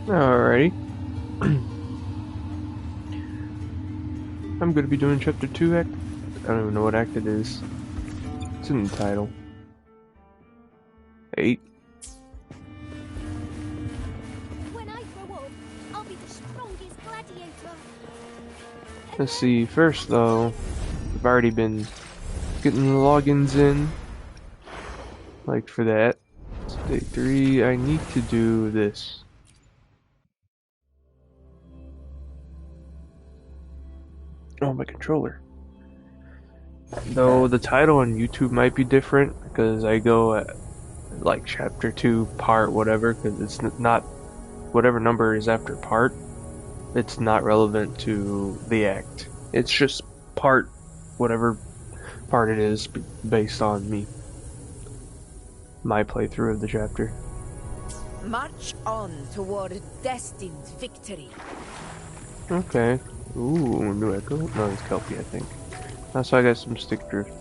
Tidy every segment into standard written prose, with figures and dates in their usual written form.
Alrighty. I'm gonna be doing chapter 2 act. I don't even know what act it is. It's in the title. 8. When I grow up, I'll be the strongest gladiator. Let's see, first though, I've already been getting the logins in. Like for that. Day 3, I need to do this. Oh, my controller. Though the title on YouTube might be different because I go at like chapter 2 part whatever, because it's not whatever number is after part, it's not relevant to the act. It's just part whatever part it is based on my playthrough of the chapter. March on toward destined victory. Okay. Ooh, new echo? No, it's Kelpie, I think. So I got some stick drift.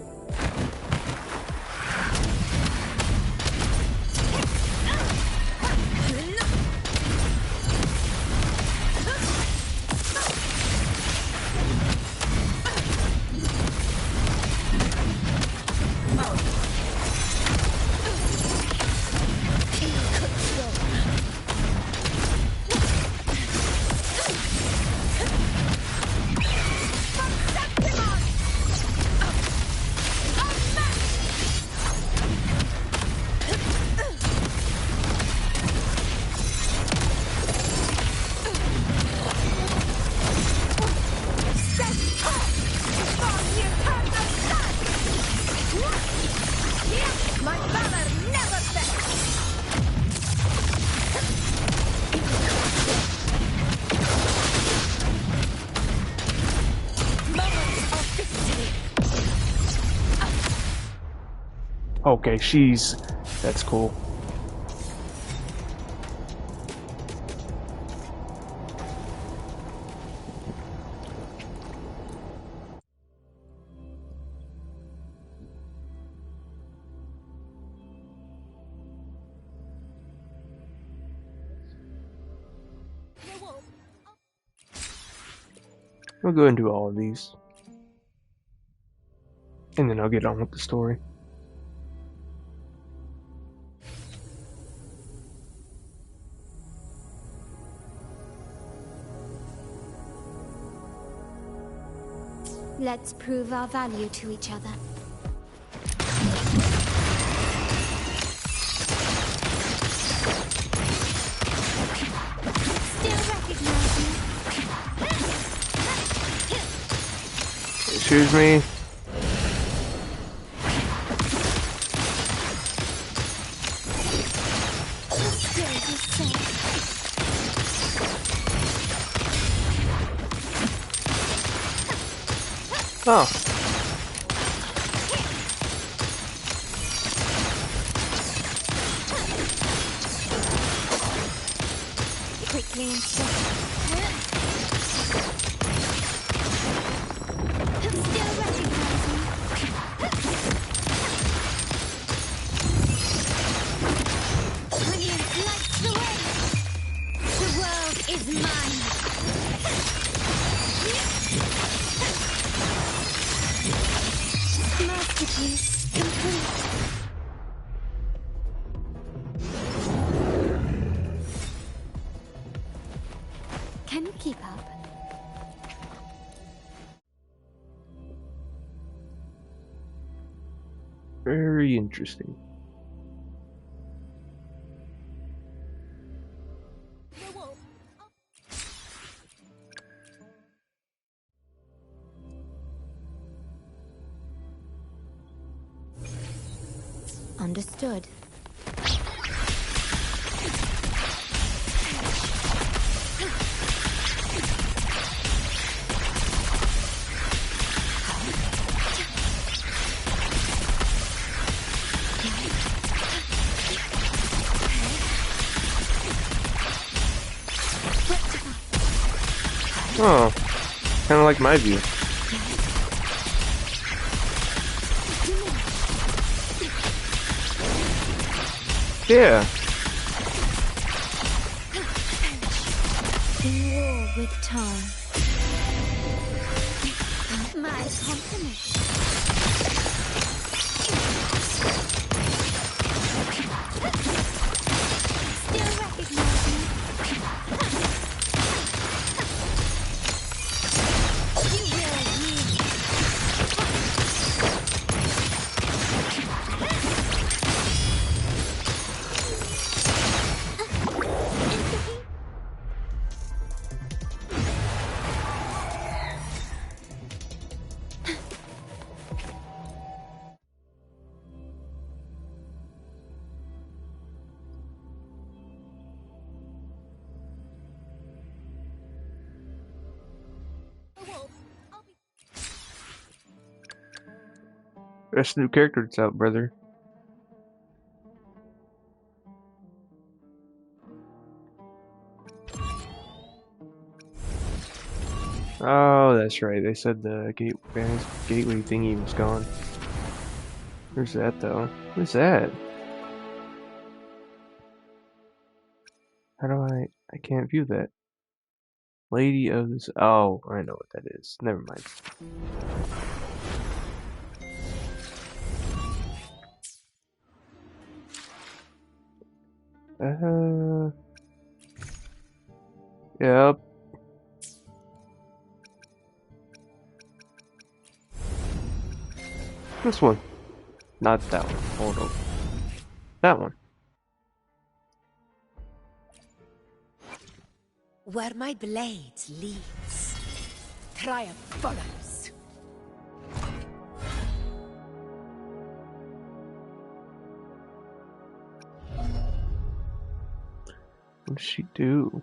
Okay, that's cool. I'll go into all of these. And then I'll get on with the story. Let's prove our value to each other. Still recognize me? Excuse me? Still the same. Oh. Quickly and swiftly. Still recognize me? Brilliant lights the way. The world is mine. Masterpiece complete. Can you keep up? Very interesting. Understood. Oh, kind of like my view. Yeah. In war with time. My compliments. Still recognize me? You will win. That's the new character that's out, brother. Oh, that's right. They said the gateway thingy was gone. Where's that though? What's that? How do I can't view that. Lady of this. Oh, I know what that is. Never mind. Yep. This one. Not that one. Hold on. That one. Where my blade leads, triumph follows. What does she do?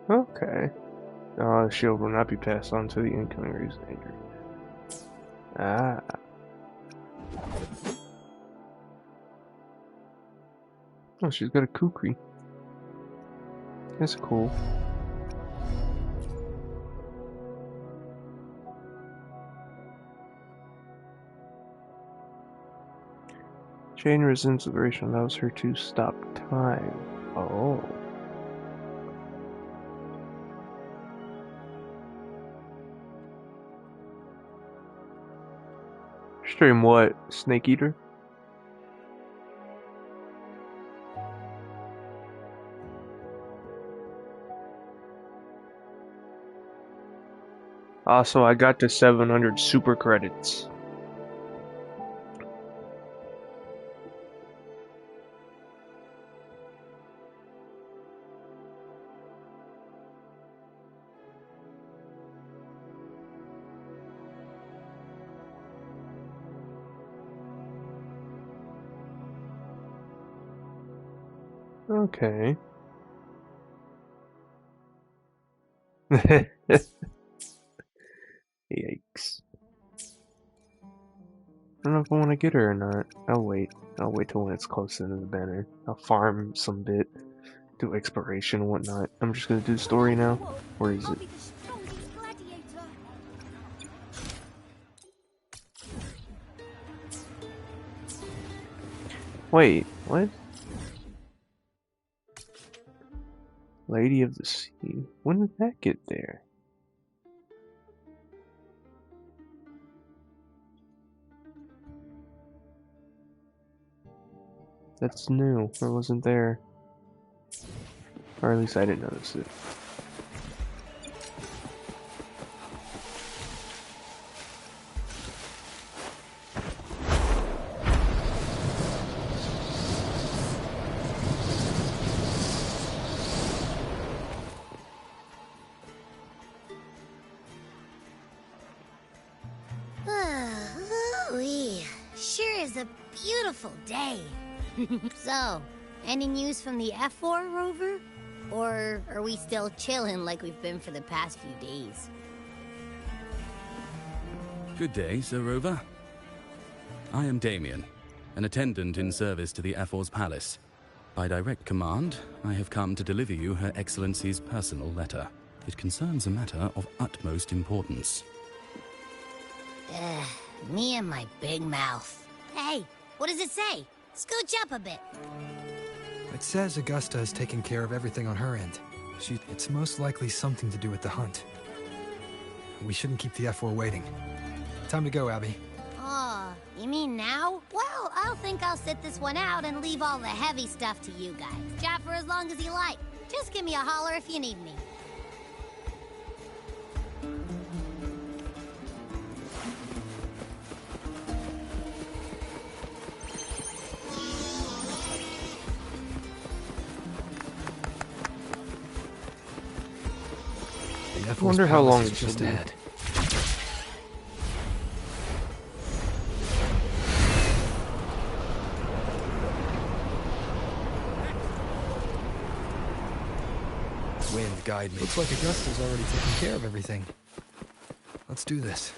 Okay. The shield will not be passed on to the incoming danger. Ah. Oh, she's got a kukri. That's cool. Chain resistance liberation allows her to stop time. Oh. Stream what? Snake Eater? Also, I got to 700 super credits. Okay. Yikes. I don't know if I want to get her or not. I'll wait. I'll wait till when it's close into the banner. I'll farm some bit, do exploration and whatnot. I'm just gonna do story now. Where is it? Wait, what? Lady of the Sea. When did that get there? That's new. It wasn't there. Or at least I didn't notice it. Sure is a beautiful day. So, any news from the F4 rover? Or are we still chilling like we've been for the past few days? Good day, Sir Rover. I am Damien, an attendant in service to the F4's palace. By direct command, I have come to deliver you Her Excellency's personal letter. It concerns a matter of utmost importance. Me and my big mouth. Hey, what does it say? Scooch up a bit. It says Augusta is taking care of everything on her end. It's most likely something to do with the hunt. We shouldn't keep the F4 waiting. Time to go, Abby. Oh, you mean now? Well, I'll sit this one out and leave all the heavy stuff to you guys. Chat for as long as you like. Just give me a holler if you need me. I wonder how long it's just ahead. Wind, guide me. Looks like Augusta's already taken care of everything. Let's do this.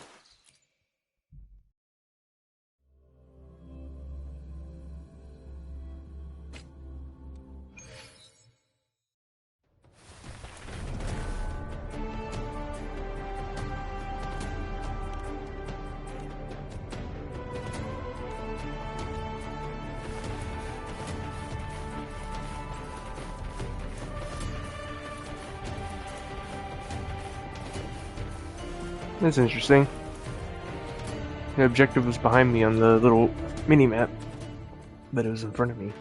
That's interesting. The objective was behind me on the little mini-map, but it was in front of me.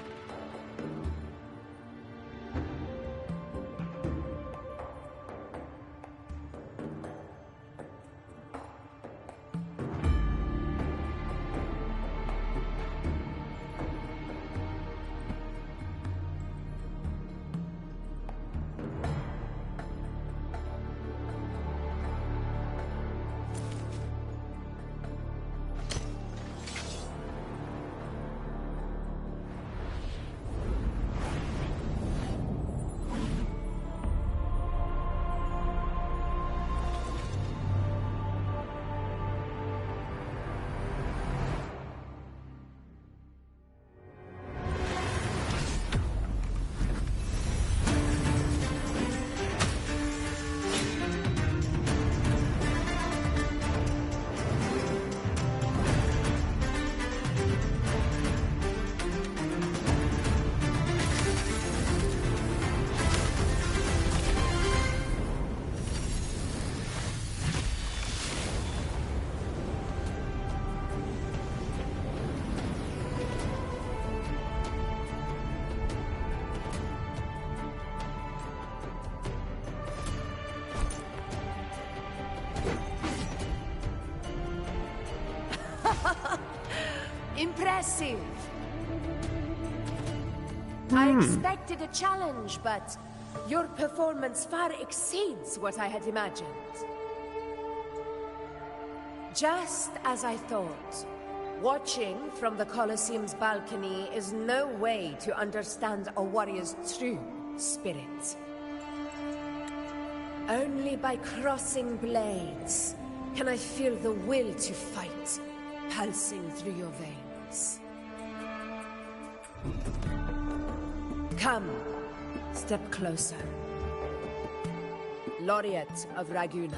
Impressive. I expected a challenge, but your performance far exceeds what I had imagined. Just as I thought, watching from the Colosseum's balcony is no way to understand a warrior's true spirit. Only by crossing blades can I feel the will to fight pulsing through your veins. Come, step closer. Laureate of Raguna,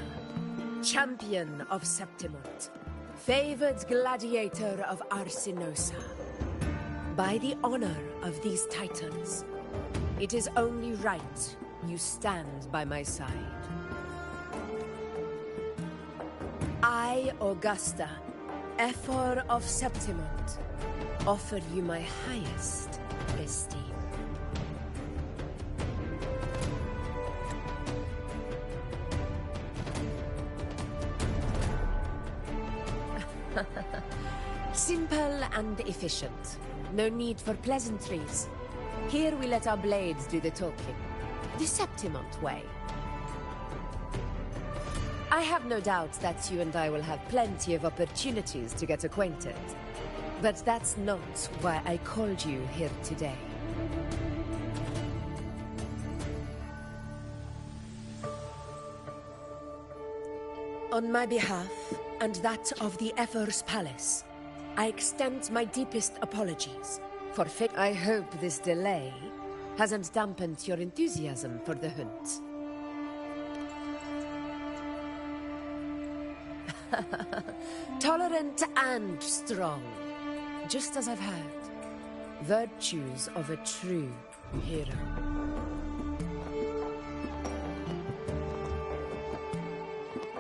champion of Septimont, favored gladiator of Arsinosa. By the honor of these titans, it is only right you stand by my side. I, Augusta, Ephor of Septimont, offer you my highest esteem. Simple and efficient. No need for pleasantries. Here we let our blades do the talking. The Septimont way. I have no doubt that you and I will have plenty of opportunities to get acquainted. But that's not why I called you here today. On my behalf, and that of the Ephor's Palace, I extend my deepest apologies for I hope this delay hasn't dampened your enthusiasm for the hunt. Tolerant and strong, just as I've heard. Virtues of a true hero.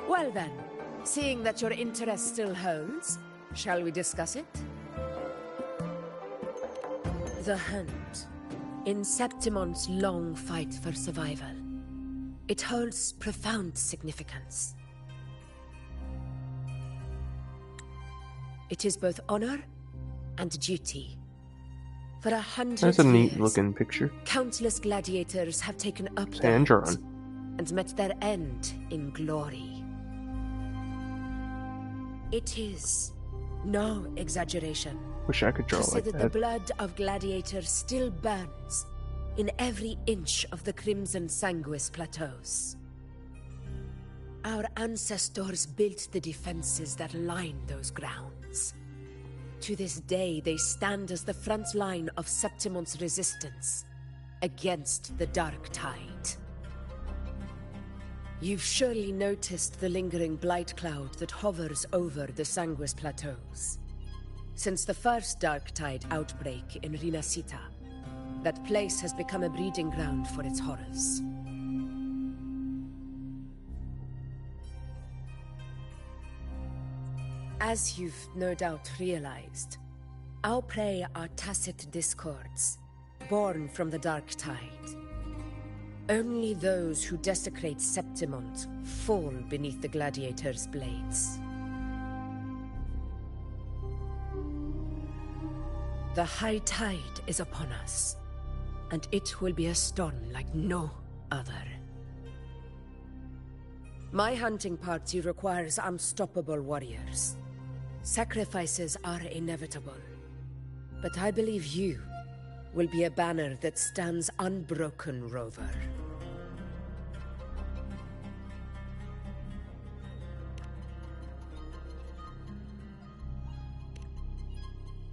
Well then, seeing that your interest still holds, shall we discuss it? The hunt. In Septimon's long fight for survival, it holds profound significance. It is both honor and duty. For 100 That's a neat years, looking picture. countless gladiators have taken up the Hand hunt drawn. and met their end in glory. It is no exaggeration Wish I could draw to say like that the that. blood of gladiators still burns in every inch of the Crimson Sanguis plateaus. Our ancestors built the defenses that line those grounds. To this day, they stand as the front line of Septimon's resistance against the Dark Tide. You've surely noticed the lingering blight cloud that hovers over the Sanguis plateaus. Since the first Dark Tide outbreak in Rinasita, that place has become a breeding ground for its horrors. As you've no doubt realized, our prey are tacit discords, born from the Dark Tide. Only those who desecrate Septimont fall beneath the gladiators' blades. The high tide is upon us, and it will be a storm like no other. My hunting party requires unstoppable warriors. Sacrifices are inevitable, but I believe you will be a banner that stands unbroken, Rover.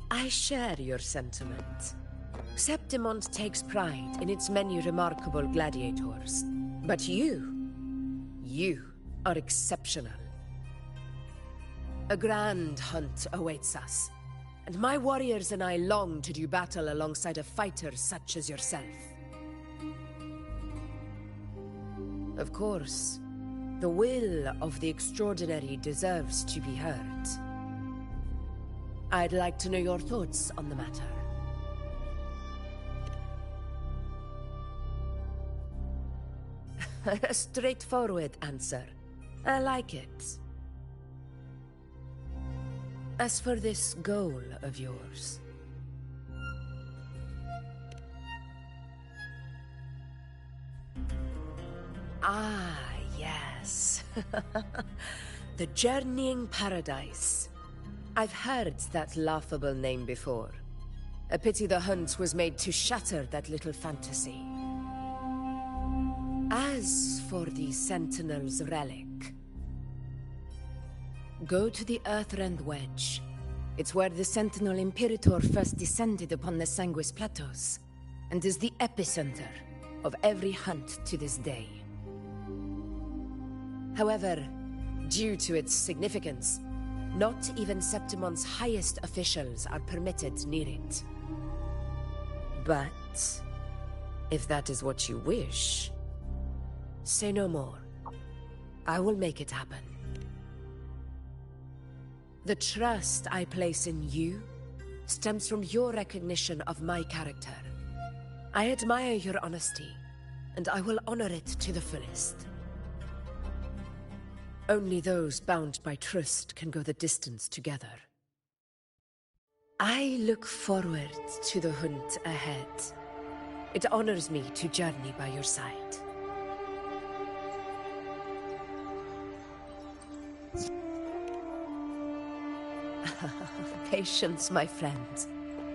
I share your sentiment. Septimont takes pride in its many remarkable gladiators, but you are exceptional. A grand hunt awaits us, and my warriors and I long to do battle alongside a fighter such as yourself. Of course, the will of the extraordinary deserves to be heard. I'd like to know your thoughts on the matter. A straightforward answer. I like it. As for this goal of yours... Ah, yes. The Journeying Paradise. I've heard that laughable name before. A pity the hunt was made to shatter that little fantasy. As for the Sentinel's relic... Go to the Earthrend Wedge. It's where the Sentinel Imperator first descended upon the Sanguis Plateaus, and is the epicenter of every hunt to this day. However, due to its significance, not even Septimon's highest officials are permitted near it. But, if that is what you wish, say no more. I will make it happen. The trust I place in you stems from your recognition of my character. I admire your honesty, and I will honor it to the fullest. Only those bound by trust can go the distance together. I look forward to the hunt ahead. It honors me to journey by your side. Patience, my friend,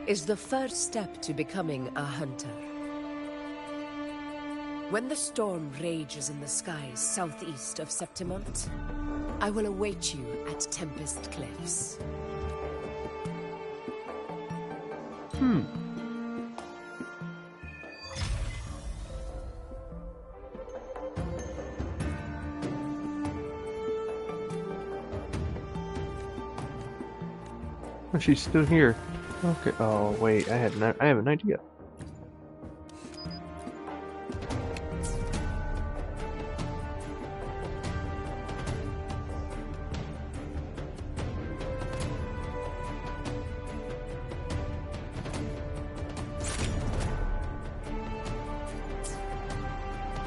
is the first step to becoming a hunter. When the storm rages in the skies southeast of Septimont, I will await you at Tempest Cliffs. Oh, she's still here. Okay. Oh wait, I have an idea.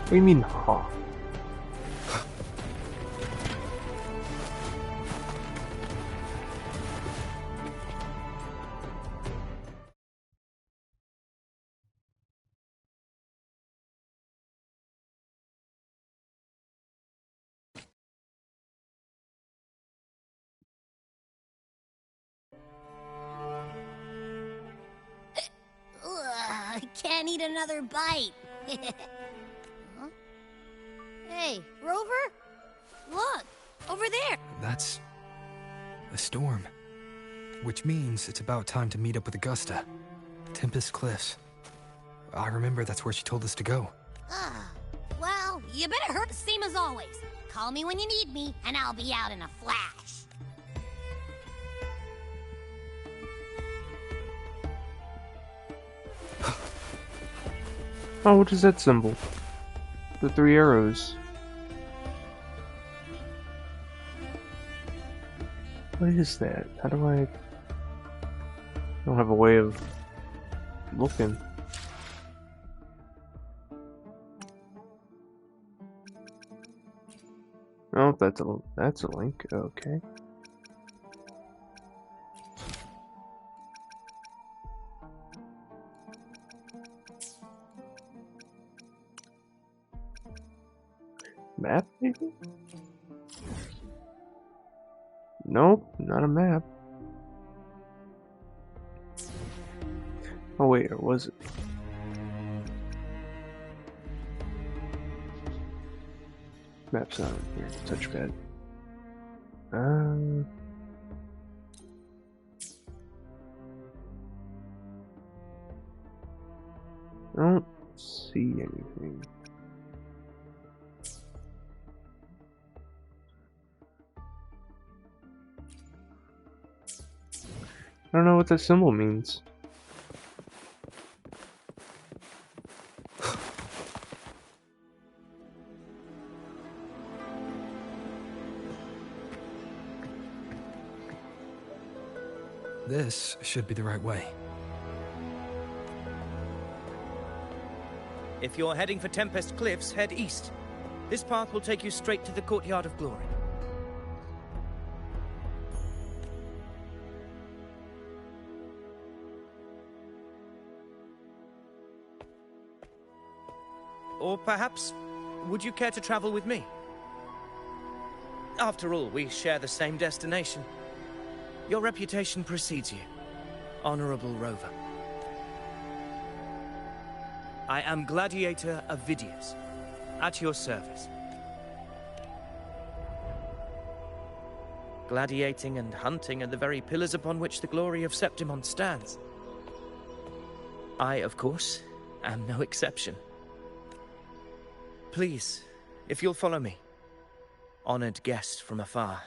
What do you mean, huh? Ugh, I can't eat another bite. Huh? Hey, Rover? Look, over there. That's a storm. Which means it's about time to meet up with Augusta. Tempest Cliffs. I remember that's where she told us to go. Well, you better hurry, same as always. Call me when you need me, and I'll be out in a flash. Oh, what is that symbol? The 3 arrows. What is that? How do I don't have a way of looking. Oh, that's a link. Okay. Map, maybe? Nope, not a map. Oh wait, or was it? Map's not on here. Touchpad. I don't see anything. I don't know what that symbol means. This should be the right way. If you're heading for Tempest Cliffs, head east. This path will take you straight to the Courtyard of Glory. Or perhaps, would you care to travel with me? After all, we share the same destination. Your reputation precedes you, Honorable Rover. I am Gladiator of Vidius, at your service. Gladiating and hunting are the very pillars upon which the glory of Septimont stands. I, of course, am no exception. Please, if you'll follow me, honored guest from afar.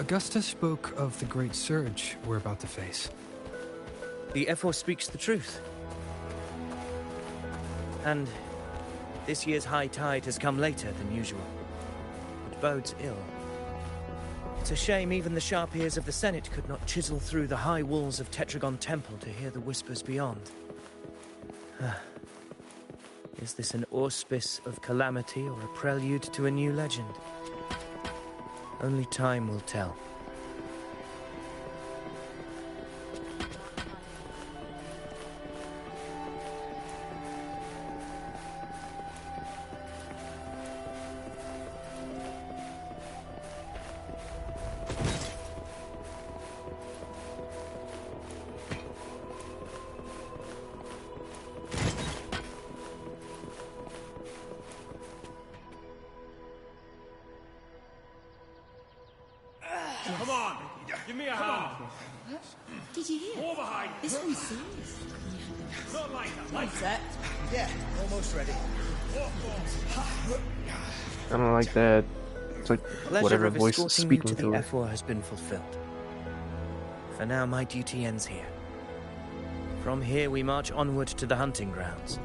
Augusta spoke of the great surge we're about to face. The Ephor speaks the truth. And this year's high tide has come later than usual. It bodes ill. It's a shame even the sharp ears of the Senate could not chisel through the high walls of Tetragon Temple to hear the whispers beyond. Is this an auspice of calamity or a prelude to a new legend? Only time will tell. Come on, give me a hand. Did you hear? More behind. This one's serious. Set? Yeah, almost ready. I don't like that. It's like Pleasure whatever of voice is escorting you speaking to to the her. F4 has been fulfilled. For now, my duty ends here. From here, we march onward to the hunting grounds,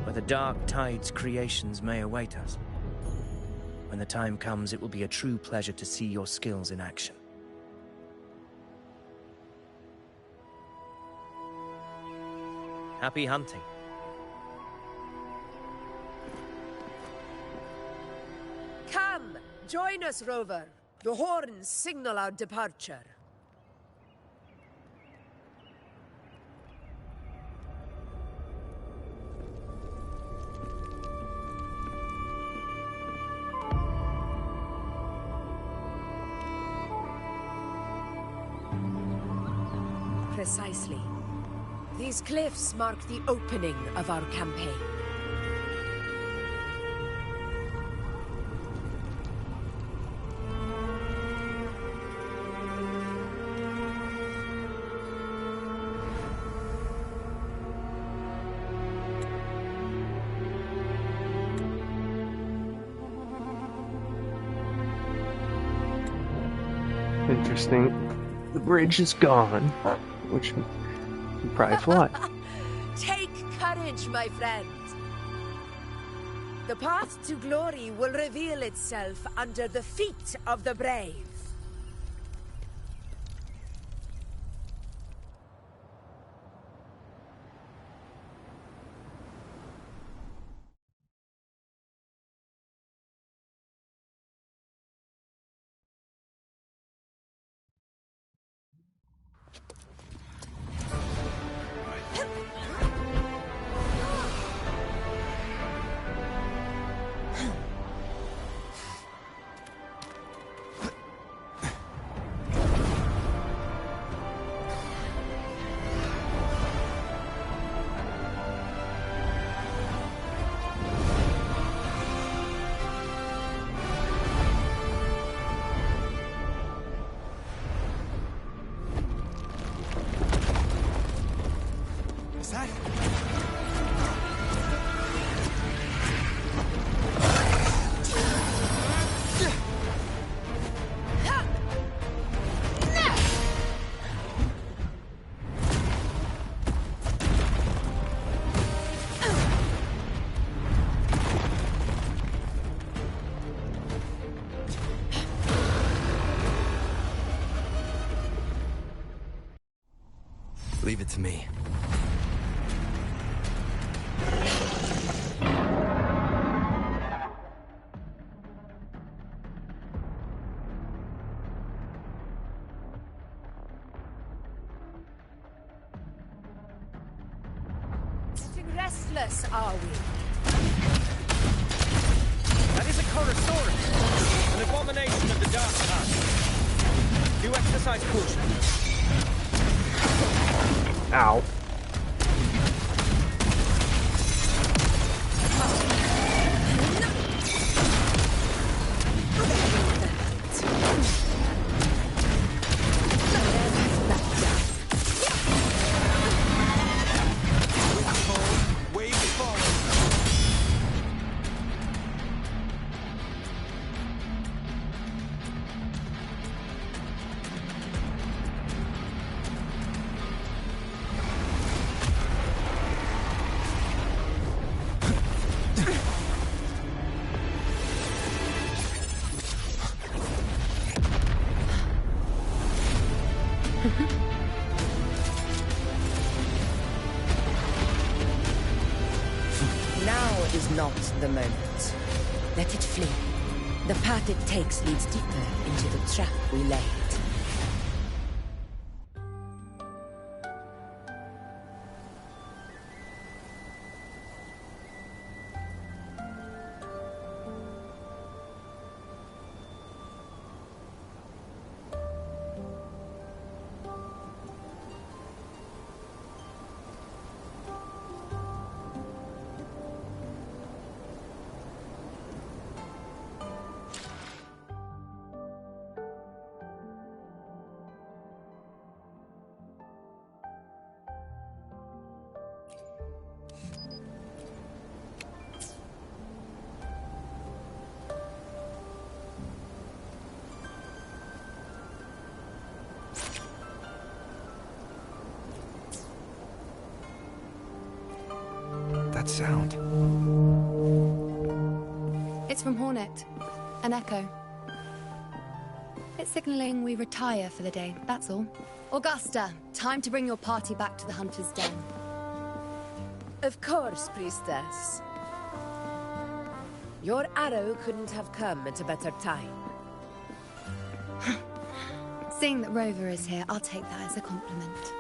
where the dark tide's creations may await us. When the time comes, it will be a true pleasure to see your skills in action. Happy hunting. Come, join us, Rover. The horns signal our departure. Precisely. These cliffs mark the opening of our campaign. Interesting. The bridge is gone, which you probably fly. Take courage, my friend. The path to glory will reveal itself under the feet of the brave. Leave it to me. Getting restless, are we? That is a Chorosaurus, an abomination of the dark path. Do exercise caution. Ow. Now is not the moment. Let it flee. The path it takes leads deeper into the trap we laid. that sound? It's from Hornet. An echo. It's signaling we retire for the day, that's all. Augusta, time to bring your party back to the Hunter's Den. Of course, priestess. Your arrow couldn't have come at a better time. Seeing that Rover is here, I'll take that as a compliment.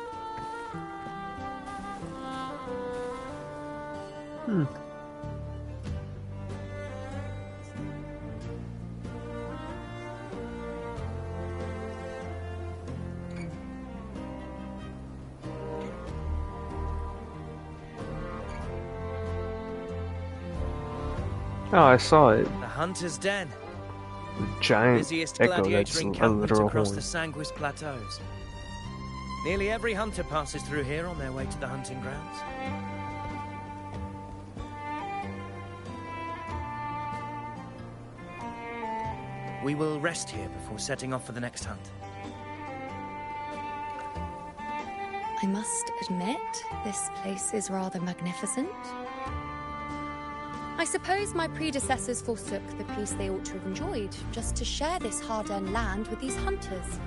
Oh, I saw it. The Hunter's Den. The giant Busiest echo. gladiator That's a encampment literal across horn. the Sanguis Plateaus. Nearly every hunter passes through here on their way to the hunting grounds. We will rest here before setting off for the next hunt. I must admit, this place is rather magnificent. I suppose my predecessors forsook the peace they ought to have enjoyed, just to share this hard-earned land with these hunters.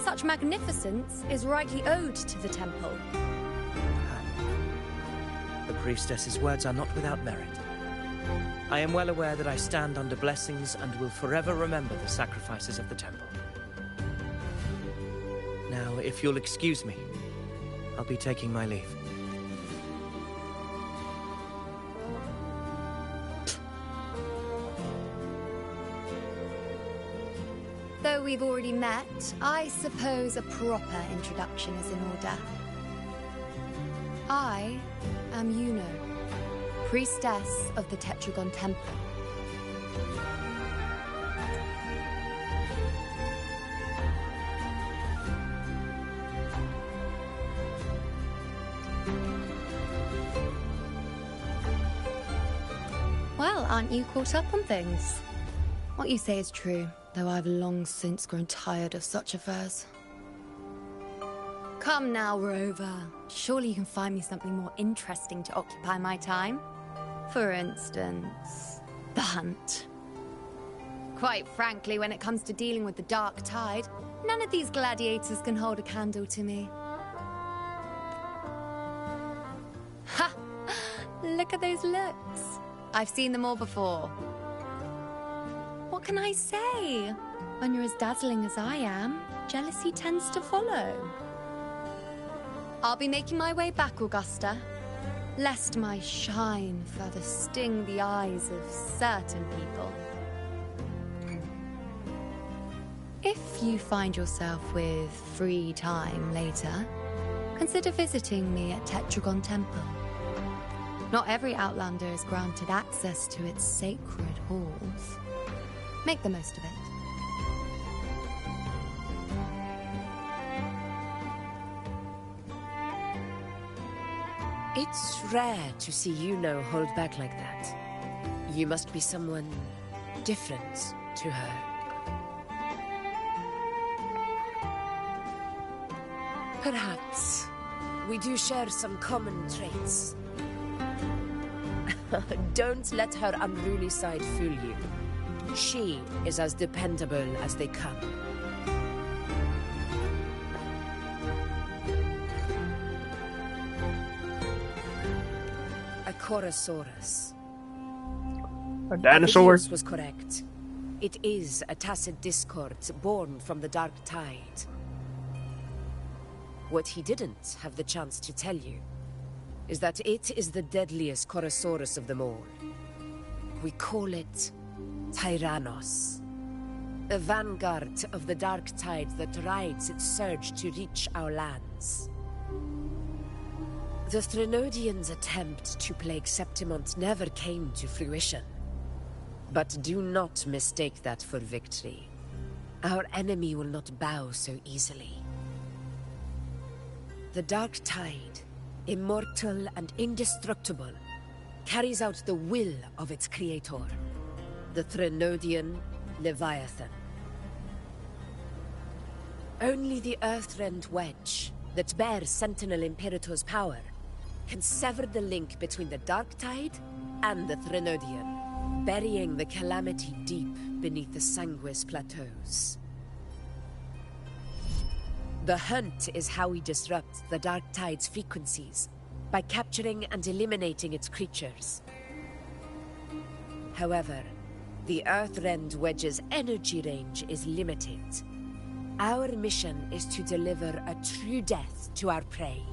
Such magnificence is rightly owed to the temple. The priestess's words are not without merit. I am well aware that I stand under blessings and will forever remember the sacrifices of the temple. Now, if you'll excuse me, I'll be taking my leave. Though we've already met, I suppose a proper introduction is in order. I am Yuno, priestess of the Tetragon Temple. Well, aren't you caught up on things? What you say is true, though I've long since grown tired of such affairs. Come now, Rover. Surely you can find me something more interesting to occupy my time. For instance, the hunt. Quite frankly, when it comes to dealing with the dark tide, none of these gladiators can hold a candle to me. Ha! Look at those looks. I've seen them all before. What can I say? When you're as dazzling as I am, jealousy tends to follow. I'll be making my way back, Augusta, lest my shine further sting the eyes of certain people. If you find yourself with free time later, consider visiting me at Tetragon Temple. Not every Outlander is granted access to its sacred halls. Make the most of it. It's rare to see Yuno hold back like that. You must be someone different to her. Perhaps we do share some common traits. Don't let her unruly side fool you. She is as dependable as they come. A Chorosaurus. A dinosaur? Avidius was correct. It is a tacit discord born from the dark tide. What he didn't have the chance to tell you is that it is the deadliest Chorosaurus of them all. We call it Tyrannos. A vanguard of the dark tide that rides its surge to reach our lands. The Threnodians' attempt to plague Septimont never came to fruition. But do not mistake that for victory. Our enemy will not bow so easily. The dark tide, immortal and indestructible, carries out the will of its creator, the Threnodian Leviathan. Only the Earthrend Wedge, that bears Sentinel Imperator's power, can sever the link between the Dark Tide and the Threnodian, burying the calamity deep beneath the Sanguis plateaus. The hunt is how we disrupt the Dark Tide's frequencies, by capturing and eliminating its creatures. However, the Earthrend Wedge's energy range is limited. Our mission is to deliver a true death to our prey.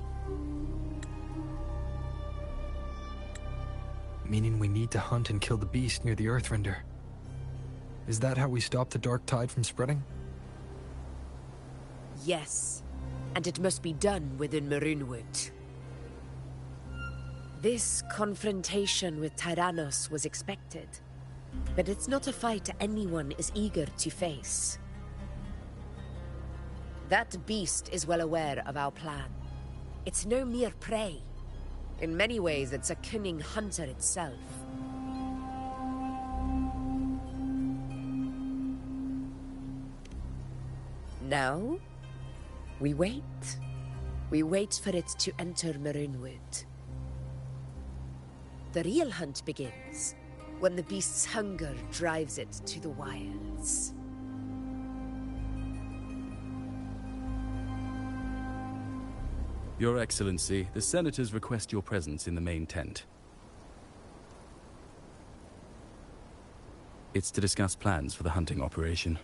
Meaning we need to hunt and kill the beast near the Earthrender. Is that how we stop the Dark Tide from spreading? Yes, and it must be done within Maroonwood. This confrontation with Tyrannos was expected, but it's not a fight anyone is eager to face. That beast is well aware of our plan. It's no mere prey. In many ways, it's a cunning hunter itself. Now, we wait. We wait for it to enter Maroonwood. The real hunt begins when the beast's hunger drives it to the wilds. Your Excellency, the Senators request your presence in the main tent. It's to discuss plans for the hunting operation.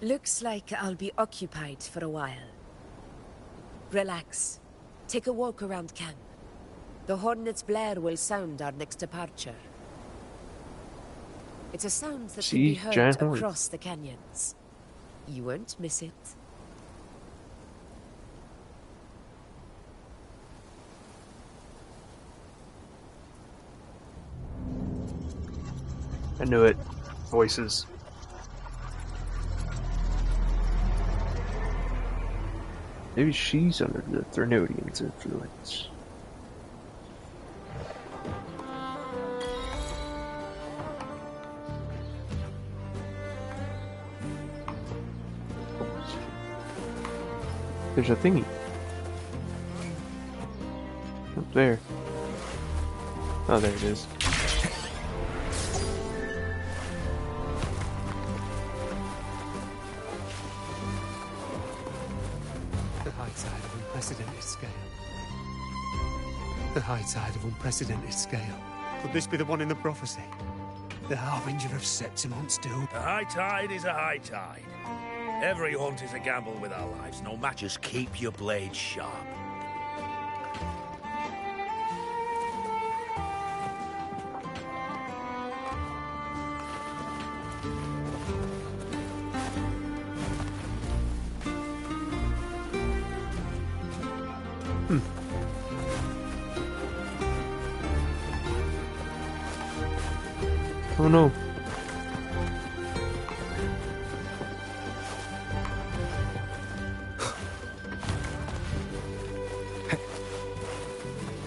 Looks like I'll be occupied for a while. Relax. Take a walk around camp. The Hornet's blare will sound our next departure. It's a sound that can be heard across the canyons. You won't miss it. I knew it. Voices. Maybe she's under the Threnodian's influence. There's a thingy. Up there. Oh, there it is. The high tide of unprecedented scale. The high tide of unprecedented scale. Could this be the one in the prophecy? The harbinger of Septimon's doom? A high tide is a high tide. Every hunt is a gamble with our lives, no matter. Just keep your blade sharp. Oh no.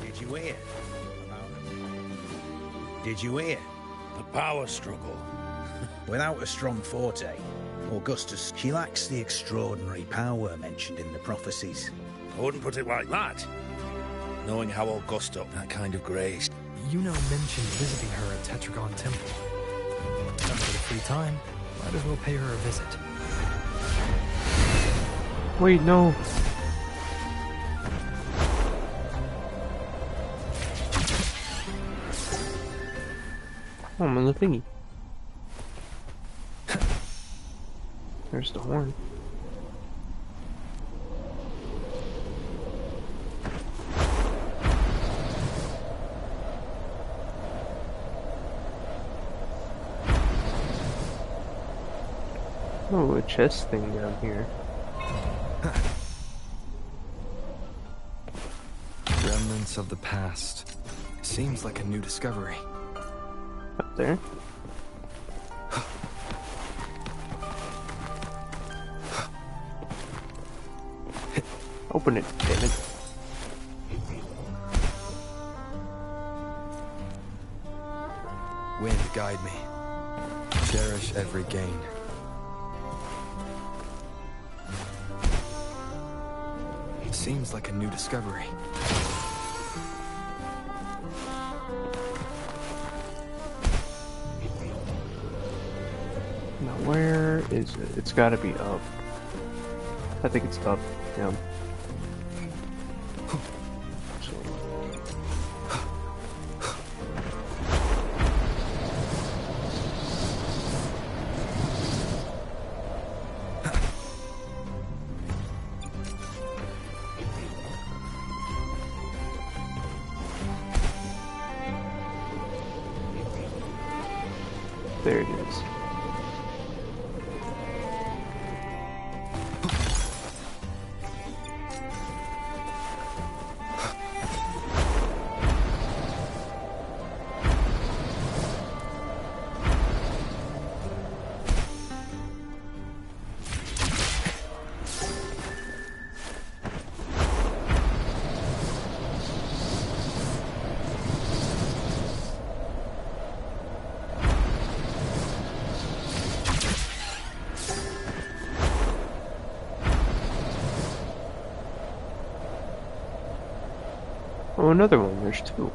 Did you hear? Did you hear? The power struggle. Without a strong forte, Augustus, she lacks the extraordinary power mentioned in the prophecies. I wouldn't put it like that. Knowing how Augusta, that kind of grace. Yuno mentioned visiting her at Tetragon Temple. Got a bit of free time. Might as well pay her a visit. Wait, no. Oh, I'm on the thingy. There's the horn. Oh, a chest thing down here. Remnants of the past. Seems like a new discovery. Up there? Open it, damn it. Wind, guide me. Cherish every gain. Seems like a new discovery. Where is it? It's gotta be up. I think it's up. Yeah. So. There it is. Oh, another one. There's two.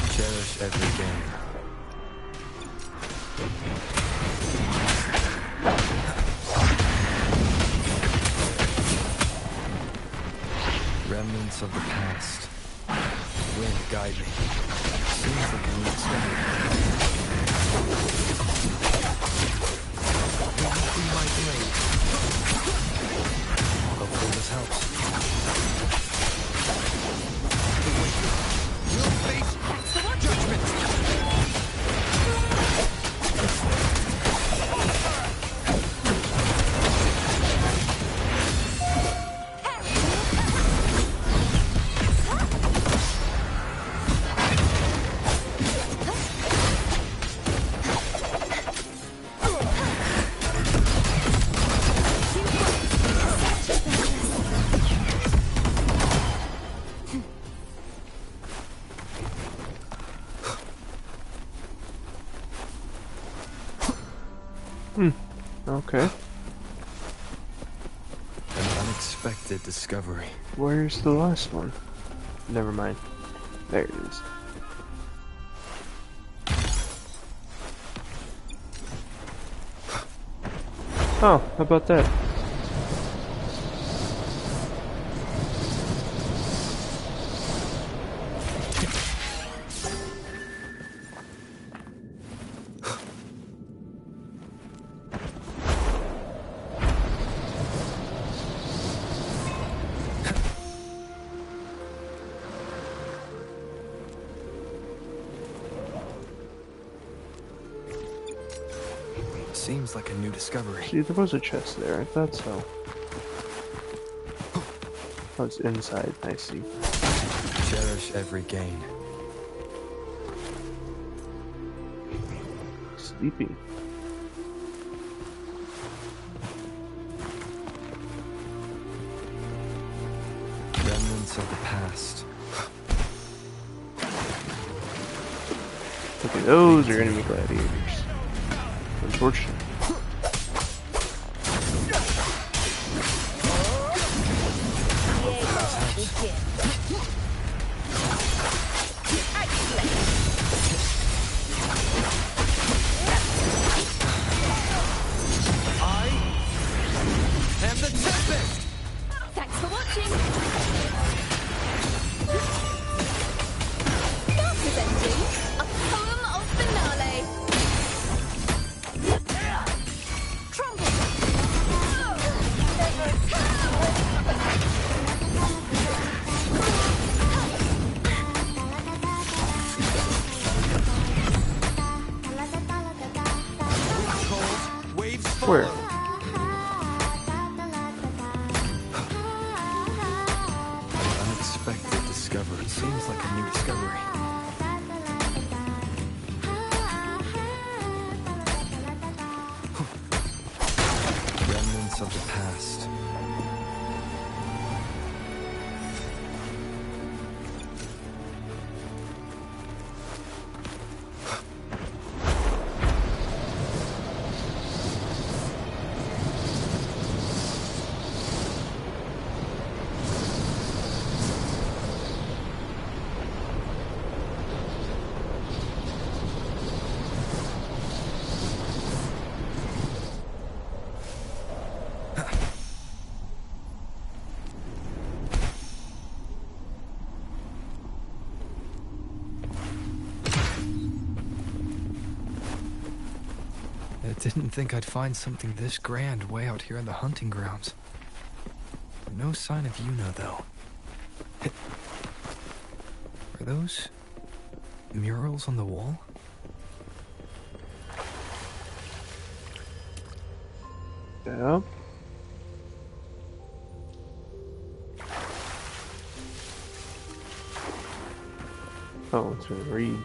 Cherish every game. Remnants of the past. Wind guide me. Seems like a new discovery. Be my blade. Hopefully this helps. You'll face judgment. Okay. An unexpected discovery. Where's the last one? Never mind. There it is. Oh, how about that? Seems like a new discovery. See, there was a chest there. I thought so. Oh, it's inside. I see. Cherish every gain. Sleepy. Remnants of the past. Okay, those are enemy gladiators. Unfortunate. I am the Tempest! Thanks for watching! Now presenting a poem of finale! Crumble! Where? Unexpected discovery. Seems like a new discovery. Remnants of the past. Didn't think I'd find something this grand way out here in the hunting grounds. No sign of Yuna, though. Are those murals on the wall? Yeah. Oh, it's a read.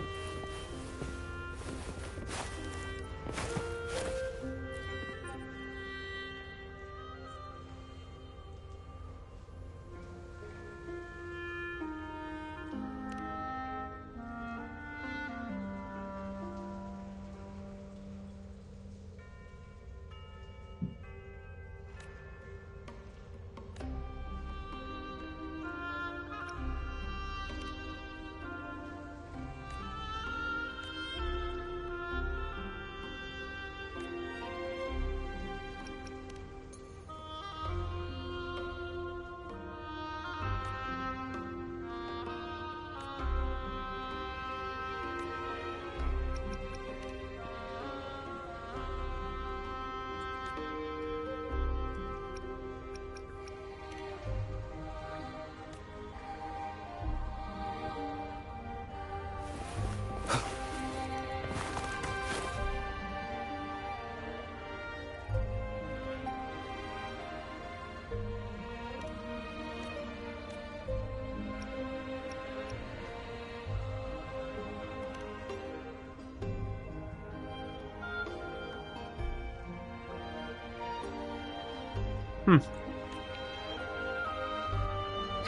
It's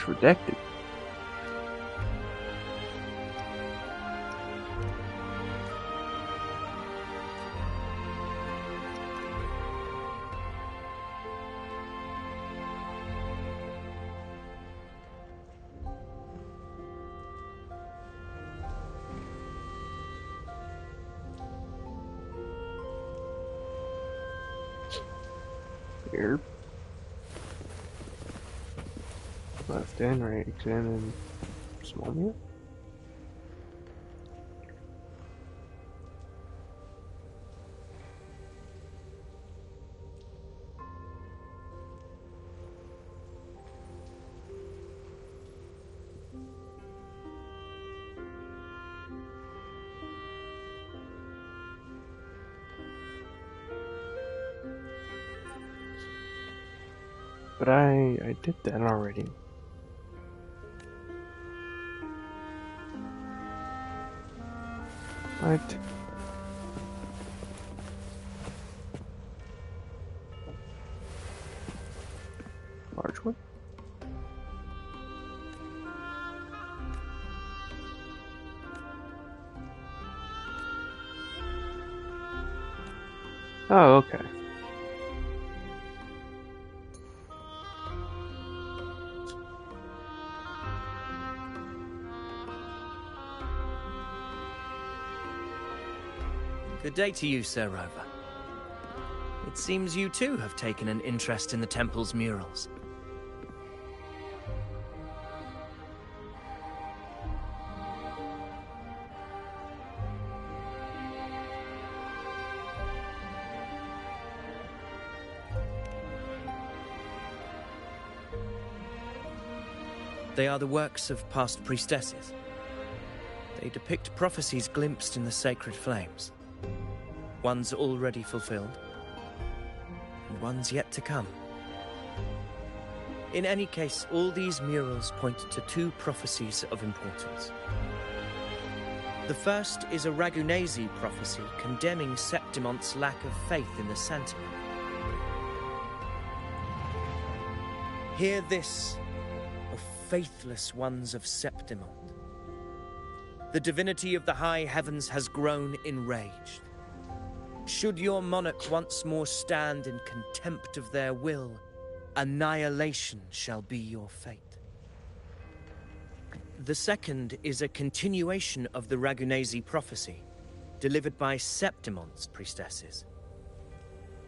redacted. Here. Left and right, examine small meal. But I did that already. What? Large one? Oh, okay. Good day to you, Sir Rover. It seems you too have taken an interest in the temple's murals. They are the works of past priestesses. They depict prophecies glimpsed in the sacred flames. Ones already fulfilled, and ones yet to come. In any case, all these murals point to two prophecies of importance. The first is a Ragunasi prophecy condemning Septimonte's lack of faith in the Sentinel. Hear this, O faithless ones of Septimont. The divinity of the high heavens has grown enraged. Should your monarch once more stand in contempt of their will, annihilation shall be your fate. The second is a continuation of the Ragunasi prophecy, delivered by Septimonte's priestesses.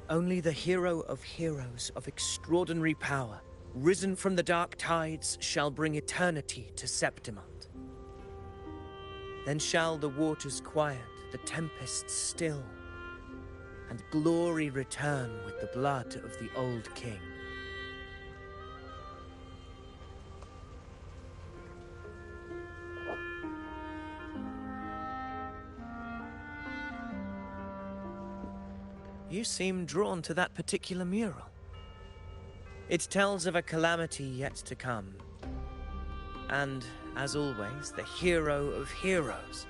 Only the hero of heroes of extraordinary power, risen from the dark tides, shall bring eternity to Septimont. Then shall the waters quiet, the tempests still, and glory return with the blood of the old king. You seem drawn to that particular mural. It tells of a calamity yet to come. And, as always, the hero of heroes,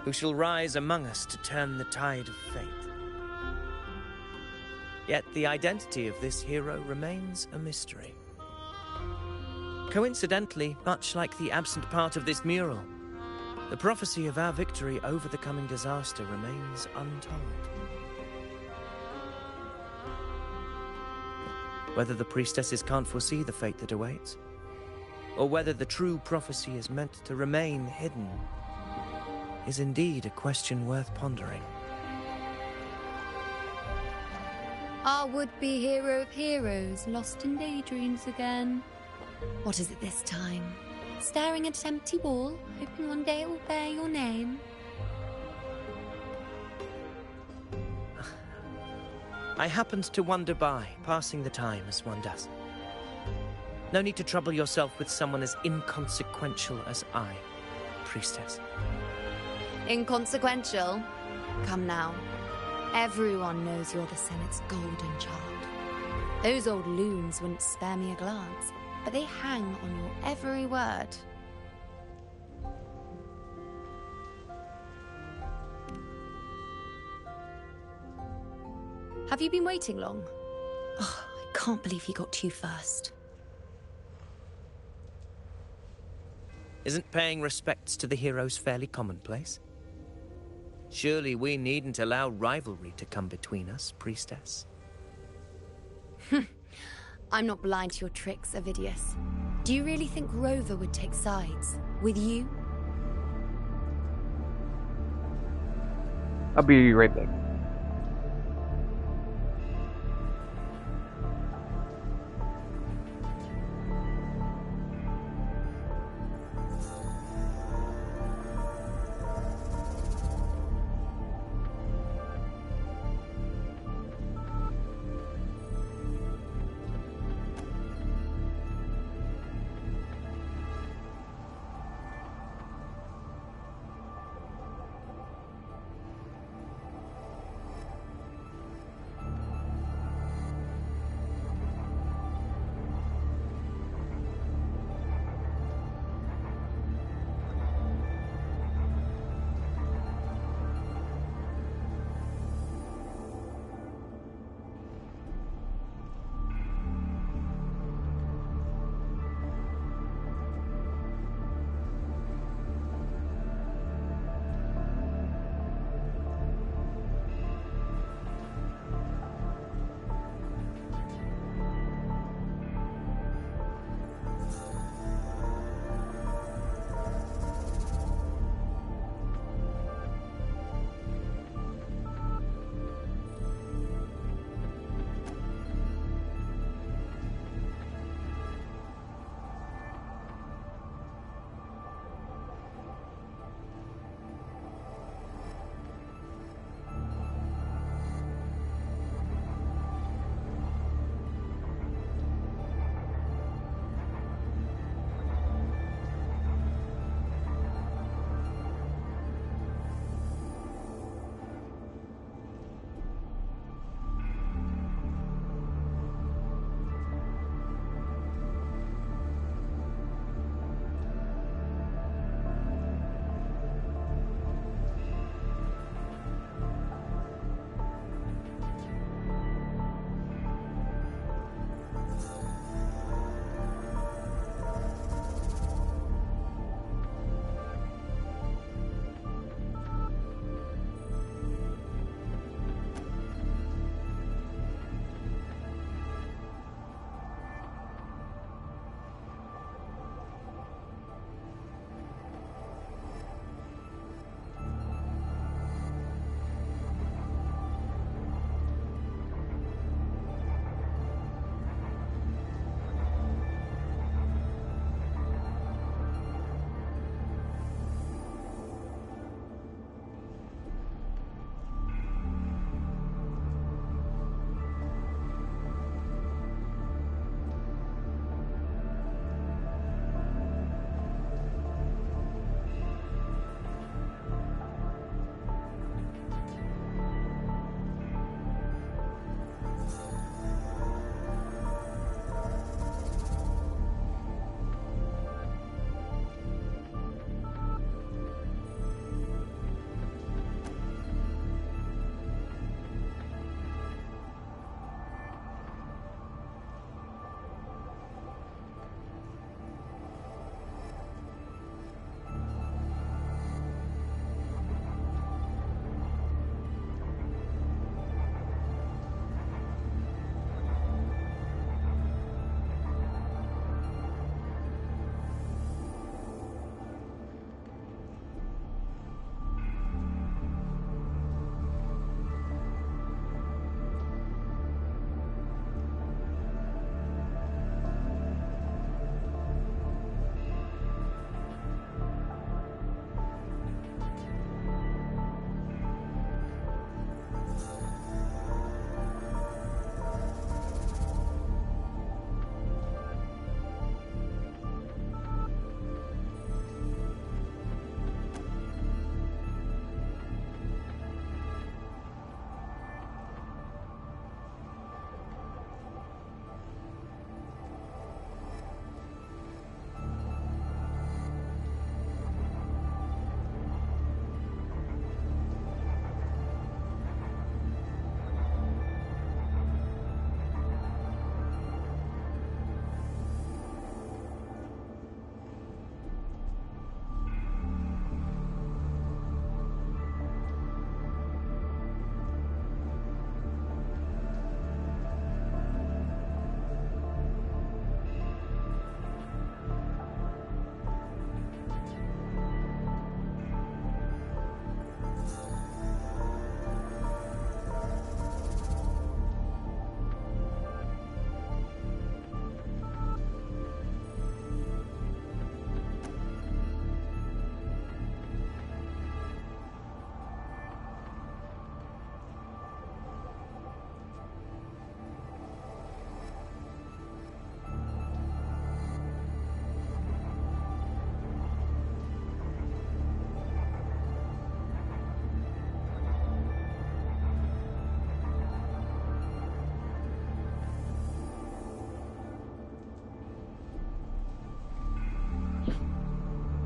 who shall rise among us to turn the tide of fate. Yet the identity of this hero remains a mystery. Coincidentally, much like the absent part of this mural, the prophecy of our victory over the coming disaster remains untold. Whether the priestesses can't foresee the fate that awaits, or whether the true prophecy is meant to remain hidden, is indeed a question worth pondering. Our would-be hero of heroes lost in daydreams again. What is it this time? Staring at an empty wall, hoping one day it will bear your name? I happened to wander by, passing the time as one does. No need to trouble yourself with someone as inconsequential as I, priestess. Inconsequential? Come now. Everyone knows you're the Senate's golden child. Those old loons wouldn't spare me a glance, but they hang on your every word. Have you been waiting long? Oh, I can't believe he got to you first. Isn't paying respects to the heroes fairly commonplace? Surely we needn't allow rivalry to come between us, priestess. I'm not blind to your tricks, Avidius. Do you really think Rover would take sides with you? I'll be right back.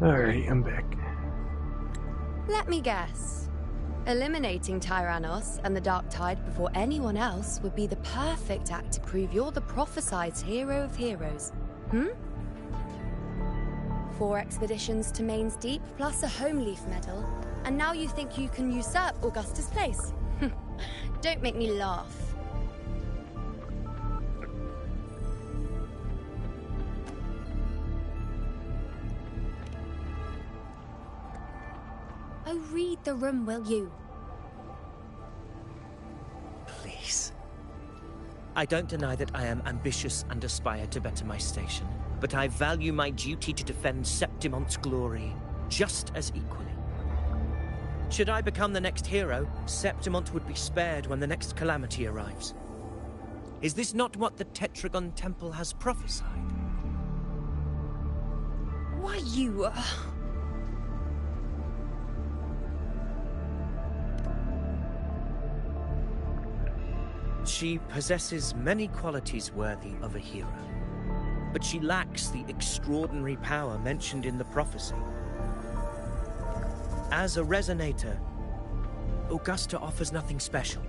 Alright, I'm back. Let me guess. Eliminating Tyrannos and the Dark Tide before anyone else would be the perfect act to prove you're the prophesied hero of heroes. 4 expeditions to Main's Deep, plus a Home Leaf medal, and now you think you can usurp Augusta's place? Don't make me laugh. Oh, read the room, will you? Please. I don't deny that I am ambitious and aspire to better my station, but I value my duty to defend Septimont's glory just as equally. Should I become the next hero, Septimont would be spared when the next calamity arrives. Is this not what the Tetragon Temple has prophesied? Why, you... She possesses many qualities worthy of a hero, but she lacks the extraordinary power mentioned in the prophecy. As a resonator, Augusta offers nothing special.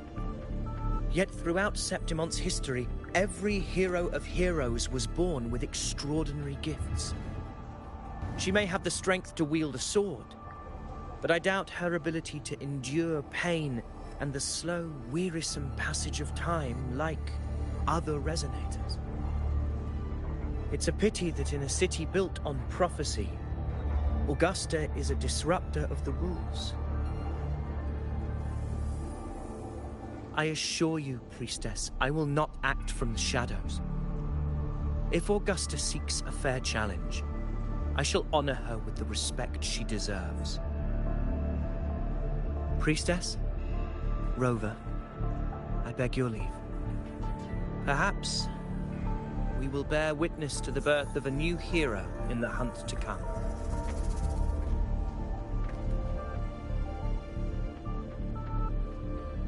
Yet throughout Septimont's history, every hero of heroes was born with extraordinary gifts. She may have the strength to wield a sword, but I doubt her ability to endure pain and the slow, wearisome passage of time like other resonators. It's a pity that in a city built on prophecy, Augusta is a disruptor of the rules. I assure you, Priestess, I will not act from the shadows. If Augusta seeks a fair challenge, I shall honor her with the respect she deserves. Priestess? Rover, I beg your leave. Perhaps we will bear witness to the birth of a new hero in the hunt to come.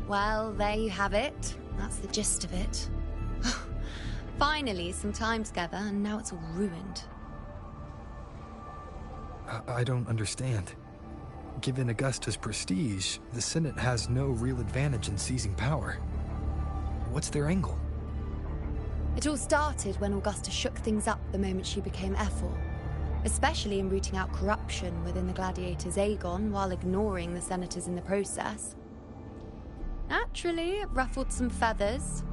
Well, there you have it. That's the gist of it. Finally, some time together, and now it's all ruined. I don't understand. Given Augusta's prestige, the Senate has no real advantage in seizing power. What's their angle? It all started when Augusta shook things up the moment she became Ephor, especially in rooting out corruption within the gladiators Aegon while ignoring the senators in the process. Naturally, it ruffled some feathers.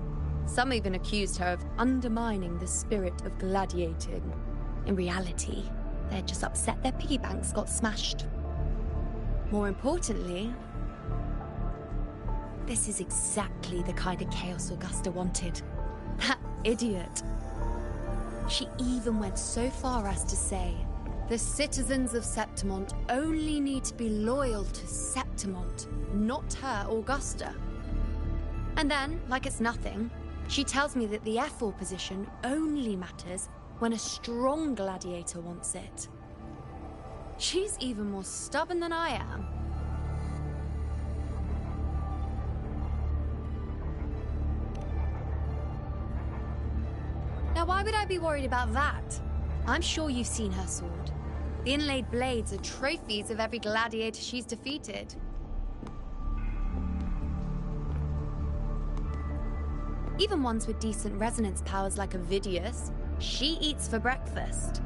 Some even accused her of undermining the spirit of gladiating. In reality, they'd just upset their piggy banks got smashed. More importantly, this is exactly the kind of chaos Augusta wanted. That idiot. She even went so far as to say, the citizens of Septimont only need to be loyal to Septimont, not her, Augusta. And then, like it's nothing, she tells me that the Ephor position only matters when a strong gladiator wants it. She's even more stubborn than I am. Now, why would I be worried about that? I'm sure you've seen her sword. The inlaid blades are trophies of every gladiator she's defeated. Even ones with decent resonance powers like Avidius, she eats for breakfast.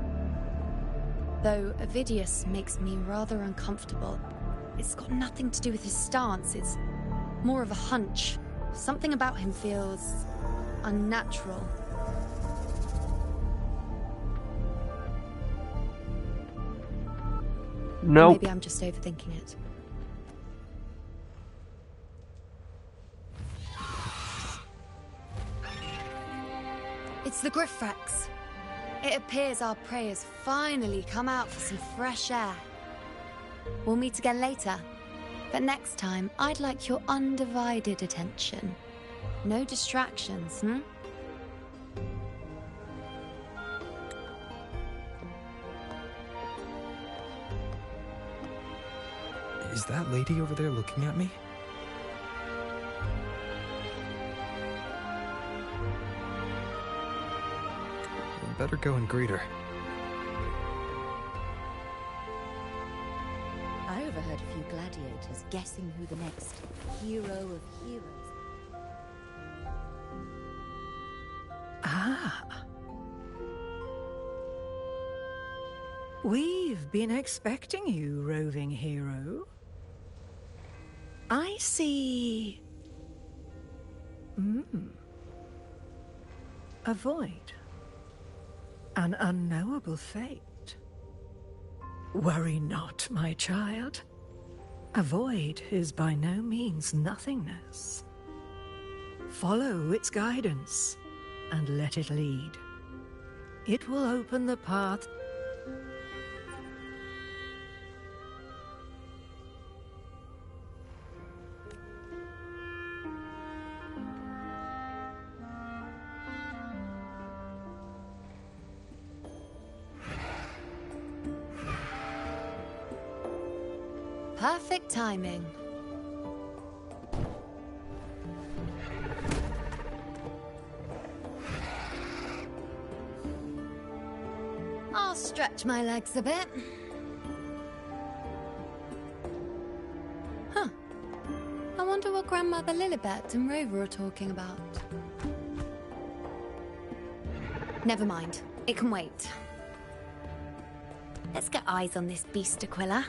Though Avidius makes me rather uncomfortable. It's got nothing to do with his stance, it's more of a hunch. Something about him feels unnatural. No. Maybe I'm just overthinking it. It's the Griffrex. It appears our prey has finally come out for some fresh air. We'll meet again later, but next time I'd like your undivided attention. No distractions, Is that lady over there looking at me? I better go and greet her. overheard a few gladiators guessing who the next hero of heroes. Ah. We've been expecting you, roving hero. I see... A void. An unknowable fate. Worry not, my child. A void is by no means nothingness. Follow its guidance, and let it lead. It will open the path. Perfect timing. I'll stretch my legs a bit. Huh. I wonder what Grandmother Lilibet and Rover are talking about. Never mind. It can wait. Let's get eyes on this beast, Aquila.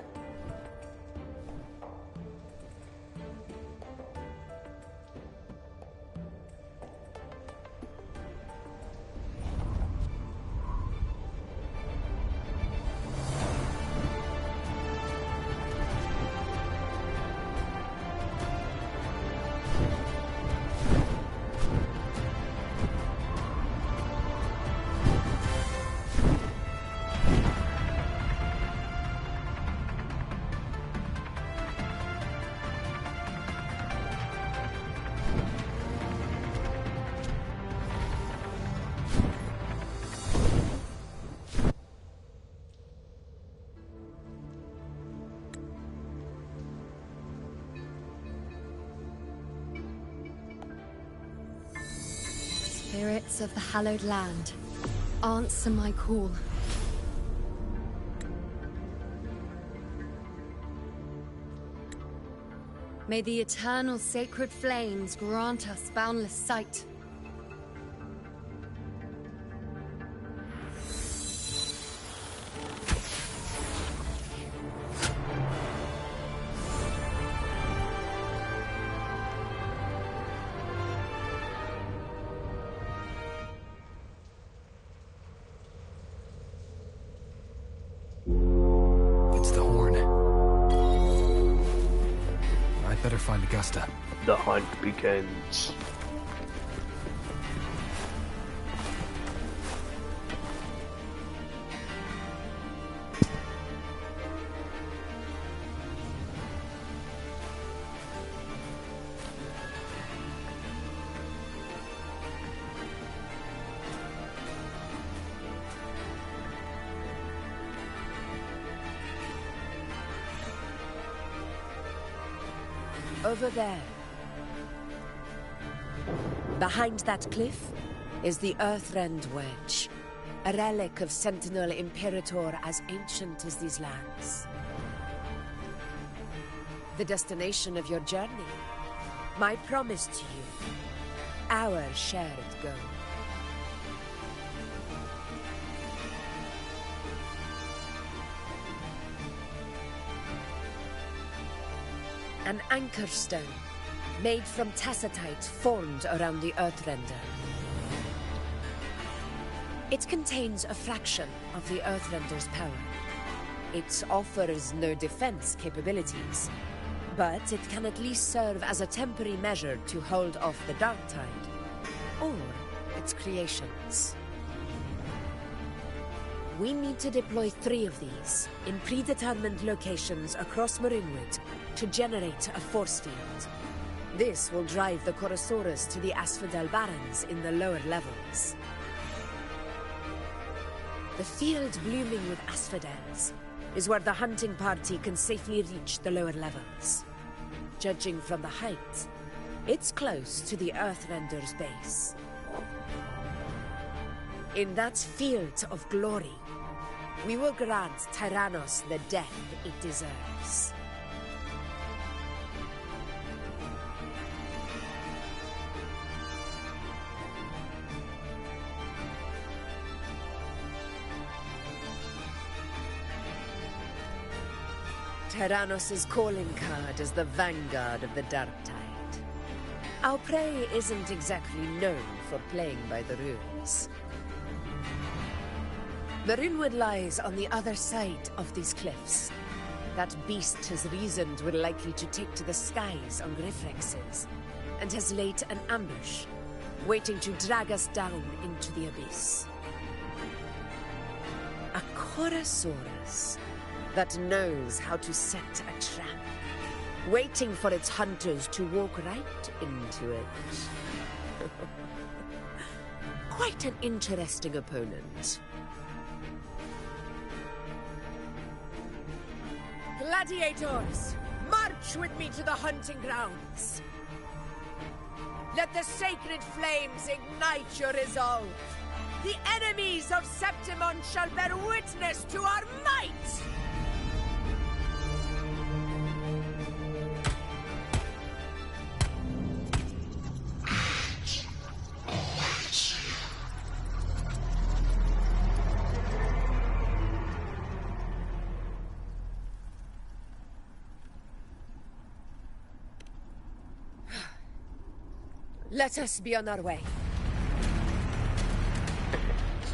Spirits of the hallowed land, answer my call. May the eternal sacred flames grant us boundless sight. It's the horn. I'd better find Augusta. The hunt begins. Over there. Behind that cliff is the Earthrend Wedge, a relic of Sentinel Imperator as ancient as these lands. The destination of your journey, my promise to you, our shared goal. An anchor stone, made from tacitite formed around the Earthrender. It contains a fraction of the Earthrender's power. It offers no defense capabilities, but it can at least serve as a temporary measure to hold off the dark tide, or its creations. We need to deploy 3 of these in predetermined locations across Marinwood to generate a force field. This will drive the Chorosaurus to the Asphodel Barrens in the lower levels. The field blooming with asphodels is where the hunting party can safely reach the lower levels. Judging from the height, it's close to the Earthrender's base. In that field of glory, we will grant Tyrannos the death it deserves. Tyrannos' calling card is the vanguard of the Dark Tide. Our prey isn't exactly known for playing by the rules. The Runewood lies on the other side of these cliffs. That beast has reasoned we're likely to take to the skies on Griffrexes, and has laid an ambush, waiting to drag us down into the abyss. A Chorosaurus that knows how to set a trap, waiting for its hunters to walk right into it. Quite an interesting opponent. Gladiators, march with me to the hunting grounds. Let the sacred flames ignite your resolve. The enemies of Septimon shall bear witness to our might! Let us be on our way.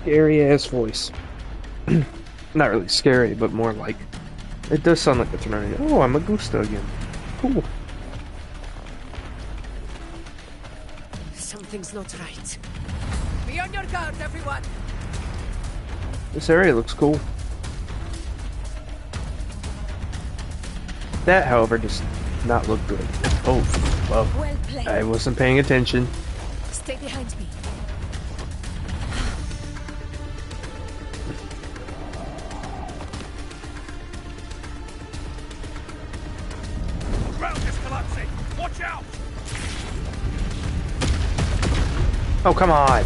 Scary ass voice. Not really scary, but more like it does sound like it's running. Oh, I'm a Gusta again. Cool. Something's not right. Be on your guard, everyone. This area looks cool. That, however, does not look good. Oh, well, Well played. I wasn't paying attention. Stay behind me. Ground is collapsing! Watch out! Oh, come on.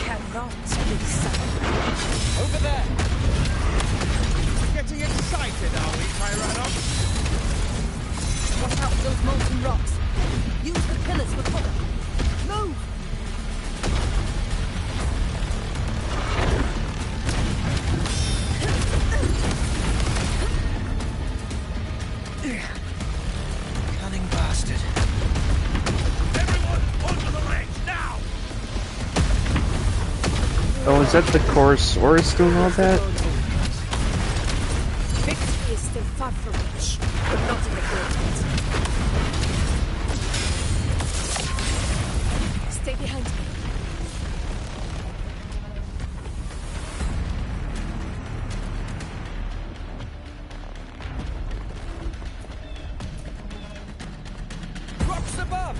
Cannot be silent. Over there! Getting excited, are we, Tyrannos? Watch out for those molten rocks. Use the pillars for cover. Move! Cunning bastard. Everyone, onto the ledge, now! Oh, is that the Chorosaurus doing all that? Victory is still far from reach, but not in the courtyard. Stay behind me. Rocks above!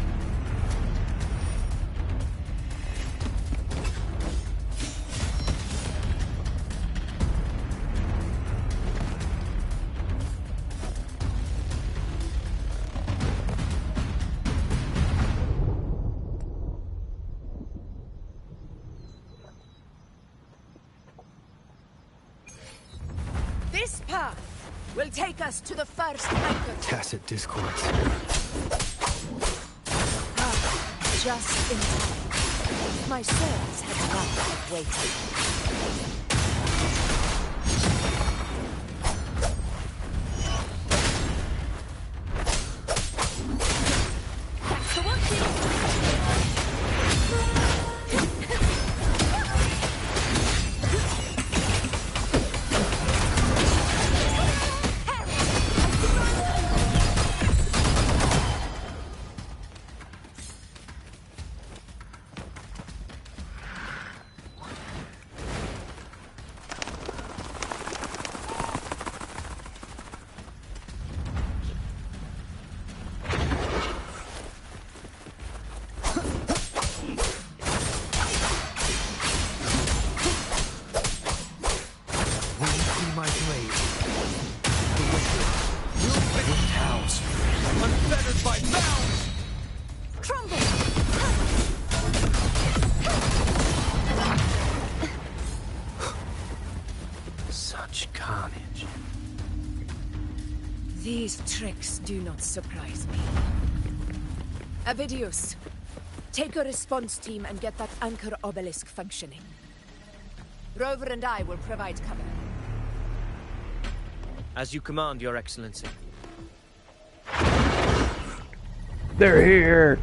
This path will take us to the first anchor. Tacit discords. Just in time. My swords have enough of waiting. Thanks for watching! My blade. The wicked. Winged house. Unfettered by bounds! Crumble! Such carnage. These tricks do not surprise me. Avidius, take a response team and get that anchor obelisk functioning. Rover and I will provide cover. As you command, Your Excellency. They're here!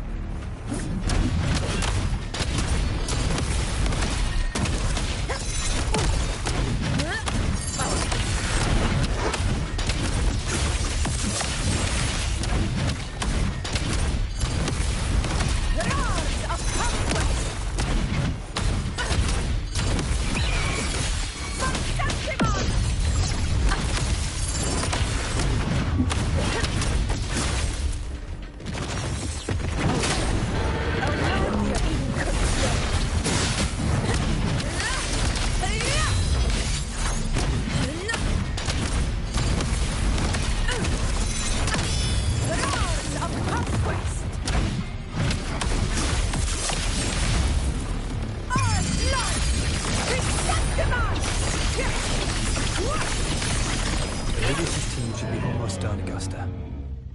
Radius's team should be almost done, Augusta.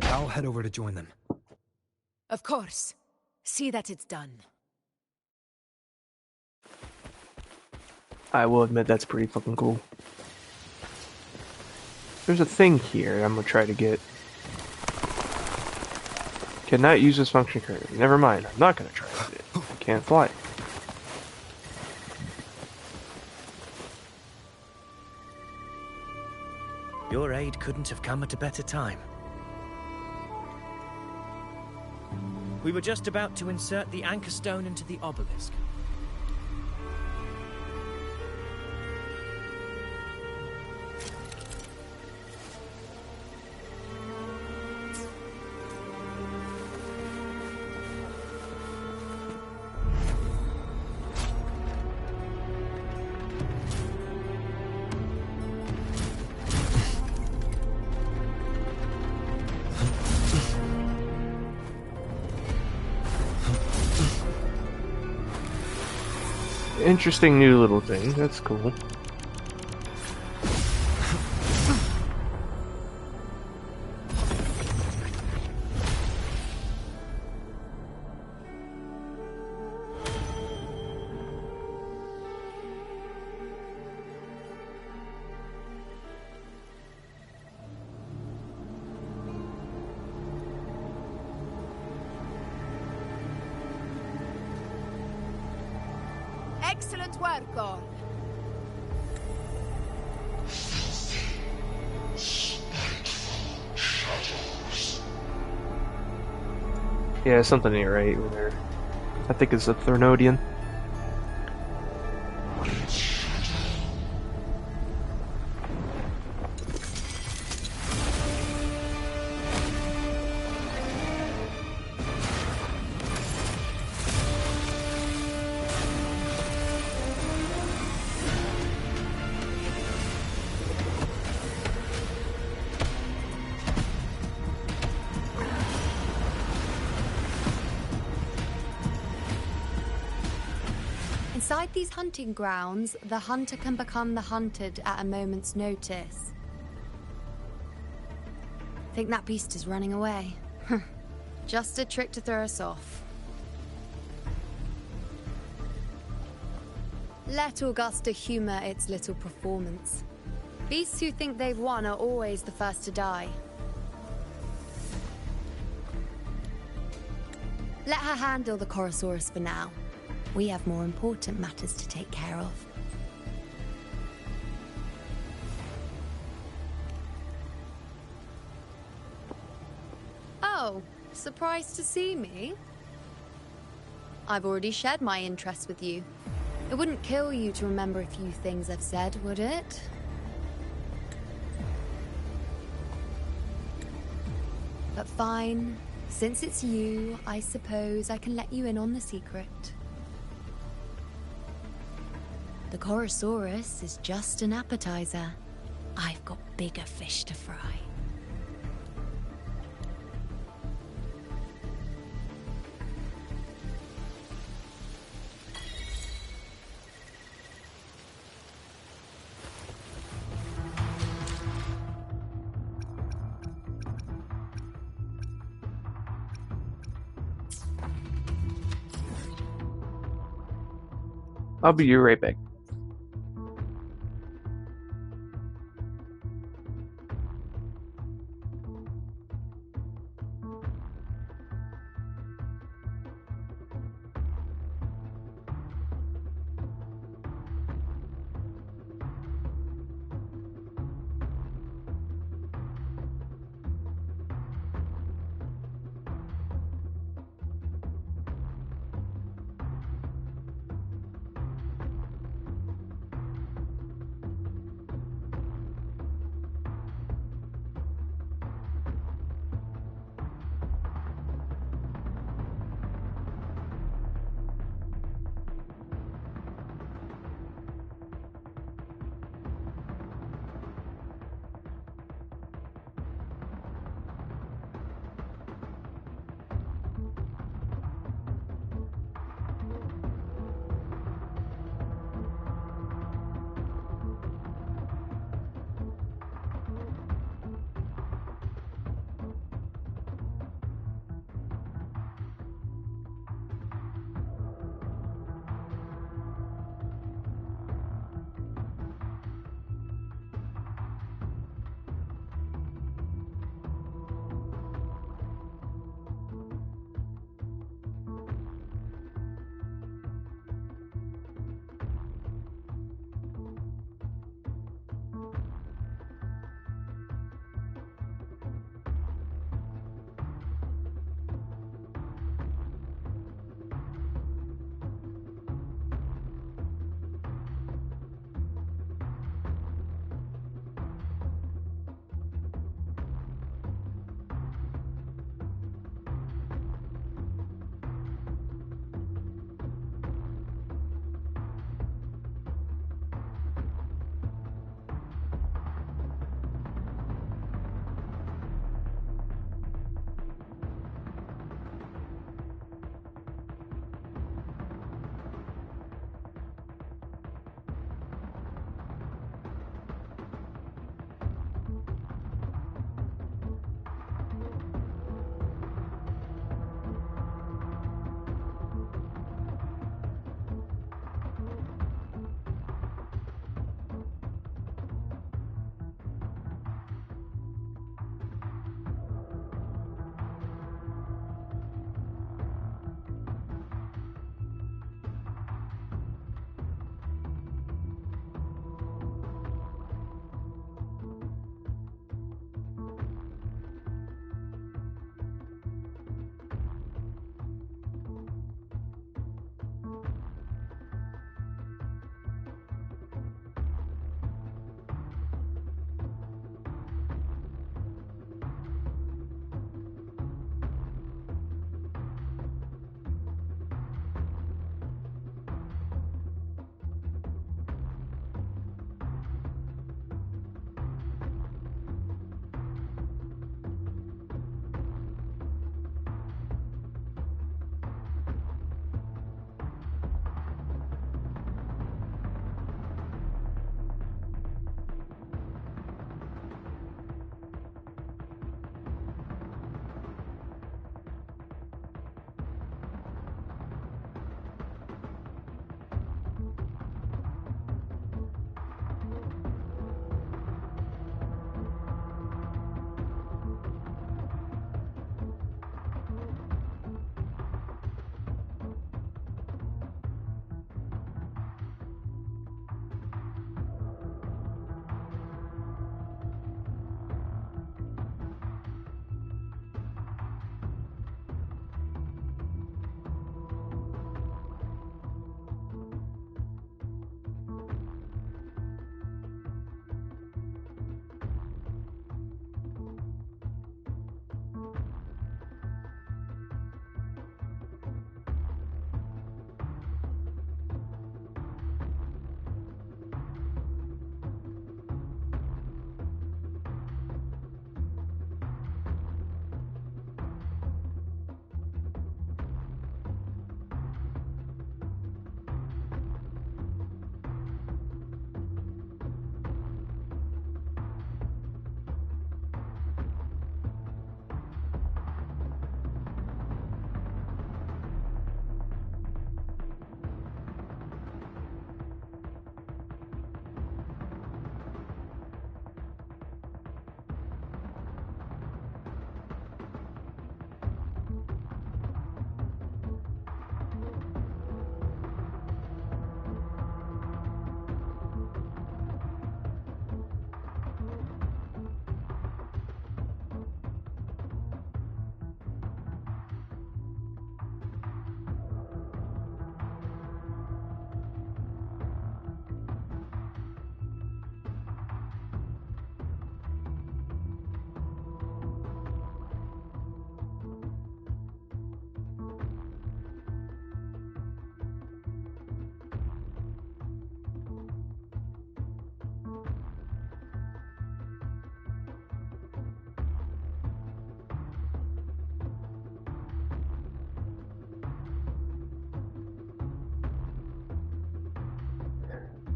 I'll head over to join them. Of course. See that it's done. I will admit that's pretty fucking cool. There's a thing here I'm gonna try to get. Cannot use this function currently. Never mind, I'm not gonna try it. I can't fly. Your aid couldn't have come at a better time. We were just about to insert the anchor stone into the obelisk. Interesting new little thing, that's cool. Excellent work, all. Yeah, something ain't right with her. I think it's a Thernodian. Inside these hunting grounds, the hunter can become the hunted at a moment's notice. Think that beast is running away? Just a trick to throw us off. Let Augusta humor its little performance. Beasts who think they've won are always the first to die. Let her handle the Chorosaurus for now. We have more important matters to take care of. Oh, surprised to see me? I've already shared my interest with you. It wouldn't kill you to remember a few things I've said, would it? But fine. Since it's you, I suppose I can let you in on the secret. The Chorosaurus is just an appetizer. I've got bigger fish to fry. I'll be right back.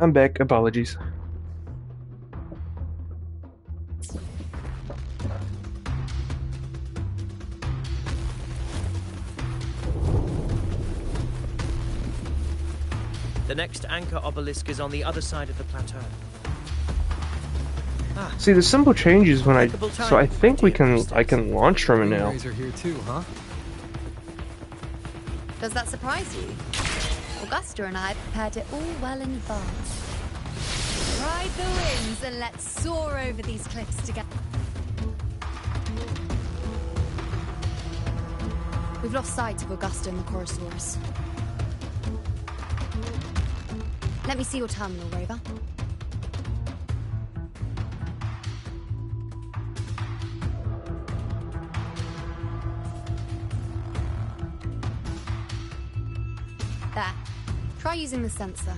I'm back. Apologies. The next anchor obelisk is on the other side of the plateau. See, the symbol changes when so I think I can launch from it now. Are here too, huh? Does that surprise you? Augusta and I prepared it all well in advance. Ride the winds and let's soar over these cliffs together. We've lost sight of Augusta and the Chorosaurus. Let me see your terminal, Rover. There. Try using the sensor.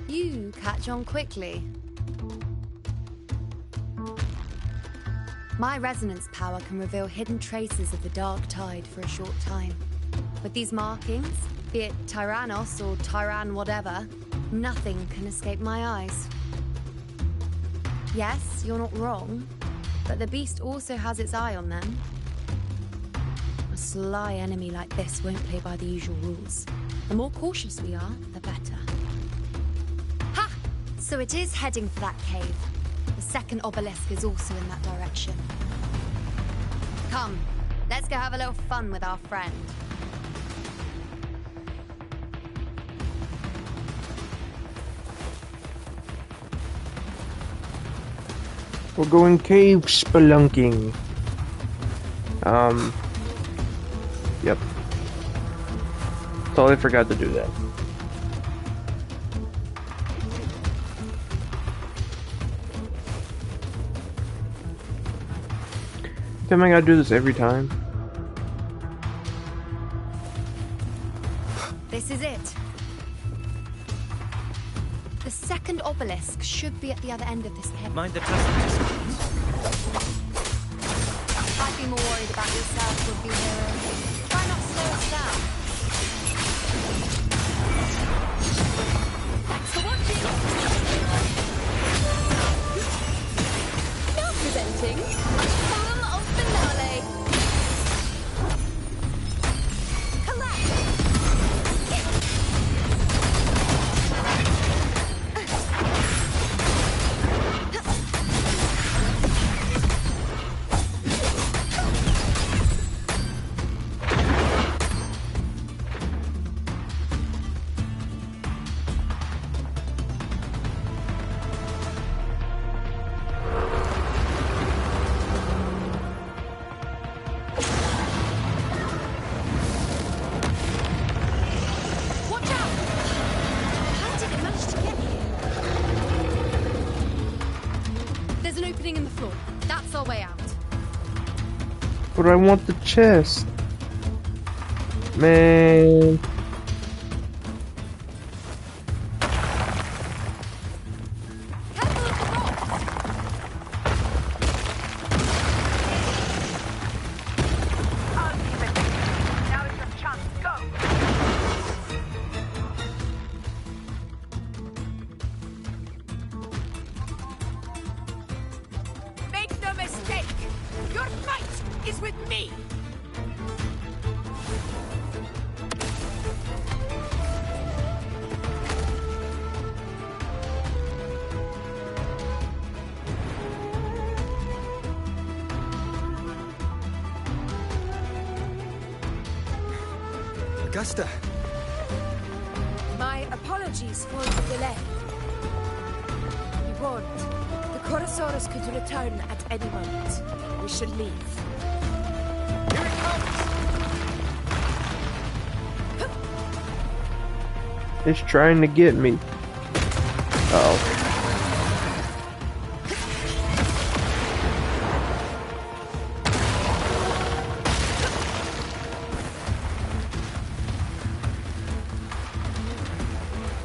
You catch on quickly. My resonance power can reveal hidden traces of the dark tide for a short time. With these markings, be it Tyrannos or Tyran whatever, nothing can escape my eyes. Yes, you're not wrong, but the beast also has its eye on them. A sly enemy like this won't play by the usual rules. The more cautious we are, the better. Ha! So it is heading for that cave. The second obelisk is also in that direction. Come, let's go have a little fun with our friend. We're going cave spelunking. Yep. Totally forgot to do that. Am I gotta do this every time? This is it. The second obelisk should be at the other end of this cave. Mind the tussle. I'd be more worried about yourself, would be hero. Try not to slow us down. Thanks for watching. Now presenting a column of finale. But I want the chest. Man. Make no mistake! Your fight is with me! Augusta! My apologies for the delay. We warned. The Chorosaurus could return at any moment. We should leave. Here it comes! It's trying to get me. Uh-oh.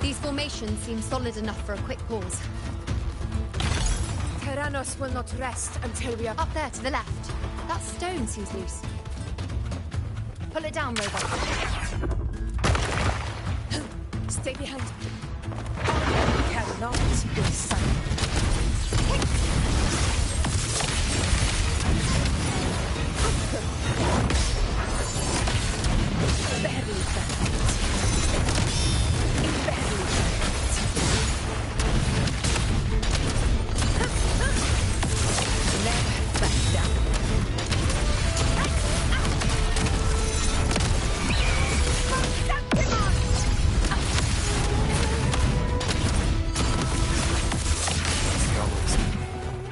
These formations seem solid enough for a quick pause. Tyrannos will not rest until we are up there to the left. That stone seems loose. Pull it down, Rover. Stay behind me. Cannot be silent. Barely silent. Barely silent. Never back down.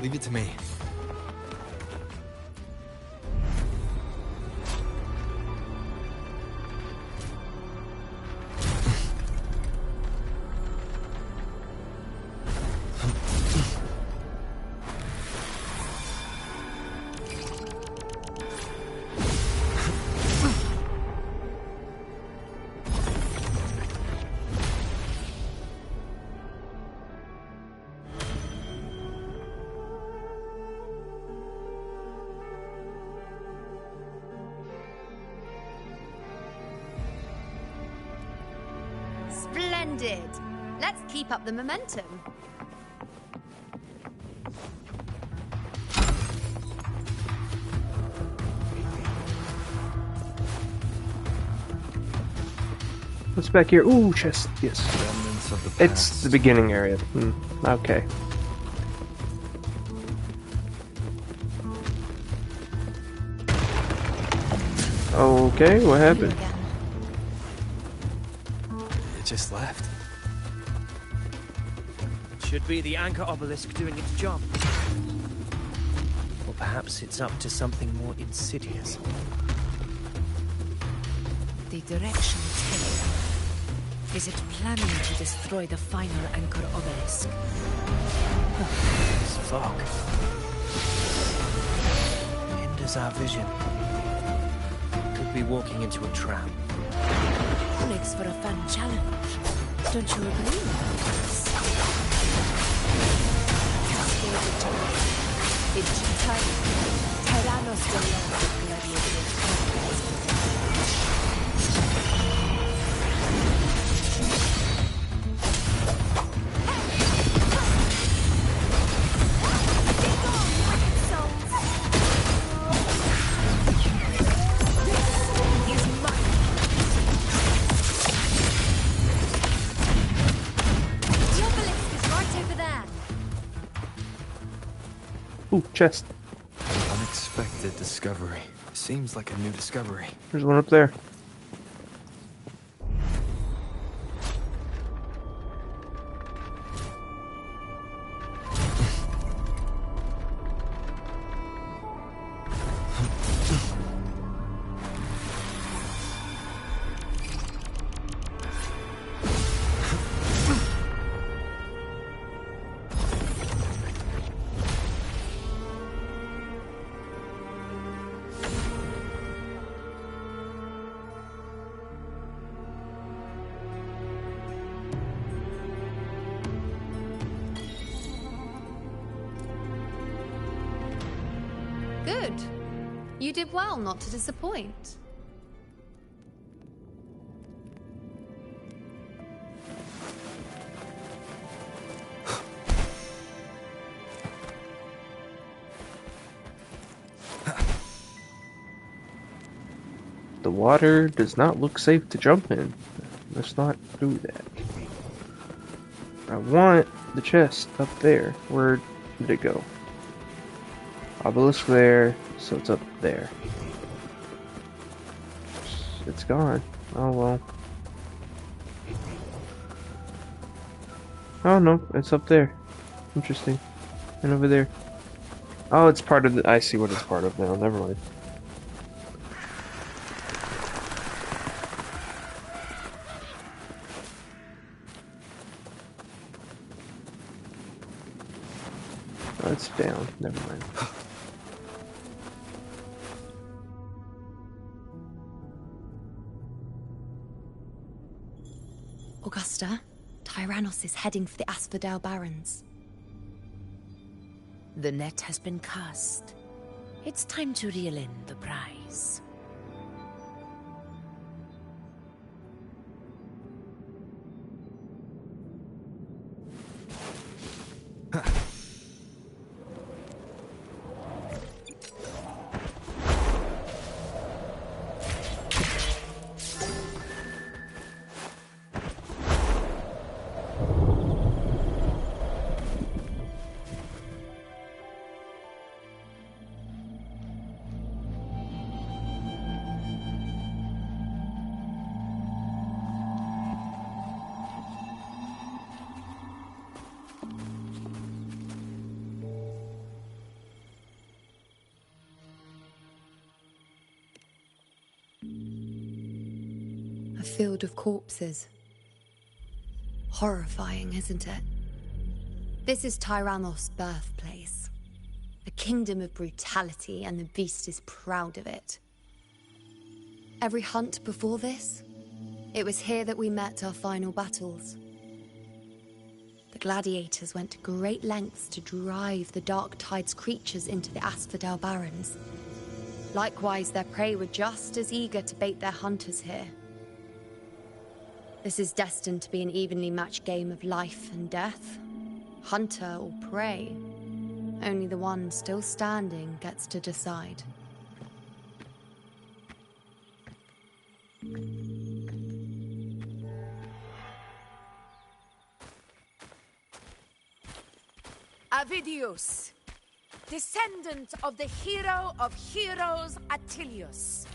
Leave it to me. Splendid! Let's keep up the momentum. What's back here? Ooh, chest. Yes. Remnants of the It's past. the beginning area. Okay. Okay, what happened? It just left. Should be the anchor obelisk doing its job. Or perhaps it's up to something more insidious. The direction taken. Is it planning to destroy the final anchor obelisk? This fog hinders our vision. Could be walking into a trap. Makes for a fun challenge. Don't you agree? Tyrannos the gladiators. Ooh, chest. Unexpected discovery. Seems like a new discovery. There's one up there. Good. You did well not to disappoint. The water does not look safe to jump in. Let's not do that. I want the chest up there. Where did it go? Obelisk there, so it's up there. It's gone. Oh well. Oh no, it's up there. Interesting. And over there. Oh, it's part of the... I see what it's part of now. Never mind. Oh, it's down. Never mind. Augusta, Tyrannos is heading for the Asphodel Barrens. The net has been cast. It's time to reel in the prize. A field of corpses. Horrifying, isn't it? This is Tyrannos' birthplace. A kingdom of brutality, and the beast is proud of it. Every hunt before this, it was here that we met our final battles. The gladiators went to great lengths to drive the Dark Tide's creatures into the Asphodel Barrens. Likewise, their prey were just as eager to bait their hunters here. This is destined to be an evenly matched game of life and death. Hunter or prey. Only the one still standing gets to decide. Avidius, descendant of the hero of heroes Attilius,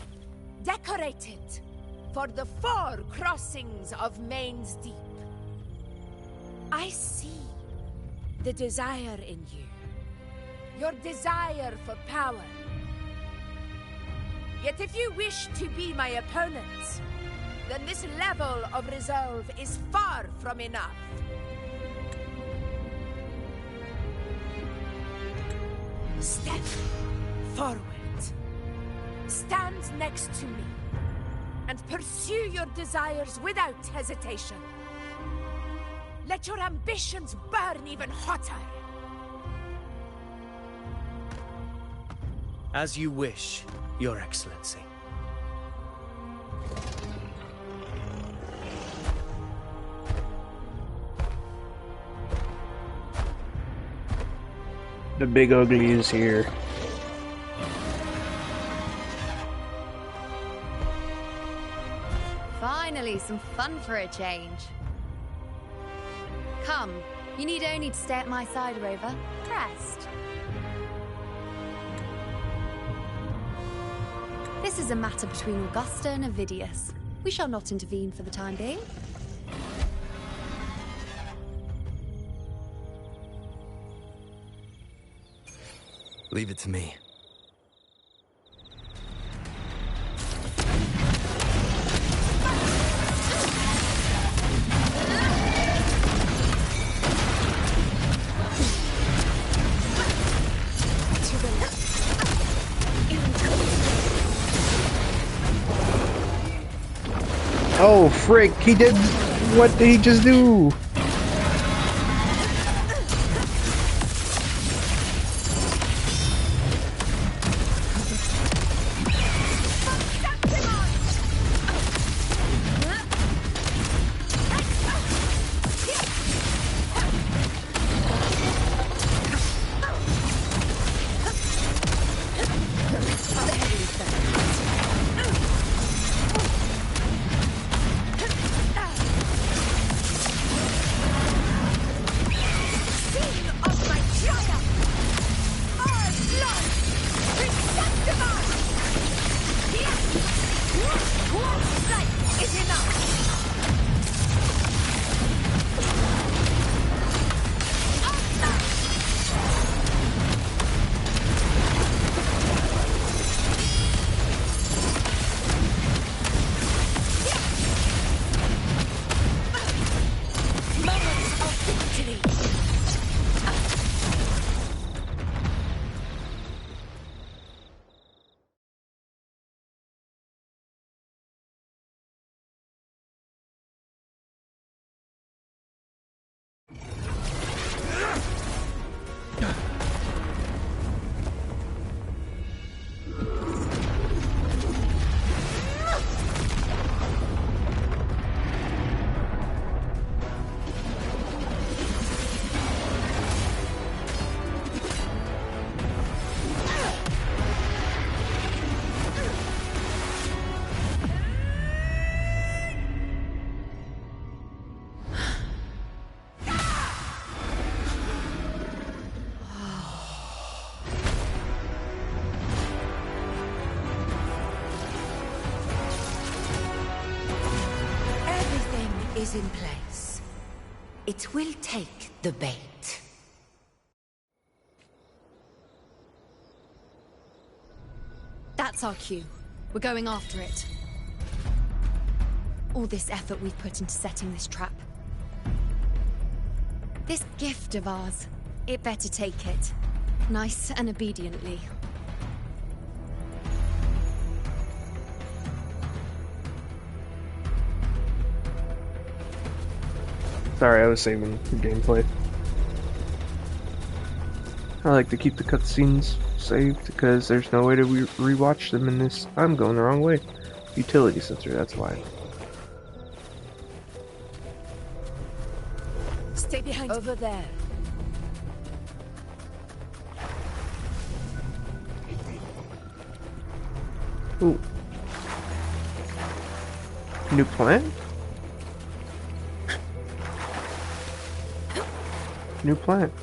decorated for the 4 crossings of Main's Deep. I see the desire in you, your desire for power. Yet if you wish to be my opponent, then this level of resolve is far from enough. Step forward. Stand next to me and pursue your desires without hesitation. Let your ambitions burn even hotter. As you wish, Your Excellency. The big ugly is here. Finally, some fun for a change. Come, you need only to stay at my side, Rover. Rest. This is a matter between Augusta and Avidius. We shall not intervene for the time being. Leave it to me. Oh, frick, he did... What did he just do? is in place. It will take the bait. That's our cue. We're going after it. All this effort we've put into setting this trap. This gift of ours, it better take it. Nice and obediently. Sorry, I was saving the gameplay. I like to keep the cutscenes saved because there's no way to rewatch them in this. I'm going the wrong way. Utility sensor, that's why. Stay behind. Over there. Ooh. New plant? New plant.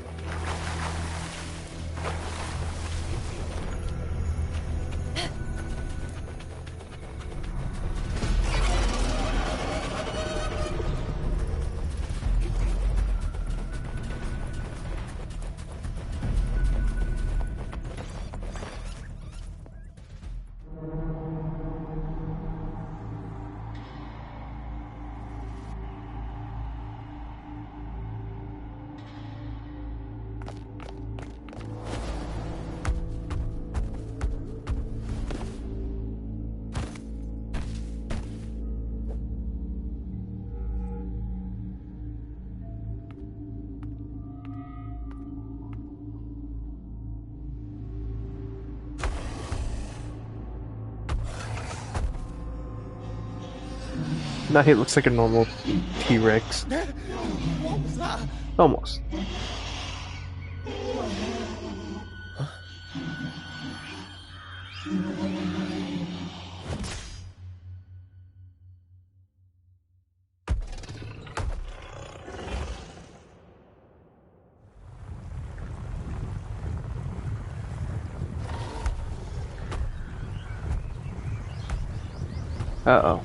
Now he looks like a normal T-Rex. What was that? Almost. Uh-oh.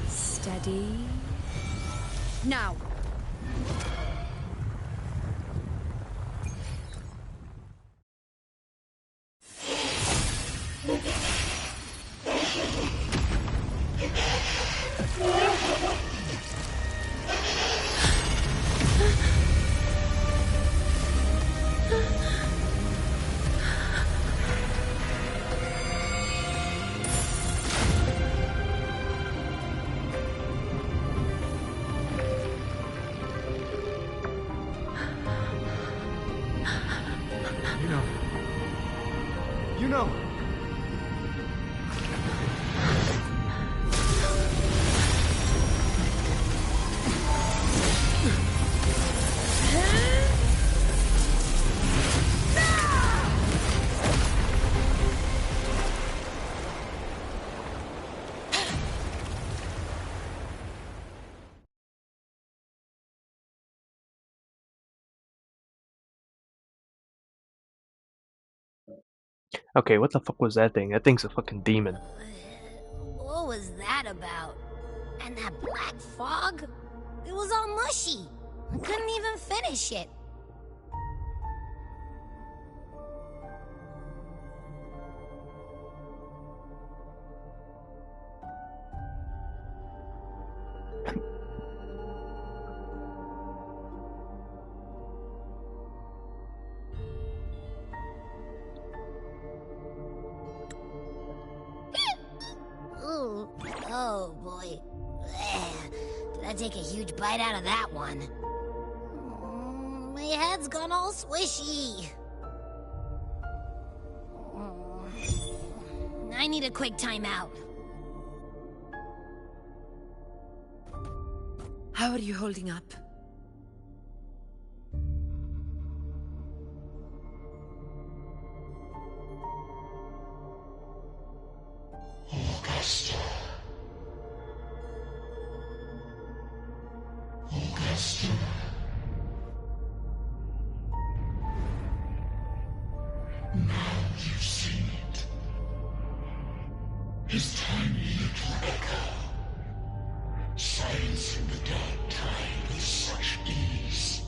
Steady. Now. You know. Okay, what the fuck was that thing? That thing's a fucking demon. What was that about? And that black fog? It was all mushy. I couldn't even finish it. take a huge bite out of that one. My head's gone all swishy. I need a quick timeout. How are you holding up? Augusta. Augusta. Now you've seen it. His tiny little echo, silencing the dark tide with such ease.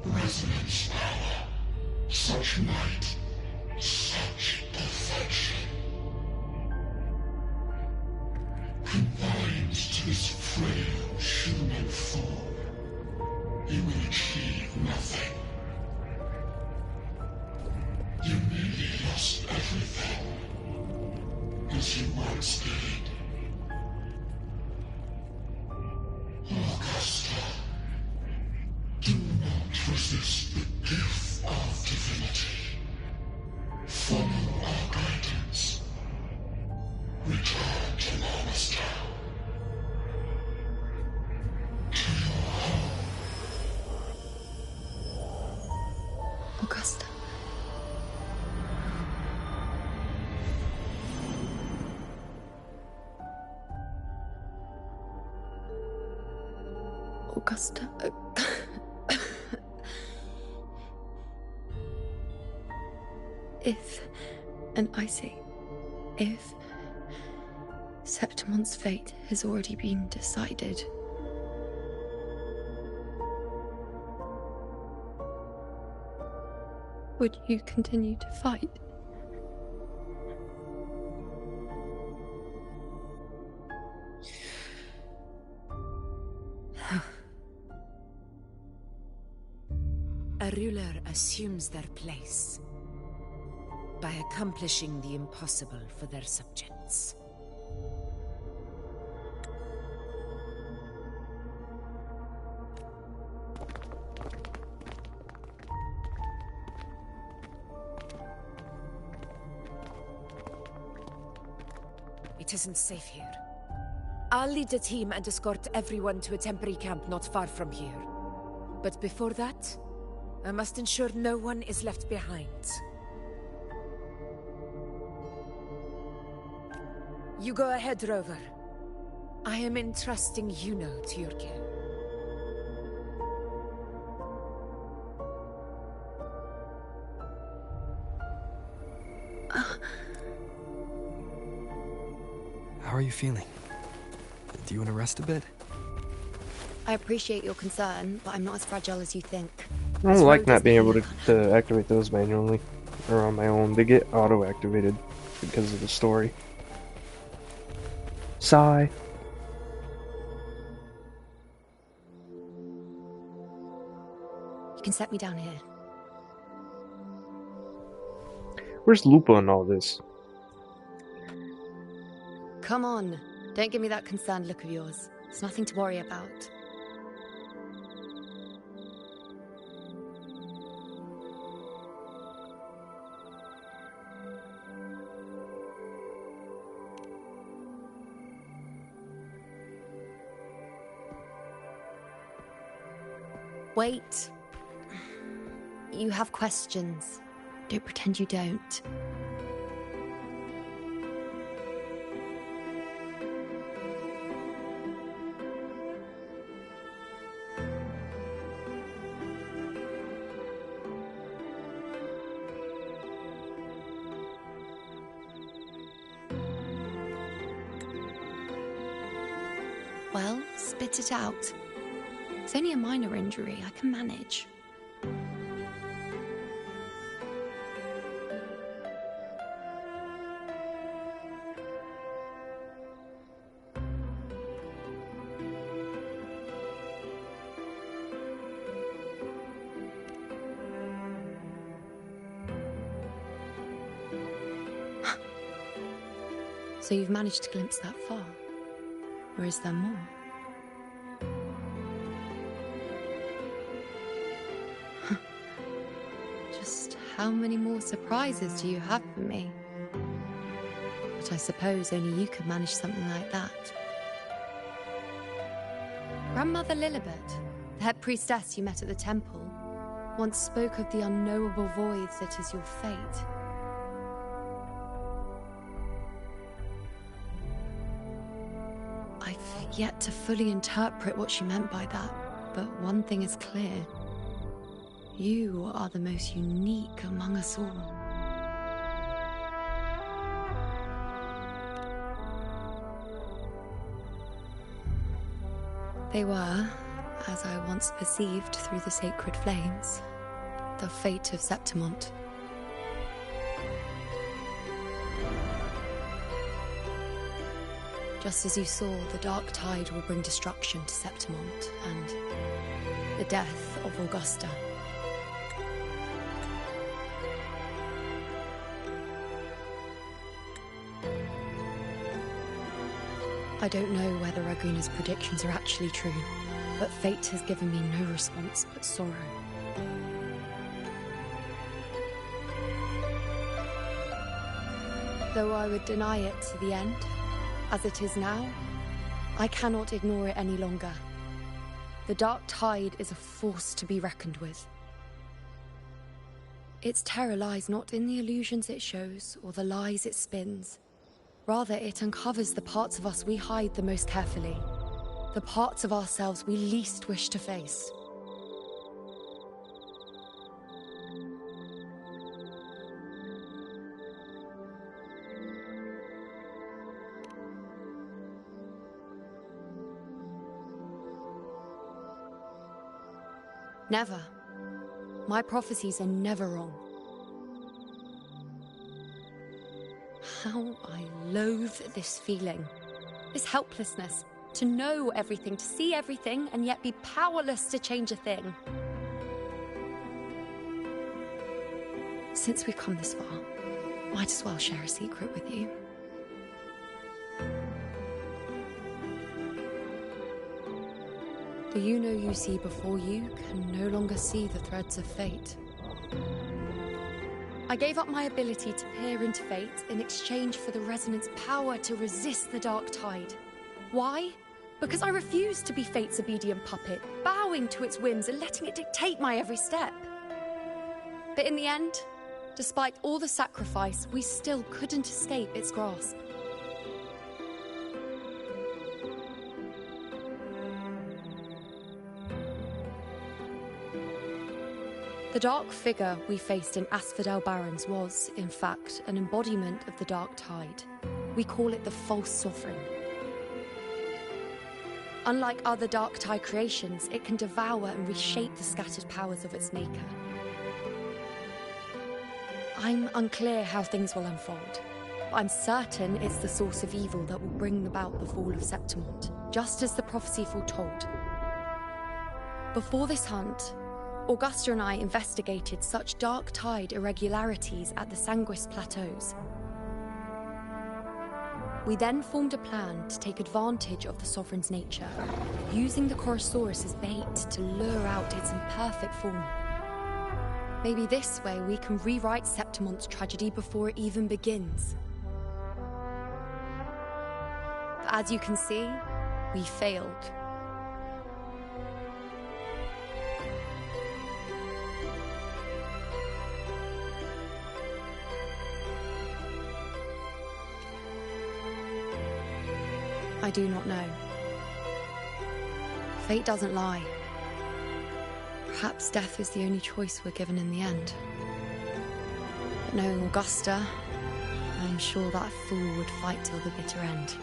Resonance power, such might, such perfection. Confined to this frail human form, you will achieve nothing. You nearly lost everything, as you once did. Augusta, do not resist the gift of divinity. Follow our guidance. Return to Lannister. To your home. Augusta. Augusta. If, and I say, if Septimon's fate has already been decided, would you continue to fight? A ruler assumes their place by accomplishing the impossible for their subjects. It isn't safe here. I'll lead a team and escort everyone to a temporary camp not far from here. But before that, I must ensure no one is left behind. You go ahead, Rover. I am entrusting Yuno to your care. How are you feeling? Do you want to rest a bit? I appreciate your concern, but I'm not as fragile as you think. I don't like not being able to activate those manually or on my own. They get auto-activated because of the story. Sigh. You can set me down here. Where's Lupa in all this? Come on. Don't give me that concerned look of yours. It's nothing to worry about. Wait. You have questions. Don't pretend you don't. Well, spit it out. It's only a minor injury. I can manage. So you've managed to glimpse that far? Or is there more? how many more surprises do you have for me? But I suppose only you could manage something like that. Grandmother Lilibet, the head priestess you met at the temple, once spoke of the unknowable void that is your fate. I've yet to fully interpret what she meant by that, but one thing is clear. You are the most unique among us all. They were, as I once perceived through the sacred flames, the fate of Septimont. Just as you saw, the dark tide will bring destruction to Septimont and the death of Augusta. I don't know whether Raguna's predictions are actually true, but fate has given me no response but sorrow. Though I would deny it to the end, as it is now, I cannot ignore it any longer. The dark tide is a force to be reckoned with. Its terror lies not in the illusions it shows or the lies it spins. Rather, it uncovers the parts of us we hide the most carefully, the parts of ourselves we least wish to face. Never. My prophecies are never wrong. How I loathe this feeling. This helplessness. To know everything, to see everything, and yet be powerless to change a thing. Since we've come this far, might as well share a secret with you. The you see before you can no longer see the threads of fate. I gave up my ability to peer into fate in exchange for the resonance power to resist the dark tide. Why? Because I refused to be fate's obedient puppet, bowing to its whims and letting it dictate my every step. But in the end, despite all the sacrifice, we still couldn't escape its grasp. The dark figure we faced in Asphodel Barrens was, in fact, an embodiment of the dark tide. We call it the false sovereign. Unlike other dark tide creations, it can devour and reshape the scattered powers of its maker. I'm unclear how things will unfold, but I'm certain it's the source of evil that will bring about the fall of Septimont, just as the prophecy foretold. Before this hunt, Augusta and I investigated such dark tide irregularities at the Sanguis Plateaus. We then formed a plan to take advantage of the Sovereign's nature, using the Chorosaurus as bait to lure out its imperfect form. Maybe this way we can rewrite Septimont's tragedy before it even begins. But as you can see, we failed. I do not know. Fate doesn't lie. Perhaps death is the only choice we're given in the end. But knowing Augusta, I'm sure that fool would fight till the bitter end.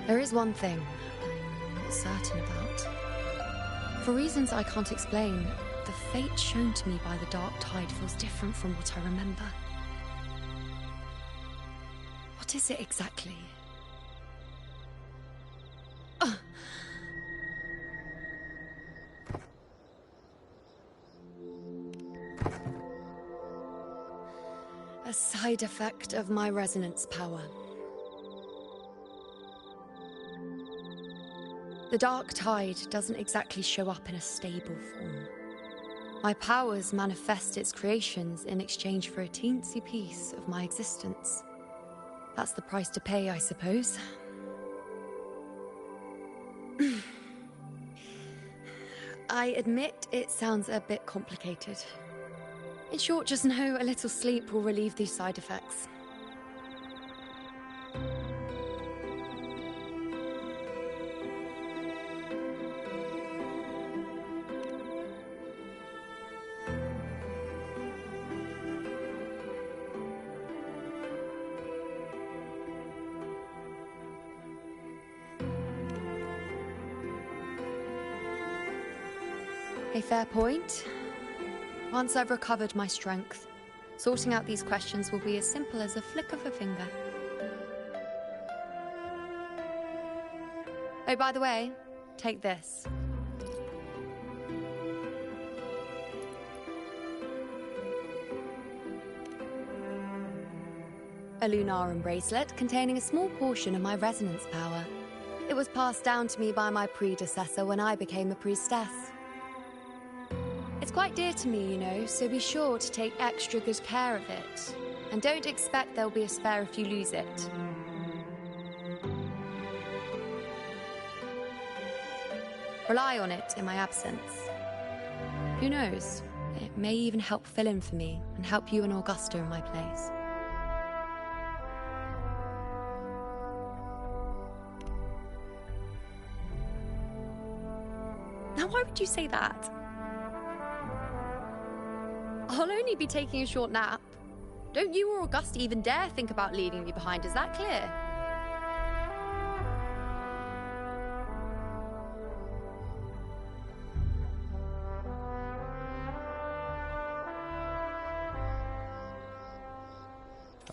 There is one thing I'm not certain about. For reasons I can't explain, the fate shown to me by the dark tide feels different from what I remember. What is it exactly? A side effect of my resonance power. The dark tide doesn't exactly show up in a stable form. My powers manifest its creations in exchange for a teensy piece of my existence. That's the price to pay, I suppose. I admit it sounds a bit complicated. In short, just know a little sleep will relieve these side effects. A fair point. Once I've recovered my strength, sorting out these questions will be as simple as a flick of a finger. Oh, by the way, take this. A Lunarum bracelet containing a small portion of my resonance power. It was passed down to me by my predecessor when I became a priestess. It's quite dear to me, you know, so be sure to take extra good care of it. And don't expect there'll be a spare if you lose it. Rely on it in my absence. Who knows? It may even help fill in for me and help you and Augusta in my place. Now, why would you say that? I'll only be taking a short nap. Don't you or Augusta even dare think about leaving me behind, is that clear?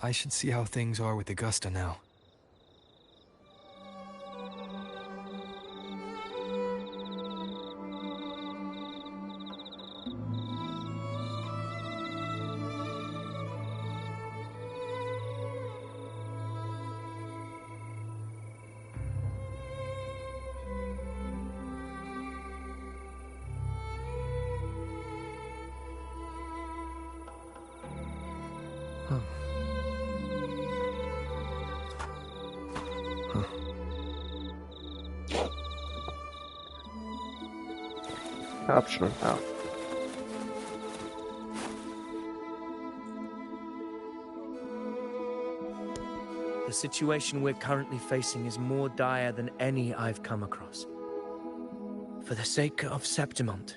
I should see how things are with Augusta now. Optional now. The situation we're currently facing is more dire than any I've come across. For the sake of Septimont,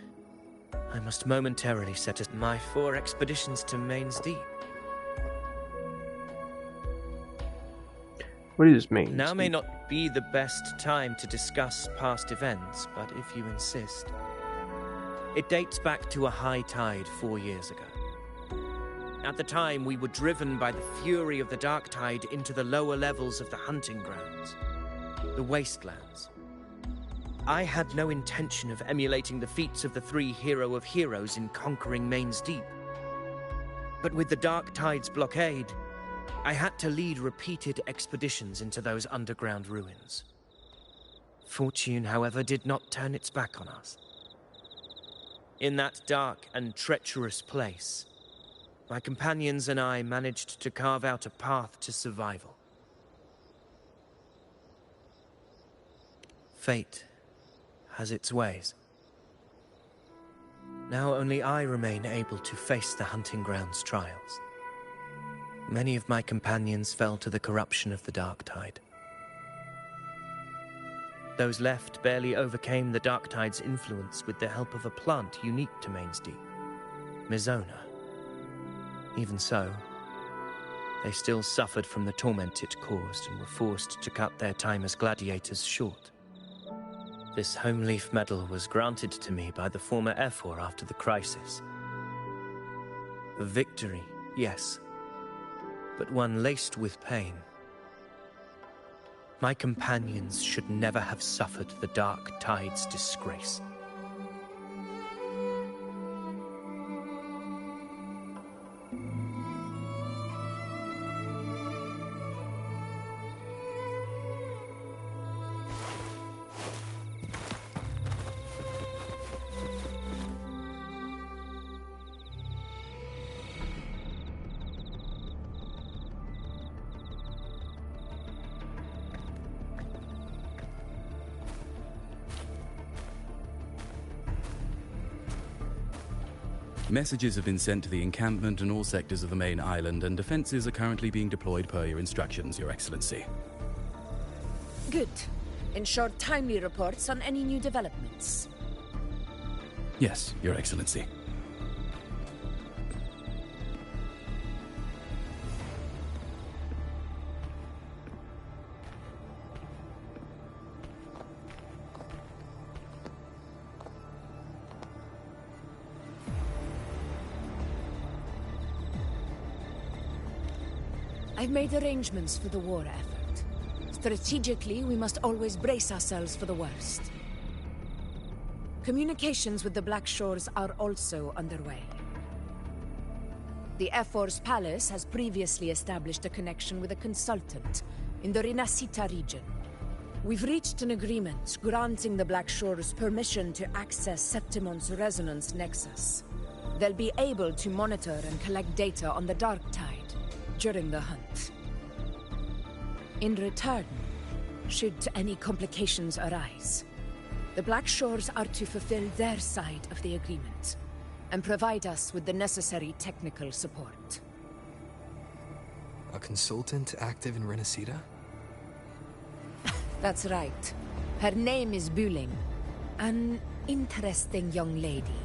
I must momentarily set aside my 4 expeditions to Main's Deep. What does mean? Now may not be the best time to discuss past events, but if you insist. It dates back to a high tide 4 years ago. At the time, we were driven by the fury of the dark tide into the lower levels of the hunting grounds, the wastelands. I had no intention of emulating the feats of the 3 hero of heroes in conquering Main's Deep. But with the dark tide's blockade, I had to lead repeated expeditions into those underground ruins. Fortune, however, did not turn its back on us. In that dark and treacherous place, my companions and I managed to carve out a path to survival. Fate has its ways. Now only I remain able to face the hunting grounds trials. Many of my companions fell to the corruption of the dark tide. Those left barely overcame the dark tide's influence with the help of a plant unique to Main's Deep, Mizona. Even so, they still suffered from the torment it caused and were forced to cut their time as gladiators short. This home leaf medal was granted to me by the former Ephor after the crisis. A victory, yes, but one laced with pain. My companions should never have suffered the dark tide's disgrace. Messages have been sent to the encampment and all sectors of the main island, and defenses are currently being deployed per your instructions, Your Excellency. Good. Ensure timely reports on any new developments. Yes, Your Excellency. I've made arrangements for the war effort. Strategically, we must always brace ourselves for the worst. Communications with the Black Shores are also underway. The F4's palace has previously established a connection with a consultant in the Rinascita region. We've reached an agreement granting the Black Shores permission to access Septimon's resonance nexus. They'll be able to monitor and collect data on the Dark Tide during the hunt. In return, should any complications arise, the Black Shores are to fulfill their side of the agreement and provide us with the necessary technical support. A consultant active in Rinascita? That's right. Her name is Wuthering. An interesting young lady.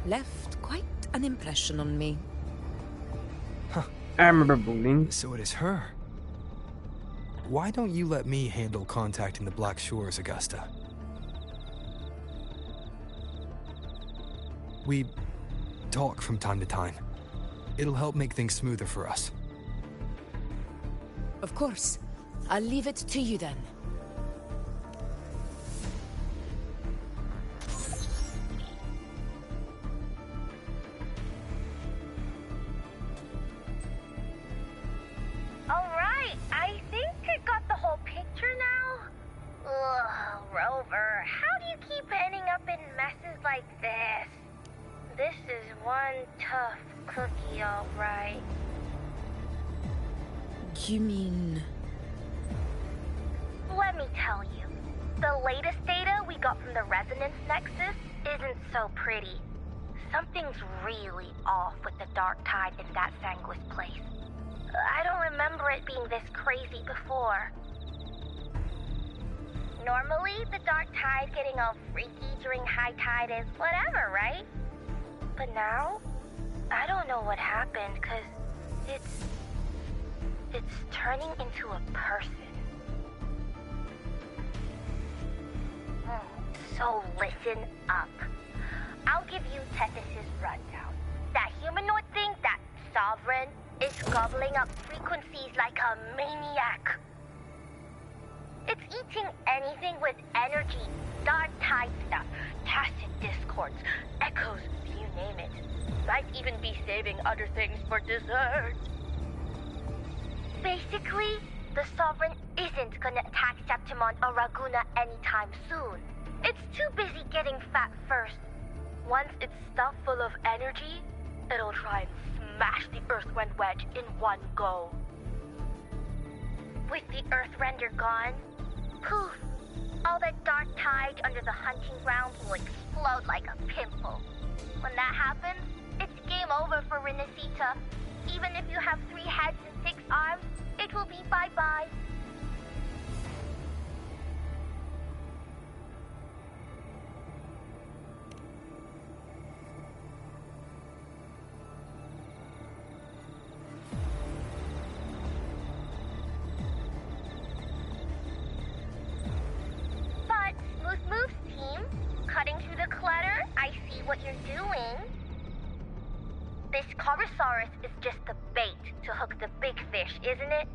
Left quite an impression on me. Huh. I remember Wuthering. So it is her. Why don't you let me handle contacting the Black Shores, Augusta? We talk from time to time. It'll help make things smoother for us. Of course. I'll leave it to you then. Alright, I think I got the whole picture now. Ugh, Rover, how do you keep ending up in messes like this? This is one tough cookie, alright. You mean... Let me tell you, the latest data we got from the Resonance Nexus isn't so pretty. Something's really off with the Dark Tide in that Sanguis place. I don't remember it being this crazy before. Normally, the Dark Tide getting all freaky during high tide is whatever, right? But now, I don't know what happened, 'cause it's turning into a person. So listen up. I'll give you Tethys' rundown. That humanoid thing, that Sovereign, is gobbling up frequencies like a maniac. It's eating anything with energy, Dark Tide stuff, tacit discords, echoes, you name it. Might even be saving other things for dessert. Basically, the Sovereign isn't gonna attack Septimon or Raguna anytime soon. It's too busy getting fat first. Once it's stuffed full of energy, it'll try and smash the Earthrend wedge in one go. With the Earthrender gone, poof, all that Dark Tide under the hunting ground will explode like a pimple. When that happens, it's game over for Rinascita. Even if you have 3 heads and 6 arms, it will be bye-bye. But, Smooth Moves team, cutting through the clutter, I see what you're doing. This Corosaurus is just the bait to hook the big fish, isn't it?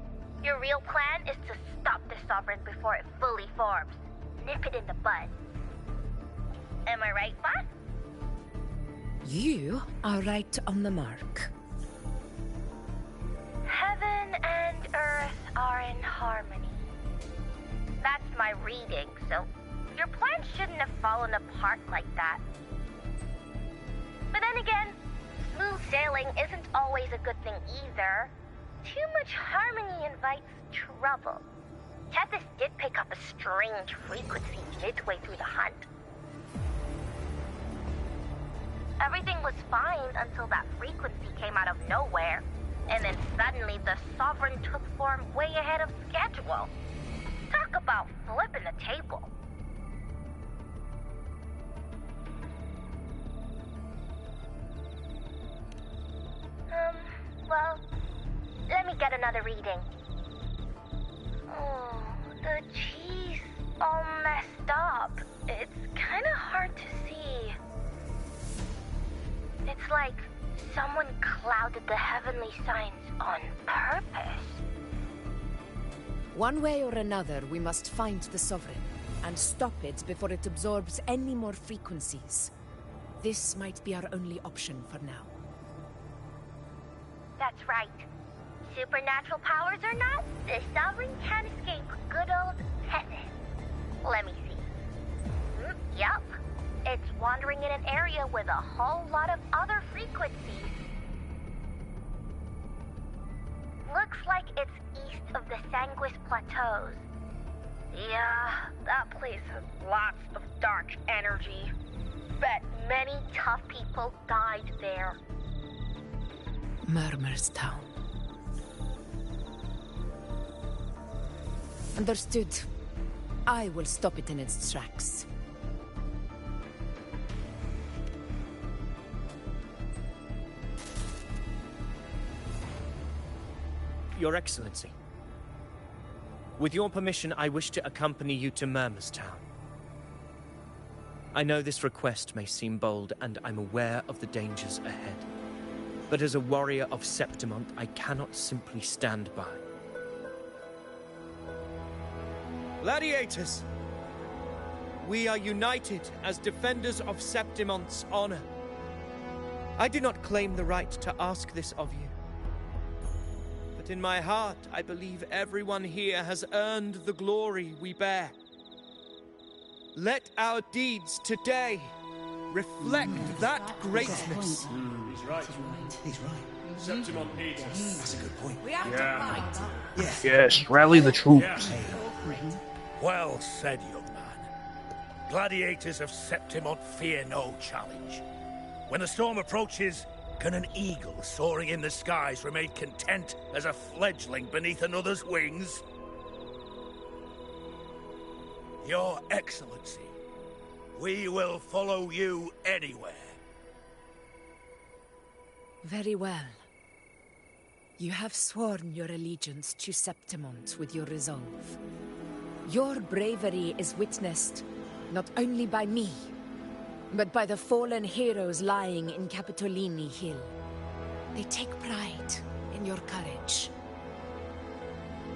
Your real plan is to stop the Sovereign before it fully forms. Nip it in the bud. Am I right, boss? You are right on the mark. Heaven and Earth are in harmony. That's my reading, so your plan shouldn't have fallen apart like that. But then again, smooth sailing isn't always a good thing either. Too much harmony invites trouble. Tethys did pick up a strange frequency midway through the hunt. Every Everything was fine until that frequency came out of nowhere. And then suddenly the Sovereign took form way ahead of schedule. Talk about flipping the table. Well, let me get another reading. Oh, the cheese all messed up. It's kind of hard to see. It's like someone clouded the heavenly signs on purpose. One way or another, we must find the Sovereign and stop it before it absorbs any more frequencies. This might be our only option for now. That's right. Supernatural powers or not, the Sovereign can't escape good old Tethys. Let me see. Yup. It's wandering in an area with a whole lot of other frequencies. Looks like it's east of the Sanguis Plateaus. Yeah, that place has lots of dark energy. Bet many tough people died there. Murmur's Town. Understood. I will stop it in its tracks. Your Excellency. With your permission, I wish to accompany you to Murmur's Town. I know this request may seem bold, and I'm aware of the dangers ahead. But as a warrior of Septimont, I cannot simply stand by. Gladiators! We are united as defenders of Septimont's honor. I do not claim the right to ask this of you. But in my heart, I believe everyone here has earned the glory we bear. Let our deeds today reflect that greatness. He's right. He's right. Septimont needs us. That's a good point. We have to fight. Yeah. Yes, rally the troops. Yeah. Well said, young man. Gladiators of Septimont fear no challenge. When the storm approaches, can an eagle soaring in the skies remain content as a fledgling beneath another's wings? Your Excellency, we will follow you anywhere. Very well. You have sworn your allegiance to Septimont with your resolve. Your bravery is witnessed not only by me, but by the fallen heroes lying in Capitolini Hill. They take pride in your courage.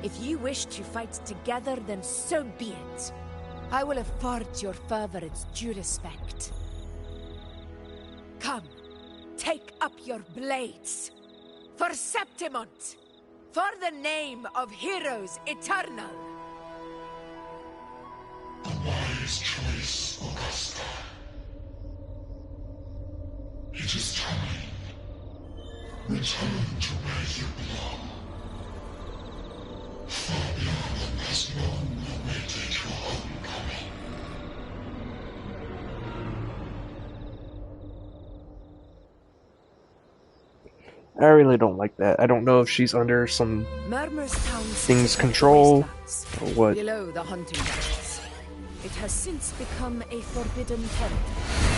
If you wish to fight together, then so be it. I will afford your fervor its due respect. Come, take up your blades. For Septimont! For the name of heroes eternal! A wise choice, Augusta. It is time. Return to where you belong. Far beyond the last one awaited your homecoming. I really don't like that. I don't know if she's under some Murmur's Town thing's control or what. Below the hunting grounds. It has since become a forbidden territory.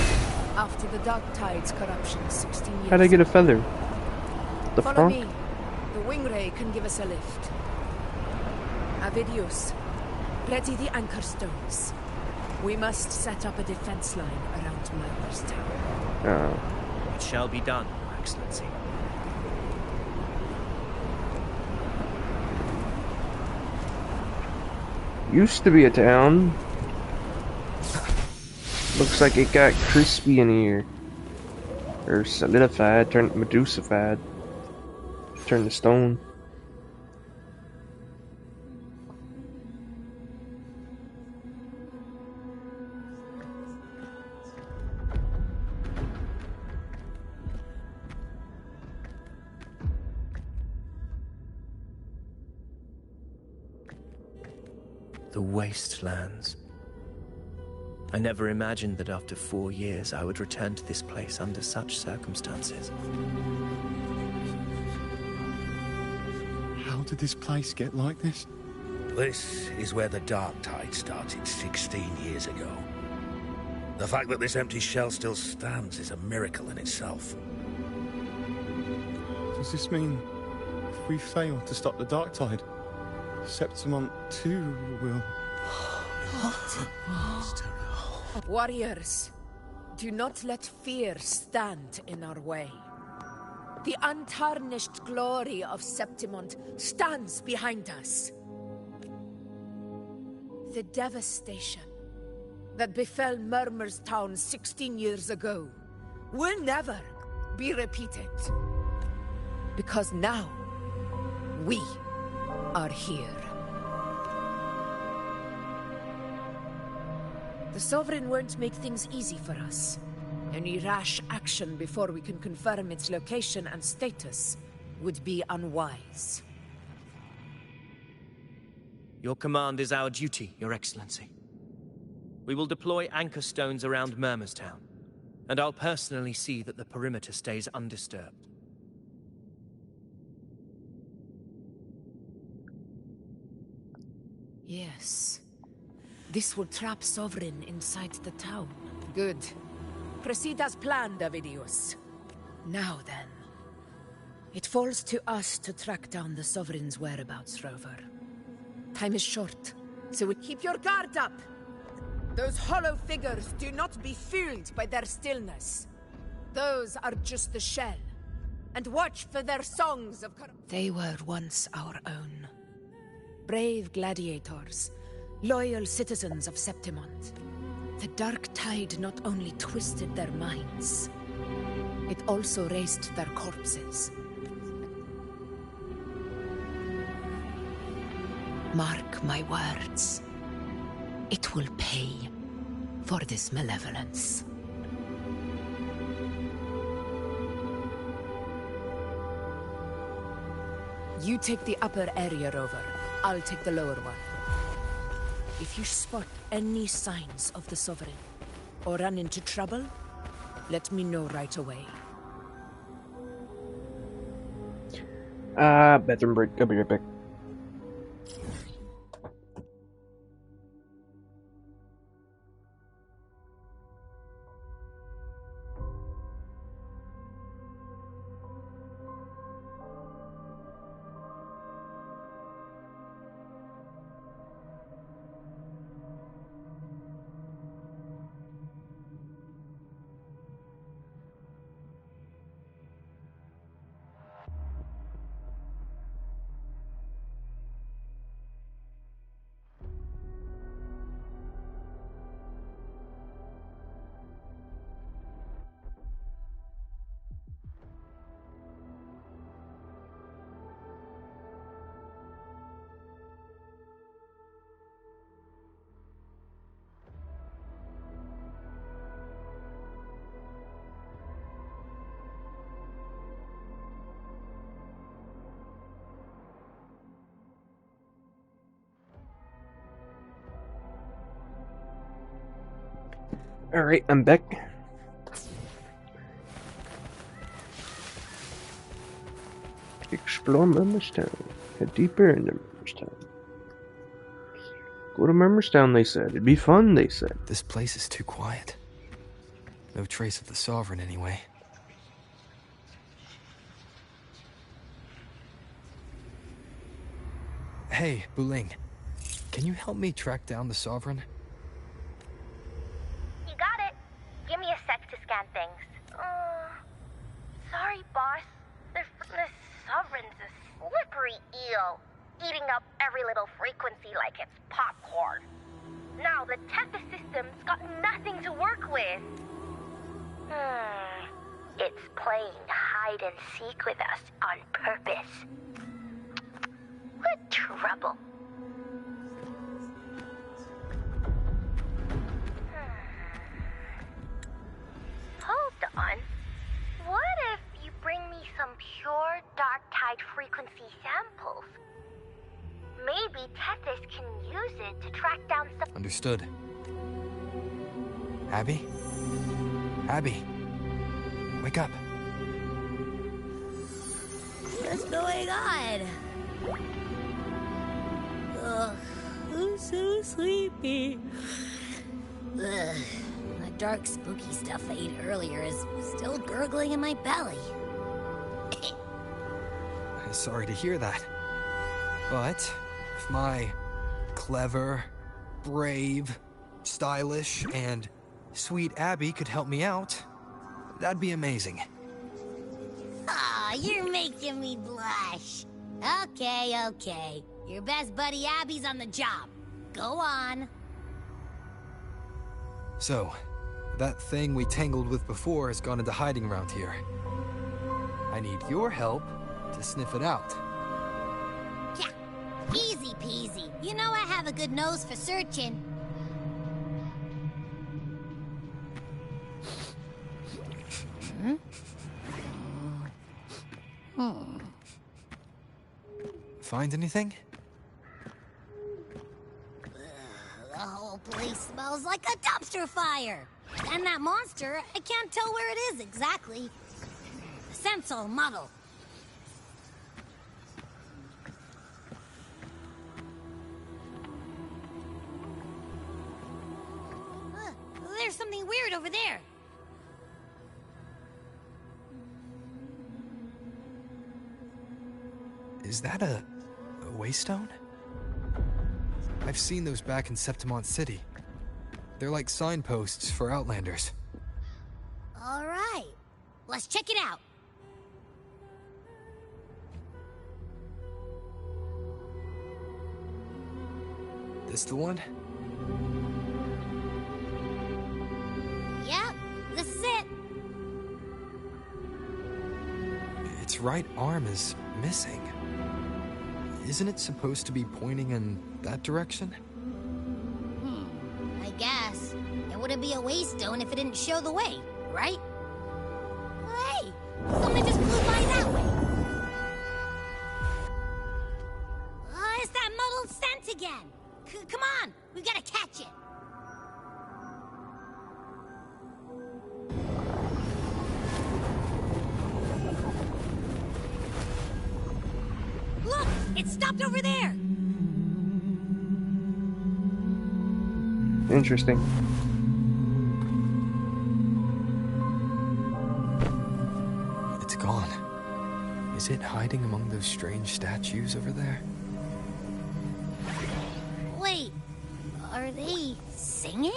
After the Dark Tide's corruption 16 years How'd I get a feather? The Follow front? me. The wingray can give us a lift. Avidius, ready the anchor stones. We must set up a defense line around Murmur's Town. It shall be done, Your Excellency. Used to be a town. Looks like it got crispy in here. Or solidified, turned Medusified. Turned to stone. The wastelands. I never imagined that after 4 years I would return to this place under such circumstances. How did this place get like this? This is where the Dark Tide started 16 years ago. The fact that this empty shell still stands is a miracle in itself. Does this mean if we fail to stop the Dark Tide, Septimont too will... Warriors, do not let fear stand in our way. The untarnished glory of Septimont stands behind us. The devastation that befell Murmur's town 16 years ago will never be repeated. Because now, we are here. The Sovereign won't make things easy for us. Any rash action before we can confirm its location and status would be unwise. Your command is our duty, Your Excellency. We will deploy anchor stones around Murmurstown, and I'll personally see that the perimeter stays undisturbed. Yes. This will trap Sovereign inside the town. Good. Proceed as planned, Avidius. Now then. It falls to us to track down the Sovereign's whereabouts, Rover. Time is short, so we keep your guard up! Those hollow figures do not be fooled by their stillness. Those are just the shell. And watch for their songs of... They were once our own. Brave gladiators, loyal citizens of Septimont. The Dark Tide not only twisted their minds, it also raised their corpses. Mark my words. It will pay for this malevolence. You take the upper area, Rover. I'll take the lower one. If you spot any signs of the Sovereign, or run into trouble, let me know right away. Bathroom break. I'll be right back. Alright, I'm back. Explore Murmurstown. Head deeper into Murmurstown. Go to Murmurstown, they said. It'd be fun, they said. This place is too quiet. No trace of the Sovereign, anyway. Hey, Buling. Can you help me track down the Sovereign? You got it. Give me a sec to scan things. Sorry, boss. The Sovereign's a slippery eel, eating up every little frequency like it's popcorn. Now the Tethys system's got nothing to work with. It's playing hide and seek with us on purpose. What trouble. Hold on. What if you bring me some pure Dark Tide frequency samples? Maybe Tethys can use it to track down some... Understood. Abby? Abby! Wake up. What's going on? Ugh, I'm so sleepy. Ugh, that dark, spooky stuff I ate earlier is still gurgling in my belly. Sorry to hear that. But if my clever, brave, stylish, and sweet Abby could help me out, that'd be amazing. Aw, you're making me blush. Okay. Your best buddy Abby's on the job. Go on. So, that thing we tangled with before has gone into hiding around here. I need your help to sniff it out. Yeah, easy peasy. You know I have a good nose for searching. Find anything? The whole place smells like a dumpster fire. And that monster, I can't tell where it is exactly. The scent's all muddled. There's something weird over there. Is that a waystone? I've seen those back in Septimont City. They're like signposts for Outlanders. All right, let's check it out. This the one? Yep, this is it. Its right arm is missing. Isn't it supposed to be pointing in that direction? I guess. It wouldn't be a waystone if it didn't show the way, right? Hey, something just flew by that way. It's that muddled scent again. Come on, we gotta catch it. Look, it stopped over there. Interesting. It's gone. Is it hiding among those strange statues over there? Wait, are they singing?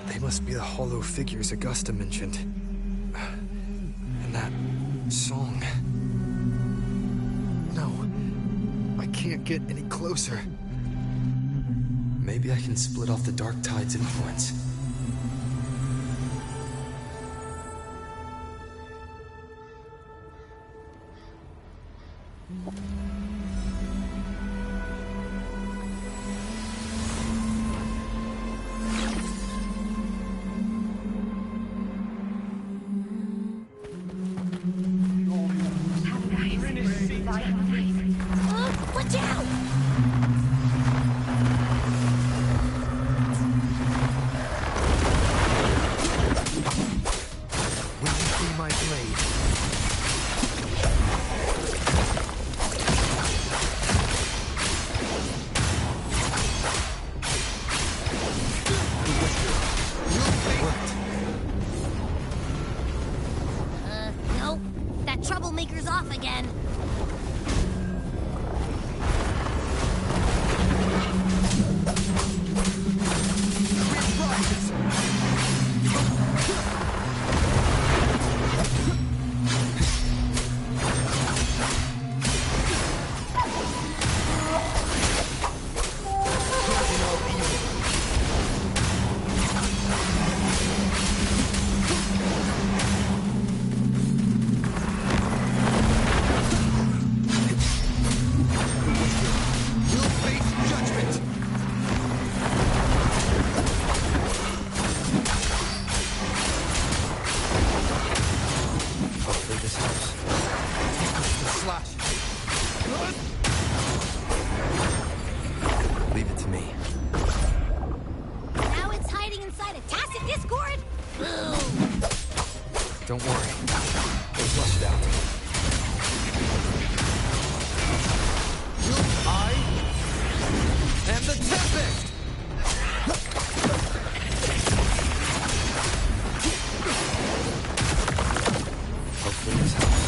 They must be the hollow figures Augusta mentioned. And that song. No, I can't get any closer. Maybe I can split off the Dark Tide's influence. Watch out! Will you see my blade? Nope. That troublemaker's off again. Don't worry. We'll flush it out. I am the Tempest! Hopefully this helps.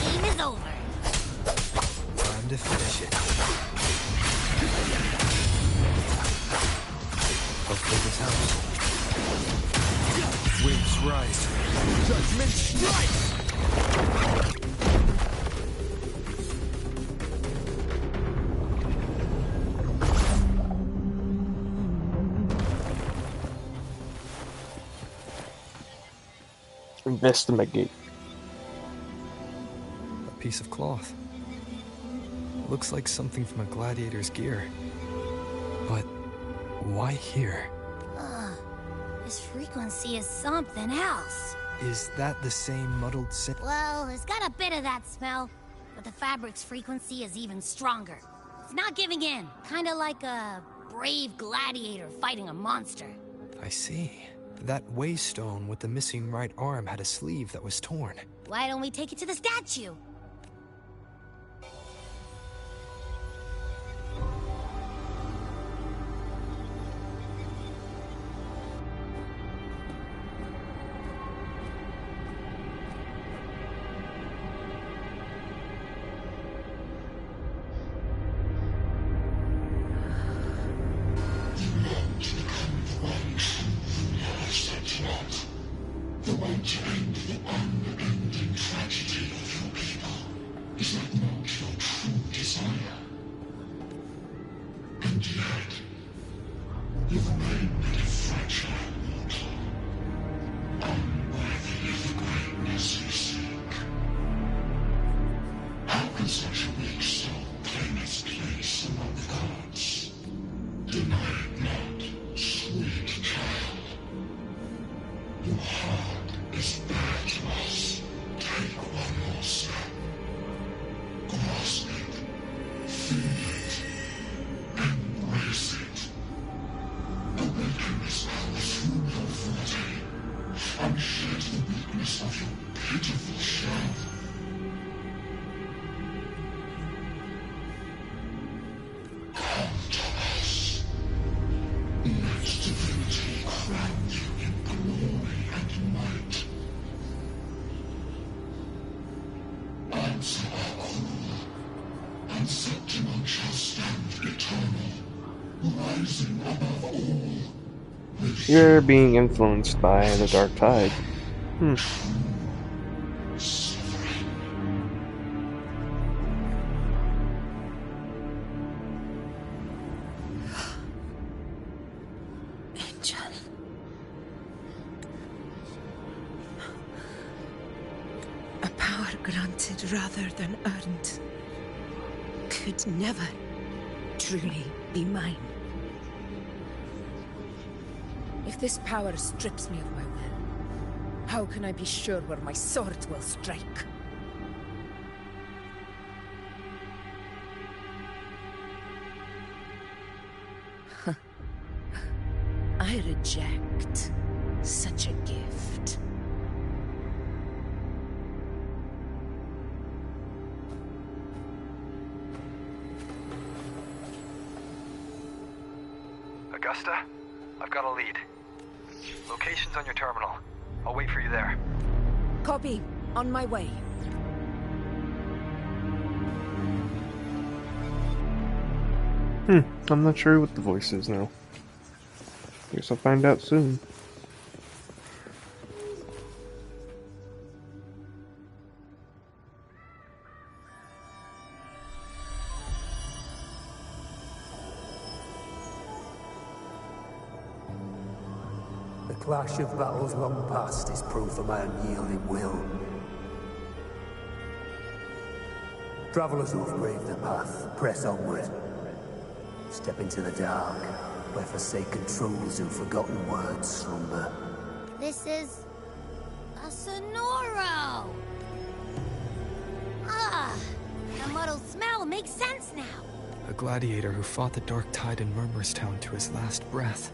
Game is over. Time to finish it. Hopefully this helps. Waves rise. Judgment strikes! Investigate. A piece of cloth. Looks like something from a gladiator's gear. But why here? This frequency is something else. Is that the same muddled scent? Well, it's got a bit of that smell, but the fabric's frequency is even stronger. It's not giving in, kind of like a brave gladiator fighting a monster. I see. That waystone with the missing right arm had a sleeve that was torn. Why don't we take it to the statue? The one to end the unending tragedy of your people. Is that not your true desire? And yet, you remain but a fragile mortal, unworthy of the greatness you seek. How can such a weak soul claim its place among the gods? Deny it not, sweet child. Your heart is bare to us. Take one more step. Grasp it. Feel it. Embrace it. Awaken this power through your forte, and shed the weakness of your pitiful shell. Come to us. Let divinity crown you in glory and might. Answer our call, and Septimon shall stand eternal, rising above all. You're being influenced by the dark tide. Angel. A power granted rather than earned could never truly be mine. If this power strips me of my will, how can I be sure where my sword will strike? I reject such a gift. Augusta, I've got a lead. Location's on your terminal. I'll wait for you there. Copy. On my way. I'm not sure what the voice is now. Guess I'll find out soon. The clash of battles long past is proof of my unyielding will. Travelers who've braved the path, press onward. Step into the dark, where forsaken truths and forgotten words slumber. This is a Sonoro! makes sense now. A gladiator who fought the Dark Tide in Murmurstown to his last breath.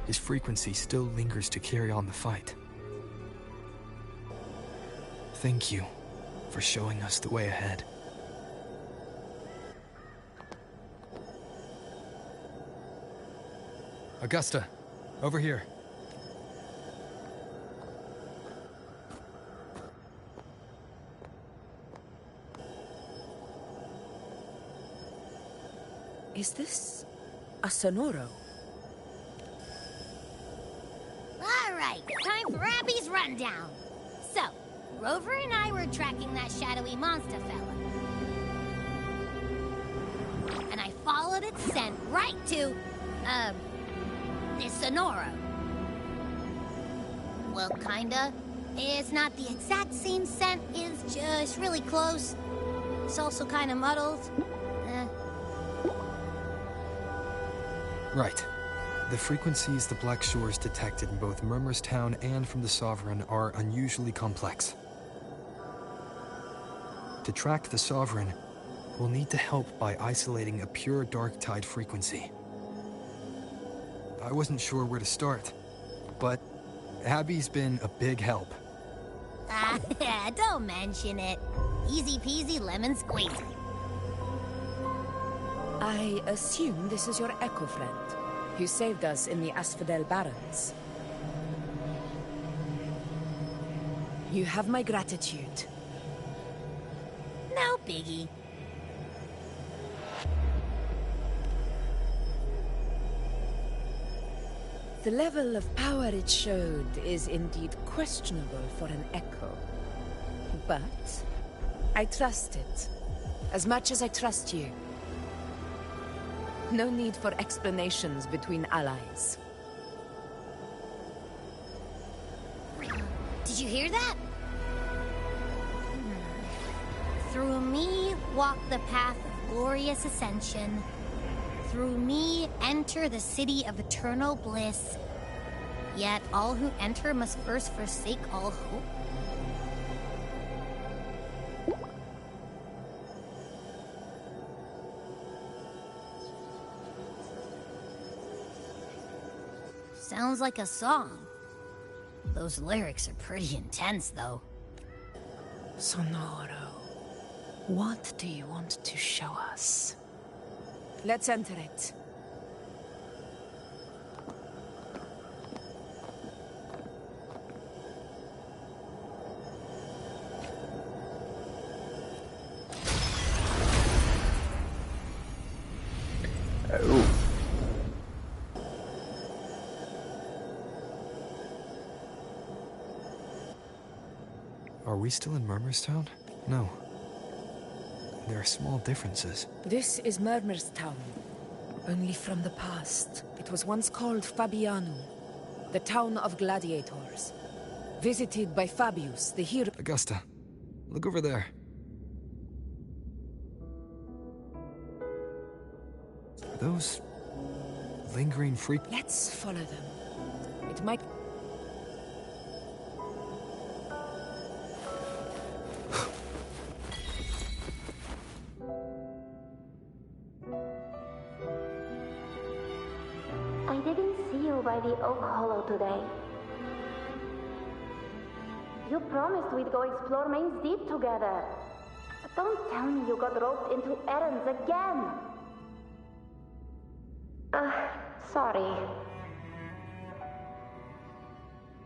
His frequency still lingers to carry on the fight. Thank you for showing us the way ahead. Augusta, over here. Is this a Sonoro? All right, time for Abby's rundown. So, Rover and I were tracking that shadowy monster fella. And I followed its scent right to, this Sonoro. Well, kinda. It's not the exact same scent, it's just really close. It's also kinda muddled. Right. The frequencies the Black Shores detected in both Murmurstown and from the Sovereign are unusually complex. To track the Sovereign, we'll need to help by isolating a pure Dark Tide frequency. I wasn't sure where to start, but Abby's been a big help. Don't mention it. Easy peasy lemon squeezy. I assume this is your Echo friend, who saved us in the Asphodel Barrens. You have my gratitude. No biggie. The level of power it showed is indeed questionable for an Echo. But I trust it, as much as I trust you. No need for explanations between allies. Did you hear that? Through me walk the path of glorious ascension. Through me enter the city of eternal bliss. Yet all who enter must first forsake all hope. Sounds like a song. Those lyrics are pretty intense, though. Sonoro, what do you want to show us? Let's enter it. Oh. Are we still in Murmurstown? No. There are small differences. This is Murmurstown, only from the past. It was once called Fabianum, the town of gladiators. Visited by Fabius, the hero— Augusta, look over there. Are those lingering freak— Let's follow them. It might— I didn't see you by the Oak Hollow today. You promised we'd go explore Main's Deep together. Don't tell me you got roped into errands again. Sorry.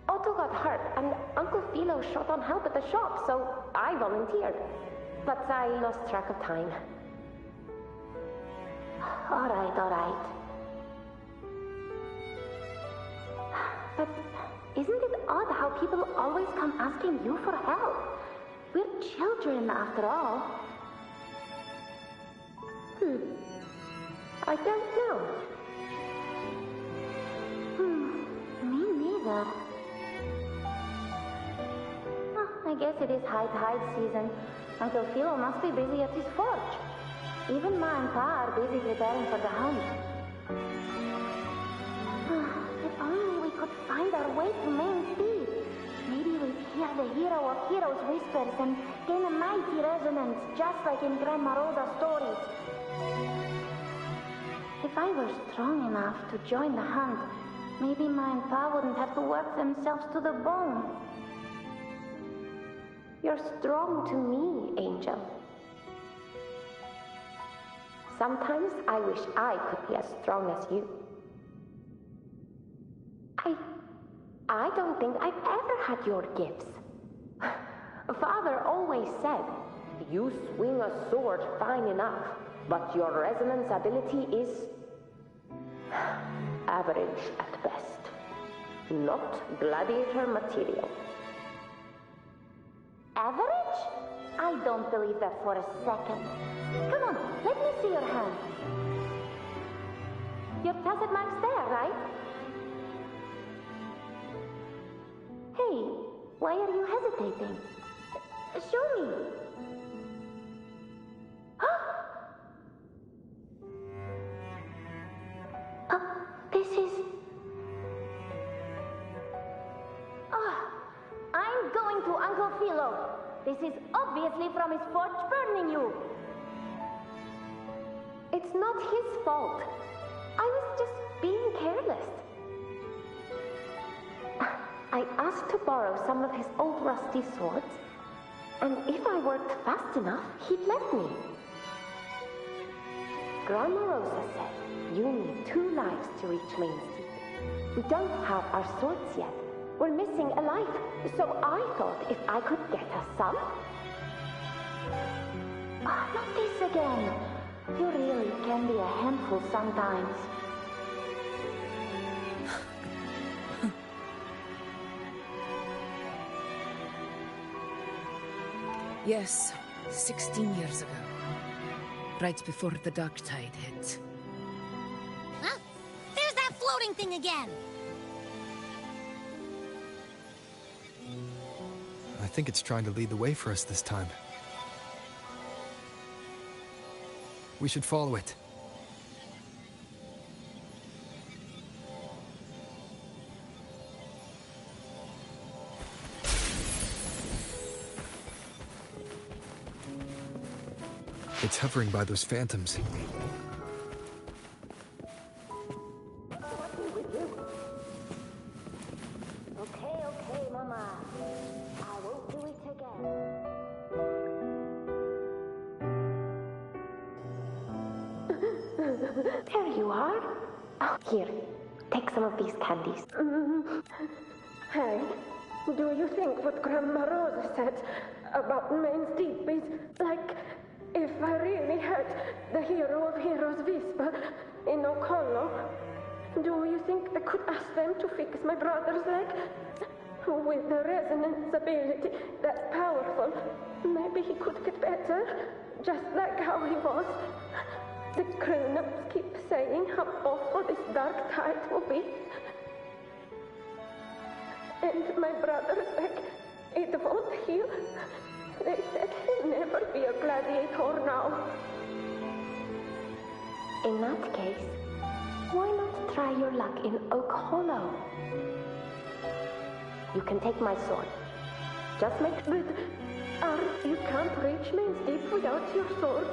Otto got hurt, and Uncle Philo shot on help at the shop, so I volunteered. But I lost track of time. All right. But isn't it odd how people always come asking you for help? We're children, after all. I don't know. Me neither. I guess it is high tide season. Uncle Philo must be busy at his forge. Even Ma and Pa are busy preparing for the hunt. If only we could find our way to Main's Deep. Maybe with hear the hero of heroes whispers and gain a mighty resonance, just like in Grandma Rosa's stories. If I were strong enough to join the hunt, maybe Ma and Pa wouldn't have to work themselves to the bone. You're strong to me, Angel. Sometimes I wish I could be as strong as you. I don't think I've ever had your gifts. Father always said, you swing a sword fine enough, but your resonance ability is average at best. Not gladiator material. Average? I don't believe that for a second. Come on, let me see your hand. Your tacit mark's there, right? Hey, why are you hesitating? Show me. This is... I'm going to Uncle Philo. This is obviously from his forge burning you. It's not his fault. I was just being careless. I asked to borrow some of his old rusty swords, and if I worked fast enough, he'd let me. Grandma Rosa said you need 2 lives to reach Main Street. We don't have our swords yet. We're missing a life, so I thought if I could get us some... not this again. You really can be a handful sometimes. Yes, 16 years ago. Right before the dark tide hit. Huh? There's that floating thing again! I think it's trying to lead the way for us this time. We should follow it. It's hovering by those phantoms. Okay, Mama. I won't do it again. There you are. Oh, here, take some of these candies. Hey, do you think what Grandma Rosa said about Main Steep is like... If I really had the hero of heroes whisper in O'Connell, do you think I could ask them to fix my brother's leg? With the resonance ability that powerful, maybe he could get better, just like how he was. The grown-ups keep saying how awful this dark tide will be. And my brother's leg, it won't heal. They said he'll never be a gladiator now. In that case, why not try your luck in Oak Hollow? You can take my sword. Just make sure... You can't reach Main Steep without your sword.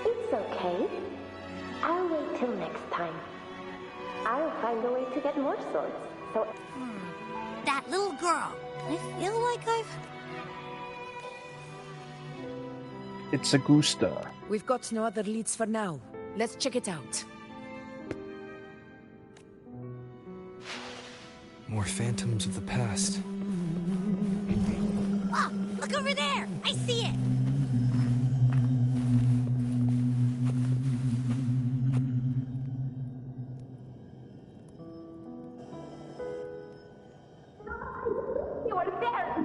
It's okay. I'll wait till next time. I'll find a way to get more swords, so... That little girl. I feel like I've... It's Augusta. We've got no other leads for now. Let's check it out. More phantoms of the past. Oh, look over there! I see it! You are there!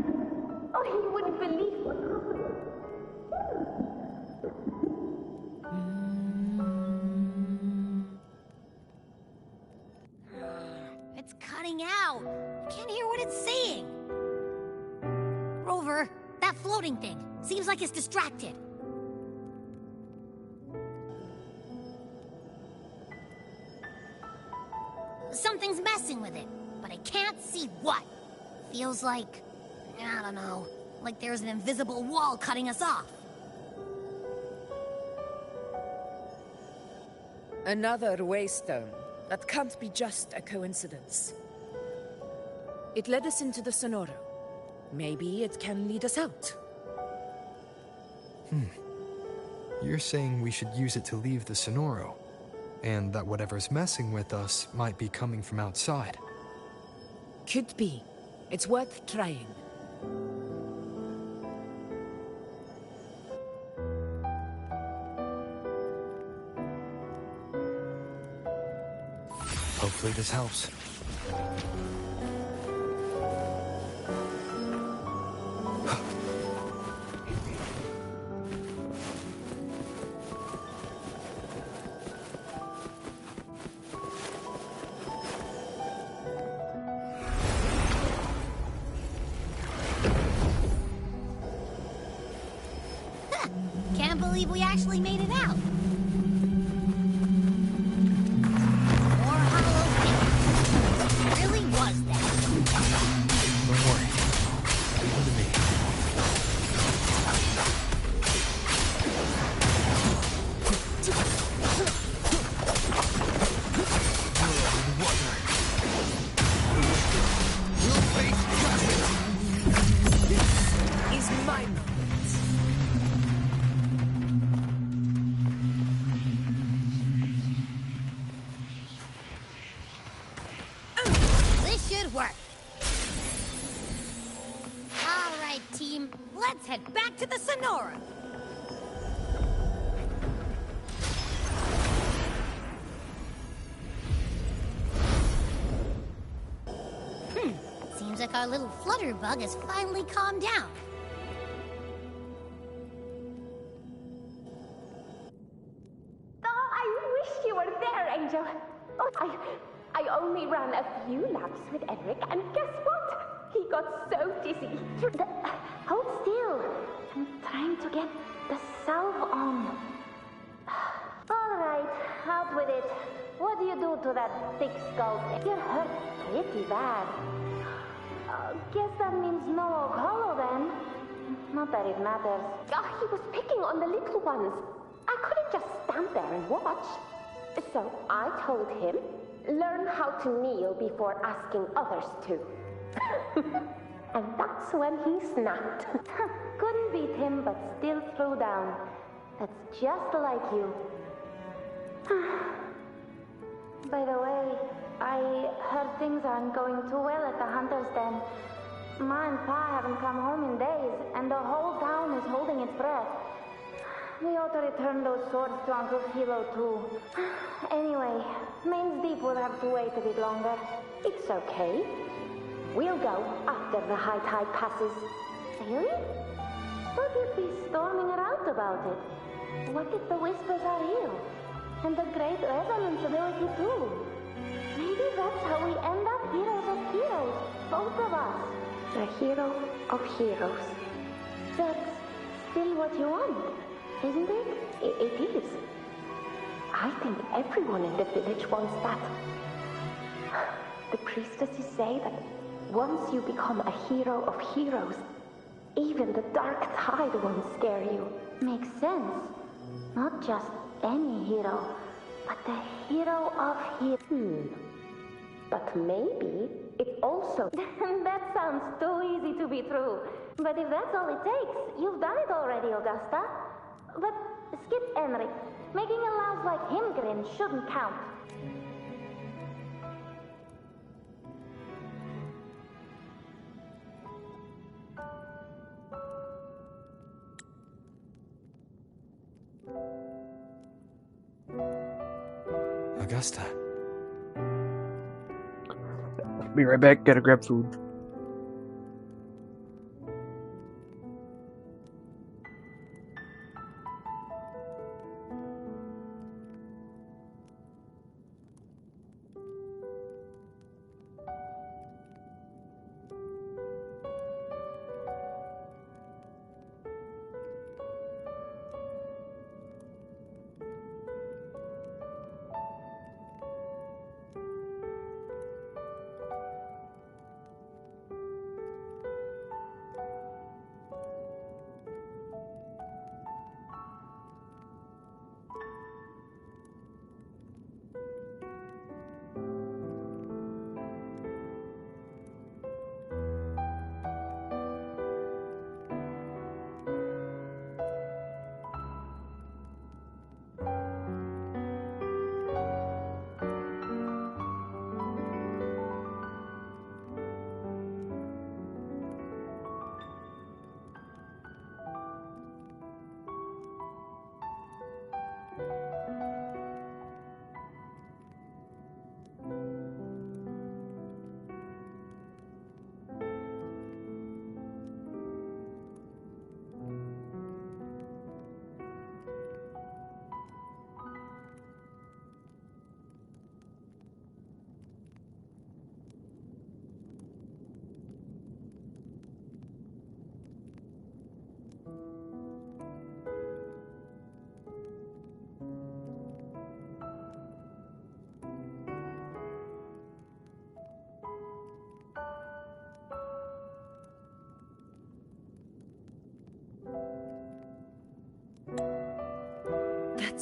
Oh, you wouldn't believe what It's cutting out. I can't hear what it's saying. Rover, that floating thing. Seems like it's distracted. Something's messing with it, but I can't see what. feels like, I don't know, like there's an invisible wall cutting us off. Another waystone. That can't be just a coincidence. It led us into the Sonoro. Maybe it can lead us out. You're saying we should use it to leave the Sonoro, and that whatever's messing with us might be coming from outside. Could be. It's worth trying. Hopefully this helps. Can't believe we actually made it out. More hollow things. Really was that. Don't worry. Leave it to me. We'll face justice. This is my moment. This should work. All right, team. Let's head back to the Sonora. Seems like our little flutterbug has finally calmed down. Oh, I wish you were there, Angel. Oh, I only ran a few laps with Edric, and guess what? He got so dizzy. Hold still. I'm trying to get the salve on. All right, out with it. What do you do to that thick skull? You're hurt pretty bad. Guess that means no Oak Hollow then. Not that it matters. He was picking on the little ones. I couldn't just stand there and watch. So I told him, learn how to kneel before asking others to. And that's when he snapped. Couldn't beat him, but still threw down. That's just like you. By the way, I heard things aren't going too well at the Hunter's Den. Ma and Pa haven't come home in days, and the whole town is holding its breath. We ought to return those swords to Uncle Philo, too. Anyway, Main's Deep will have to wait a bit longer. It's okay. We'll go after the high tide passes. Really? But you'd be storming around about it. What if the whispers are real? And the great resonance ability, too? Maybe that's how we end up heroes of heroes, both of us. A hero of heroes. That's still what you want, isn't it? It is. I think everyone in the village wants that. The priestesses say that once you become a hero of heroes, even the dark tide won't scare you. Makes sense. Not just any hero, but the hero of heroes. But maybe it also... That sounds too easy to be true. But if that's all it takes, you've done it already, Augusta. But skip Enric. Making a louse like him grin shouldn't count. Augusta. Be right back, gotta grab food.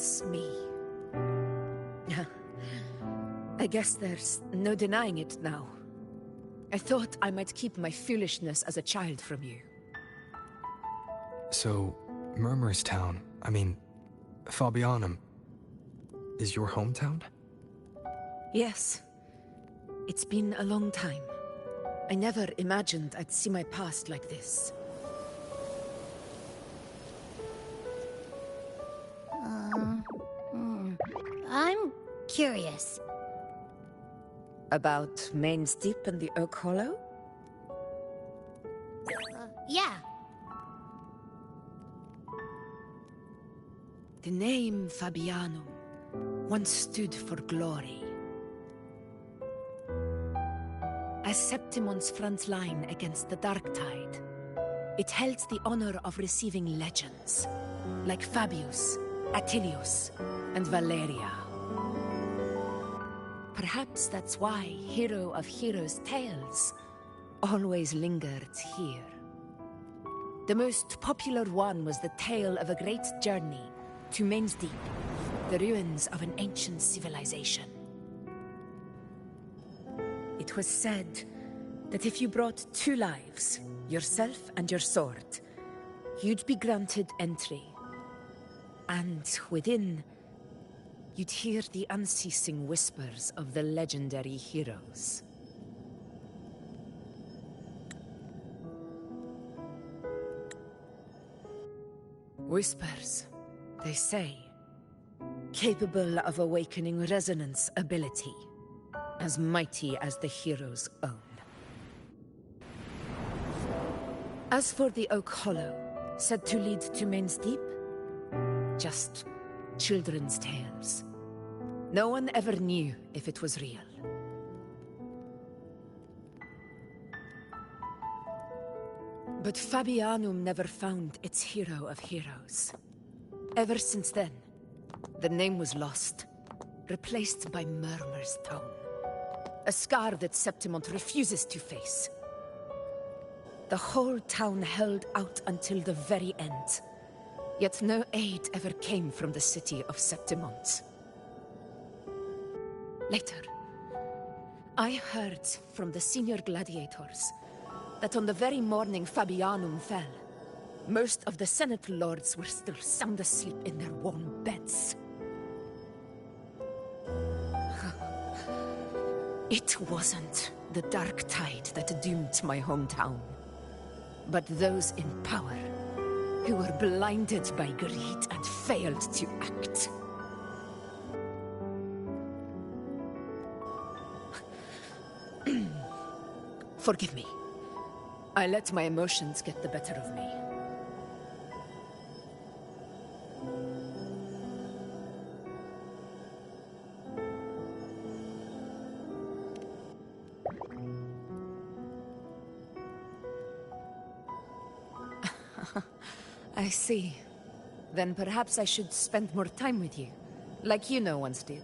It's me. I guess there's no denying it now. I thought I might keep my foolishness as a child from you. So, Murmurstown, I mean, Fabianum, is your hometown? Yes. It's been a long time. I never imagined I'd see my past like this. I'm curious. About Main's Deep and the Oak Hollow? Yeah. The name Fabianum once stood for glory. As Septimon's front line against the Dark Tide, it held the honor of receiving legends, like Fabius, Attilius, and Valeria. Perhaps that's why Hero of Heroes' tales always lingered here. The most popular one was the tale of a great journey to Main's Deep, the ruins of an ancient civilization. It was said that if you brought 2 lives, yourself and your sword, you'd be granted entry. And within, you'd hear the unceasing whispers of the legendary heroes. Whispers, they say, capable of awakening resonance ability, as mighty as the hero's own. As for the Oak Hollow, said to lead to Main's Deep, just children's tales. No one ever knew if it was real. But Fabianum never found its hero of heroes. Ever since then, the name was lost, replaced by Murmur's tone. A scar that Septimont refuses to face. The whole town held out until the very end. Yet no aid ever came from the city of Septimont. Later, I heard from the senior gladiators that on the very morning Fabianum fell, most of the Senate lords were still sound asleep in their warm beds. It wasn't the Dark Tide that doomed my hometown, but those in power who were blinded by greed and failed to act. Forgive me. I let my emotions get the better of me. I see. Then perhaps I should spend more time with you, like you once did.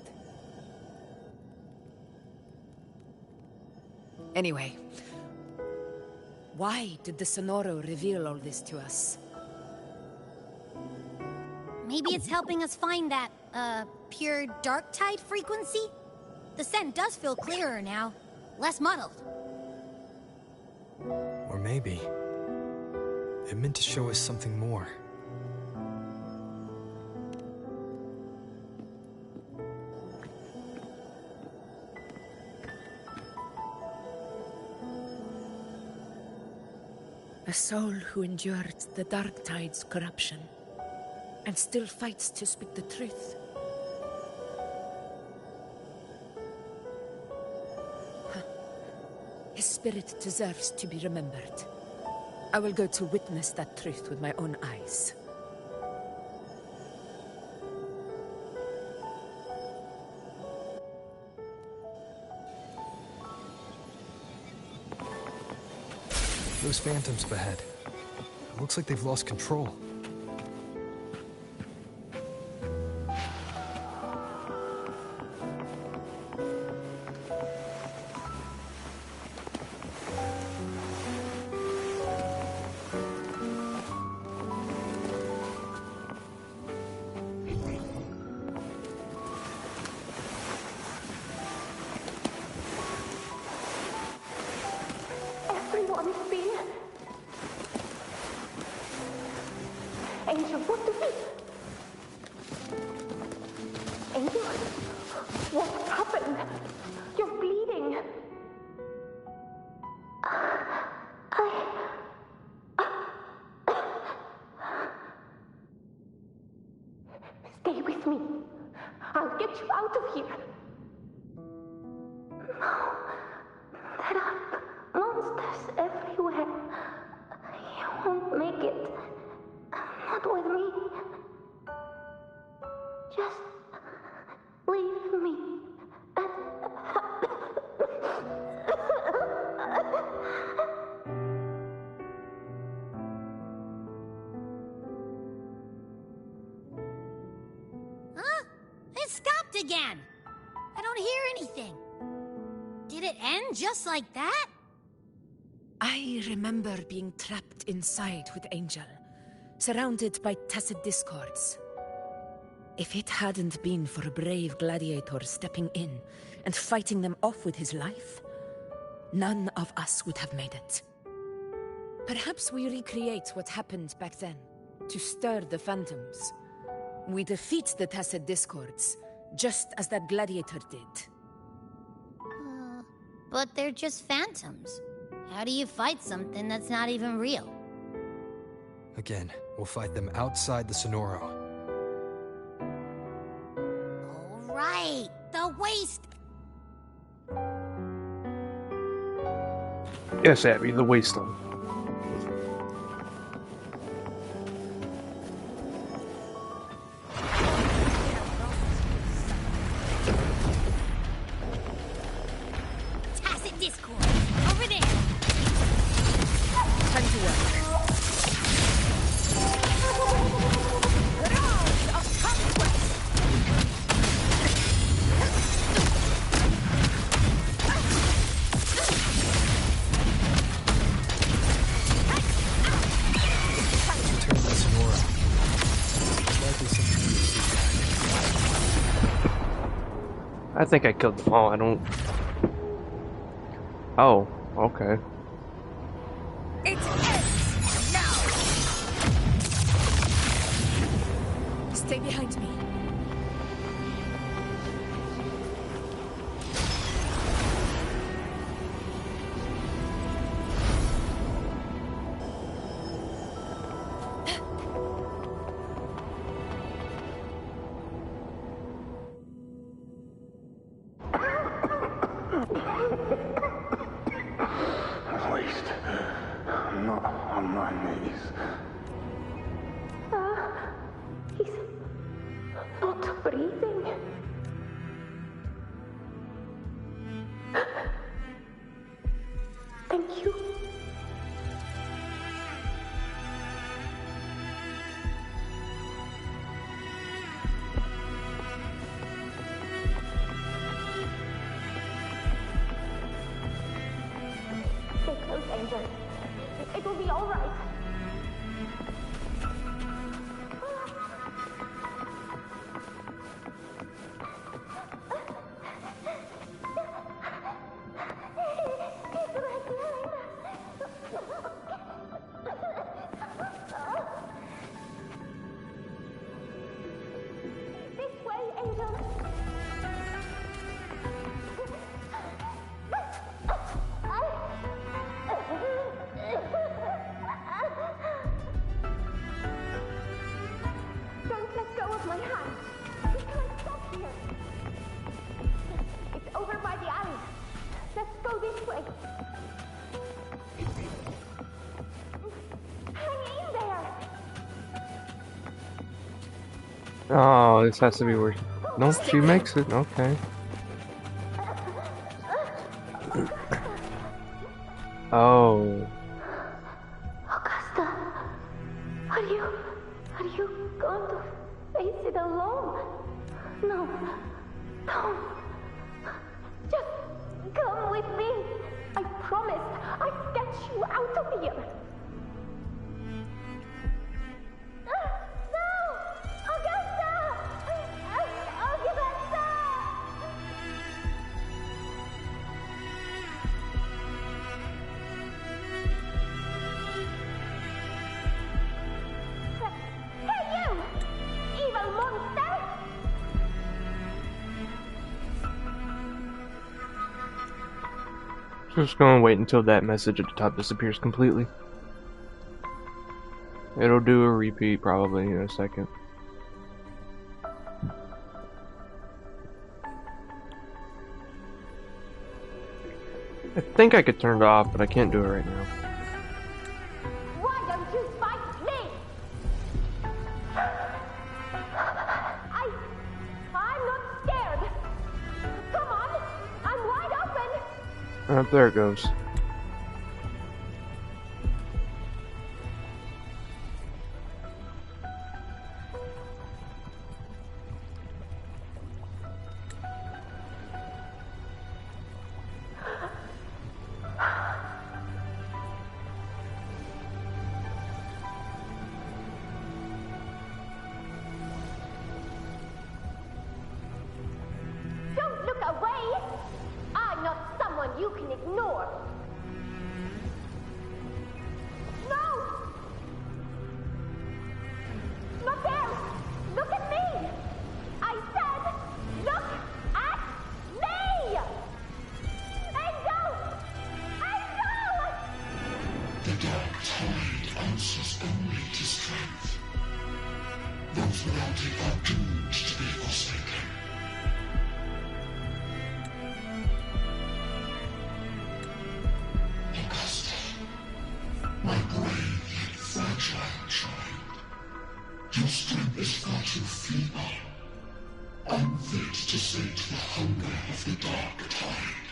Anyway, why did the Sonoro reveal all this to us? Maybe it's helping us find that, pure dark tide frequency? The scent does feel clearer now, less muddled. Or maybe it meant to show us something more. A soul who endured the Dark Tide's corruption, and still fights to speak the truth. His spirit deserves to be remembered. I will go to witness that truth with my own eyes. Those phantoms ahead. It looks like they've lost control. Angel, what do we... Angel? What happened? You're bleeding. Stay with me. I'll get you out of here. No. There are monsters everywhere. You won't make it. Not with me. Just leave me. Huh? It stopped again. I don't hear anything. Did it end just like that? I remember being trapped inside with Angel, surrounded by tacit discords. If it hadn't been for a brave gladiator stepping in and fighting them off with his life, none of us would have made it. Perhaps we recreate what happened back then, to stir the phantoms. We defeat the tacit discords, just as that gladiator did. But they're just phantoms. How do you fight something that's not even real? Again, we'll fight them outside the Sonoro. All right, the waste. Yes, Abby, the wasteland. Tacit discord. Over there. Time to work. Round of conquest! Turn the Sonoro. It's likely something you see. I think I killed them all. I don't. Oh, okay. It ends now! Stay behind me. At least, I'm not on my knees. He's not breathing. Thank you. Stay close, Angel. It will be all right. This way, Angel. Don't let go of my hand. We can't stop here. It's over by the alley. Let's go this way. Hang in there. Oh, this has to be where. No, she makes it. Okay. Oh. Augusta, are you going to face it alone? No, don't. Just come with me. I promised I'd get you out of here. No! Augusta! Augusta! Just gonna wait until that message at the top disappears completely. It'll do a repeat probably in a second. I think I could turn it off, but I can't do it right now. Why don't you fight me? I'm not scared. Come on, I'm wide open. There it goes. Don't look away. I'm not someone you can ignore. No! Not there! Look at me! I said, look at me! Angel! Angel! The dark tide answers only to strength. Those without it are doomed to be forsaken. Augusta, my brave yet fragile child, your strength is far too feeble, unfit to sate the hunger of the dark tide.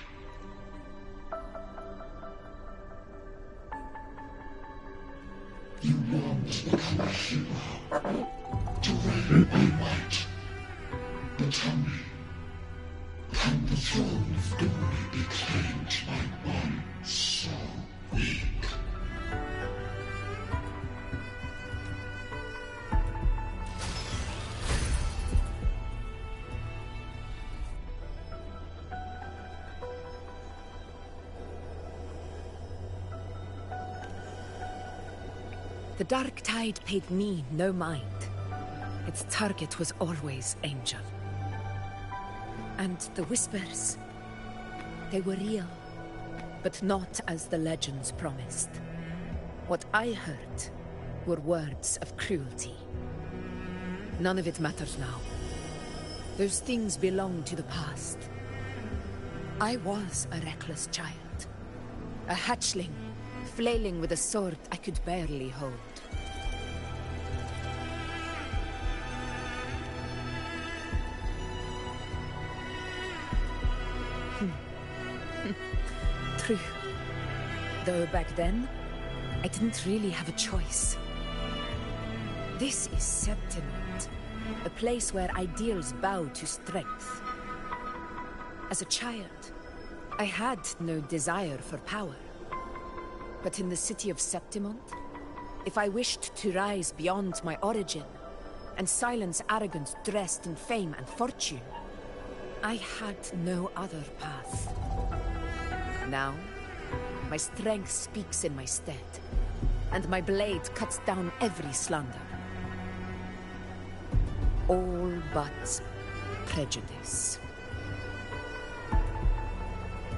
You long to become a hero, to reign by might. But tell me, can the throne of glory be claimed by one so weak? The dark tide paid me no mind. Its target was always Angel. And the whispers, they were real, but not as the legends promised. What I heard were words of cruelty. None of it matters now. Those things belong to the past. I was a reckless child, a hatchling, flailing with a sword I could barely hold. True. Though back then, I didn't really have a choice. This is Septimont, a place where ideals bow to strength. As a child, I had no desire for power. But in the city of Septimont, if I wished to rise beyond my origin and silence arrogance dressed in fame and fortune, I had no other path. Now, my strength speaks in my stead, and my blade cuts down every slander. All but prejudice.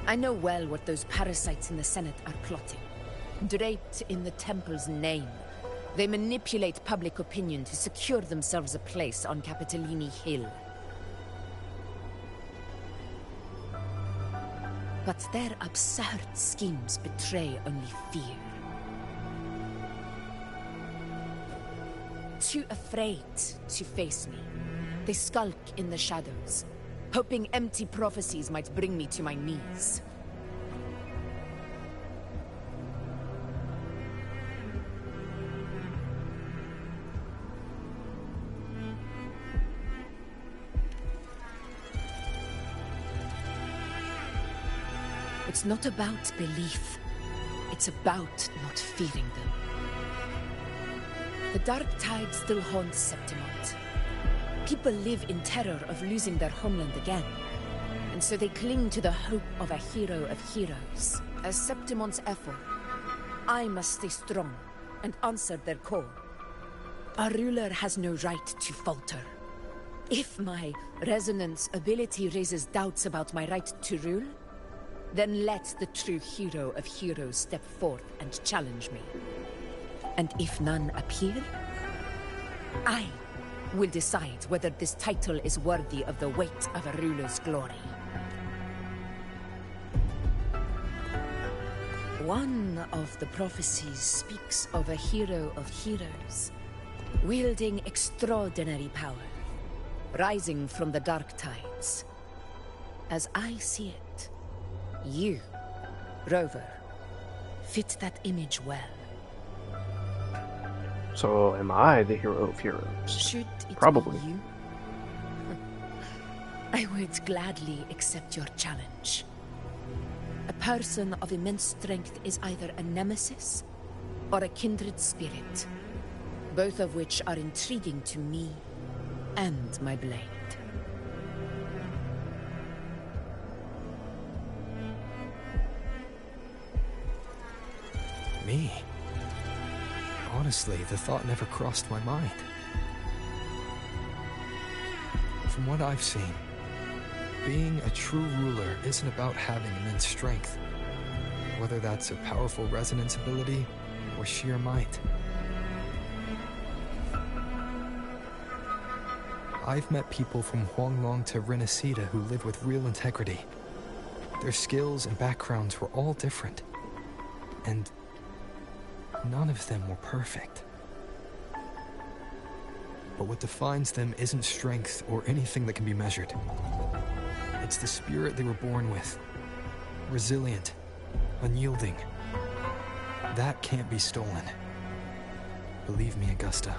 I know well what those parasites in the Senate are plotting. Draped in the Temple's name, they manipulate public opinion to secure themselves a place on Capitolini Hill. But their absurd schemes betray only fear. Too afraid to face me, they skulk in the shadows, hoping empty prophecies might bring me to my knees. It's not about belief. It's about not fearing them. The dark tide still haunts Septimont. People live in terror of losing their homeland again. And so they cling to the hope of a hero of heroes. As Septimont's effort, I must stay strong and answer their call. Our ruler has no right to falter. If my resonance ability raises doubts about my right to rule, Then let the true hero of heroes step forth and challenge me. And if none appear, I will decide whether this title is worthy of the weight of a ruler's glory. One of the prophecies speaks of a hero of heroes, wielding extraordinary power, rising from the dark tides. As I see it, you, Rover, fit that image well. So am I the hero of heroes? Should it Probably. be you? I would gladly accept your challenge. A person of immense strength is either a nemesis or a kindred spirit, both of which are intriguing to me and my blade. Me? Honestly, the thought never crossed my mind. From what I've seen, being a true ruler isn't about having immense strength, whether that's a powerful resonance ability or sheer might. I've met people from Huanglong to Renacida who live with real integrity. Their skills and backgrounds were all different, and none of them were perfect. But what defines them isn't strength or anything that can be measured. It's the spirit they were born with. Resilient, unyielding. That can't be stolen. Believe me, Augusta.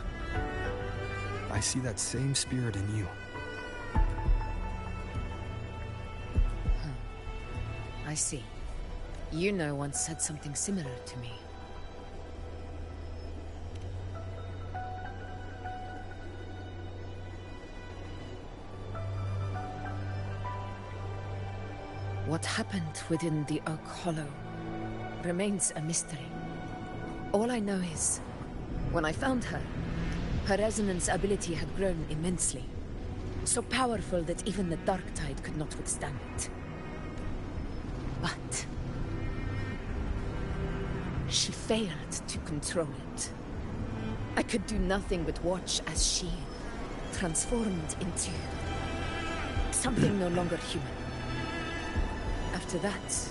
I see that same spirit in you. I see. Yuno once said something similar to me. What happened within the Oak Hollow remains a mystery. All I know is, when I found her, her resonance ability had grown immensely. So powerful that even the Dark Tide could not withstand it. But she failed to control it. I could do nothing but watch as she transformed into something no longer human. After that,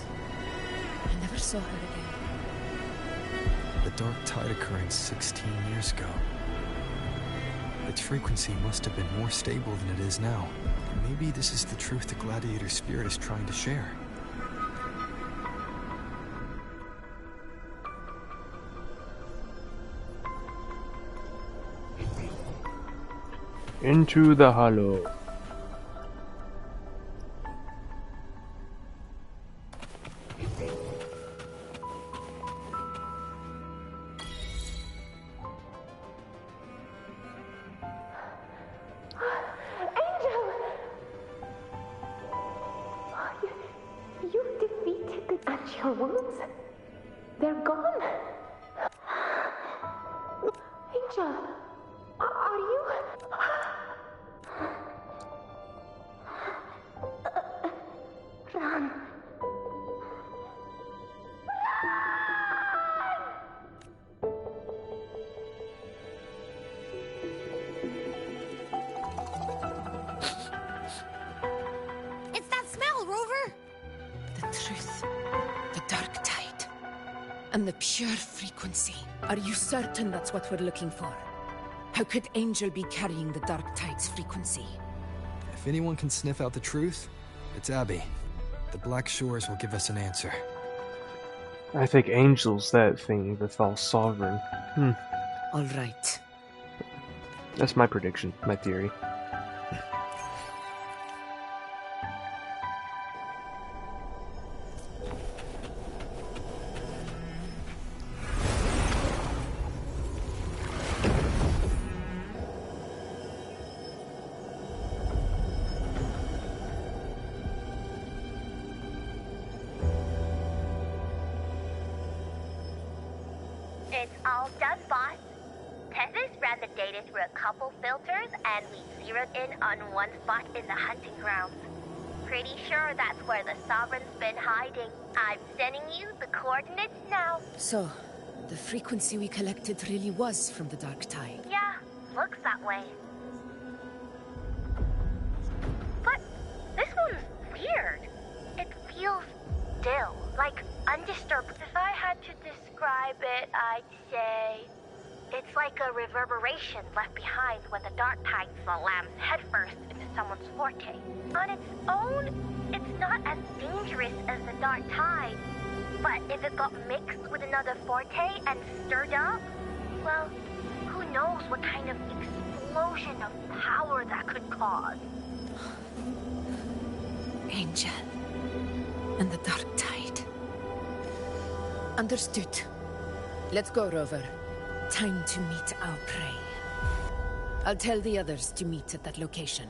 I never saw her again. The Dark Tide occurring 16 years ago. Its frequency must have been more stable than it is now. Maybe this is the truth the Gladiator spirit is trying to share. Into the hollow. You defeated the actual wounds? They're gone? Angel, are you... Run. It's that smell, Rover! The truth, the Dark Tide, and the pure frequency. Are you certain that's what we're looking for? How could Angel be carrying the Dark Tide's frequency? If anyone can sniff out the truth, it's Abby. The Black Shores will give us an answer. I think Angel's that thing, the false sovereign. All right. That's my prediction, my theory. It's all done, boss. Tethys ran the data through a couple filters, and we zeroed in on one spot in the hunting grounds. pretty sure that's where the Sovereign's been hiding. I'm sending you the coordinates now. So, the frequency we collected really was from the Dark Tide. Yeah, looks that way. But this one's weird. It feels still, like undisturbed. If I had to describe it, I'd say it's like a reverberation left behind when the Dark Tide slams headfirst into someone's forte. On its own, it's not as dangerous as the Dark Tide, but if it got mixed with another forte and stirred up, well, who knows what kind of explosion of power that could cause. Angel and the Dark Tide. Understood. Let's go, Rover. Time to meet our prey. I'll tell the others to meet at that location.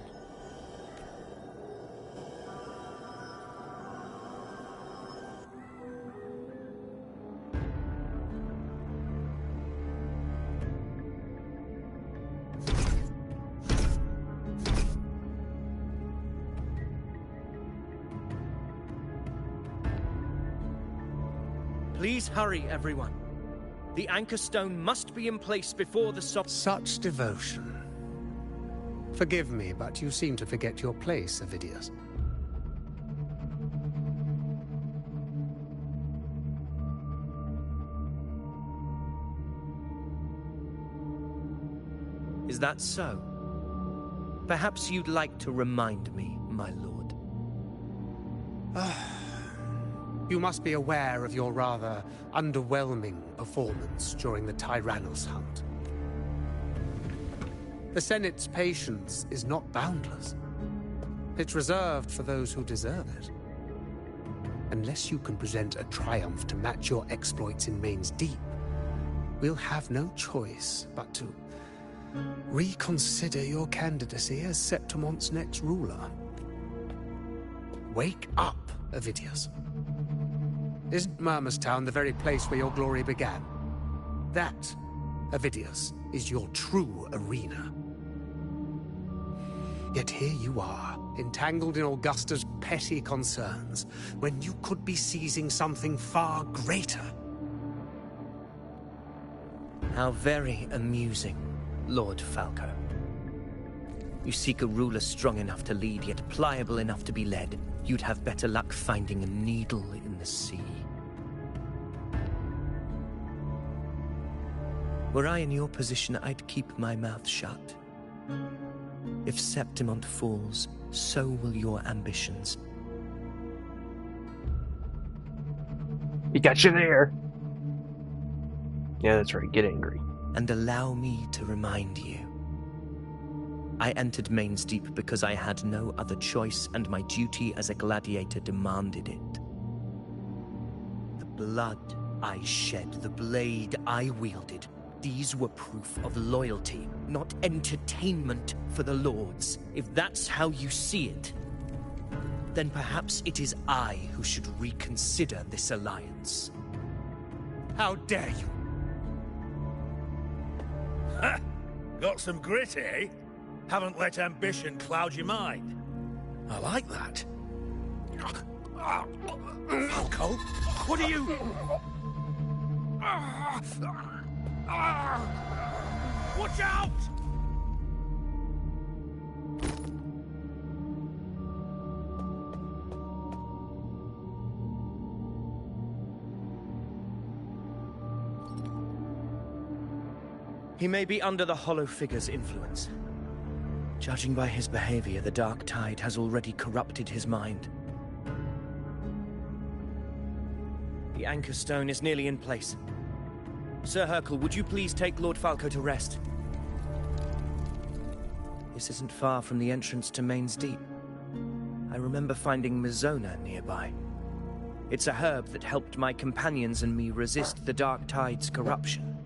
Please hurry, everyone. The anchor stone must be in place before the Such devotion. Forgive me, but you seem to forget your place, Avidius. Is that so? Perhaps you'd like to remind me, my lord. You must be aware of your rather underwhelming performance during the Tyrannus hunt. The Senate's patience is not boundless. It's reserved for those who deserve it. Unless you can present a triumph to match your exploits in Main's Deep, we'll have no choice but to reconsider your candidacy as Septimont's next ruler. Wake up, Avidius. Isn't Murmustown the very place where your glory began? That, Avidius, is your true arena. Yet here you are, entangled in Augusta's petty concerns, when you could be seizing something far greater. How very amusing, Lord Falco. You seek a ruler strong enough to lead, yet pliable enough to be led. You'd have better luck finding a needle in the sea. Were I in your position, I'd keep my mouth shut. If Septimont falls, so will your ambitions. He got you there. Yeah, that's right. Get angry. And allow me to remind you. I entered Main's Deep because I had no other choice, and my duty as a gladiator demanded it. The blood I shed, the blade I wielded, these were proof of loyalty, not entertainment for the Lords. If that's how you see it, then perhaps it is I who should reconsider this alliance. How dare you? Ha! Got some grit, eh? Haven't let ambition cloud your mind. I like that. Falco, what are you... Watch out! He may be under the Hollow Figure's influence. Judging by his behavior, the Dark Tide has already corrupted his mind. The anchor stone is nearly in place. Sir Hercule, would you please take Lord Falco to rest? This isn't far from the entrance to Main's Deep. I remember finding Mizona nearby. It's a herb that helped my companions and me resist the Dark Tide's corruption.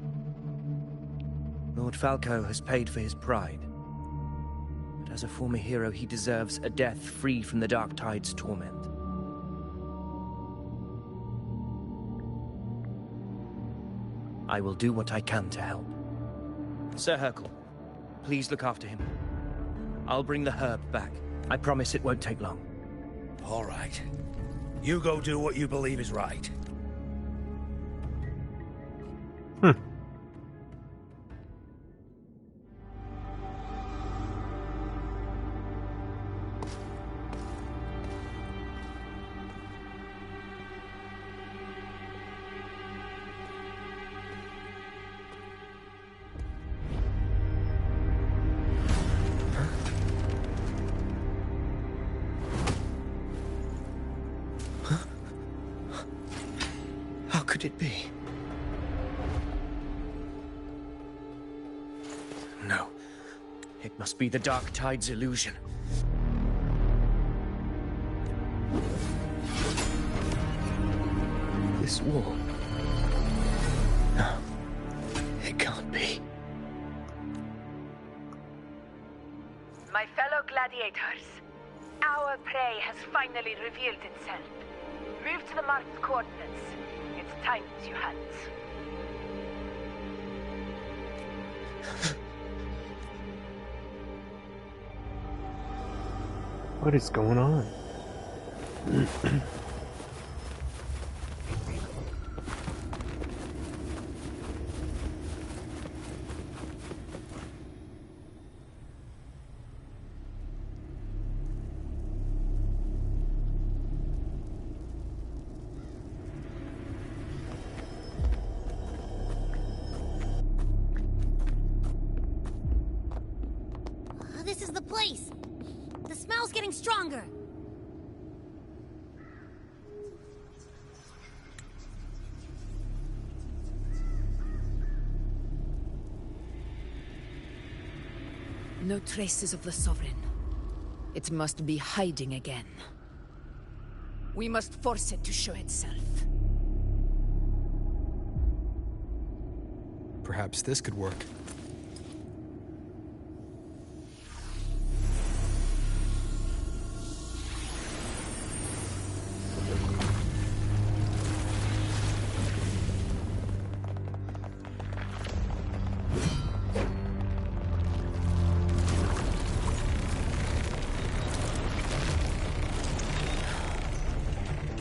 Lord Falco has paid for his pride. But as a former hero, he deserves a death free from the Dark Tide's torment. I will do what I can to help. Sir Hercule, please look after him. I'll bring the herb back. I promise it won't take long. All right. You go do what you believe is right. How could it be? No. It must be the Dark Tide's illusion. This wall. No. It can't be. My fellow gladiators, our prey has finally revealed itself. Move to the marked coordinates. Its time is your hands. What is going on? This is the place. The smell's getting stronger. No traces of the Sovereign. It must be hiding again. We must force it to show itself. Perhaps this could work.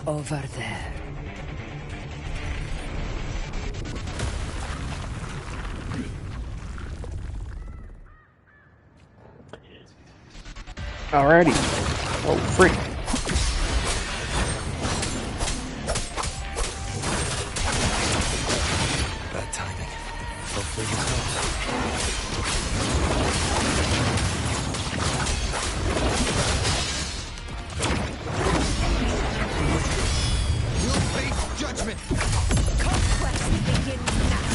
Over there. Alrighty. Oh, freak. Bad timing. Hopefully he's close. You'll face judgment. Conquest begins now.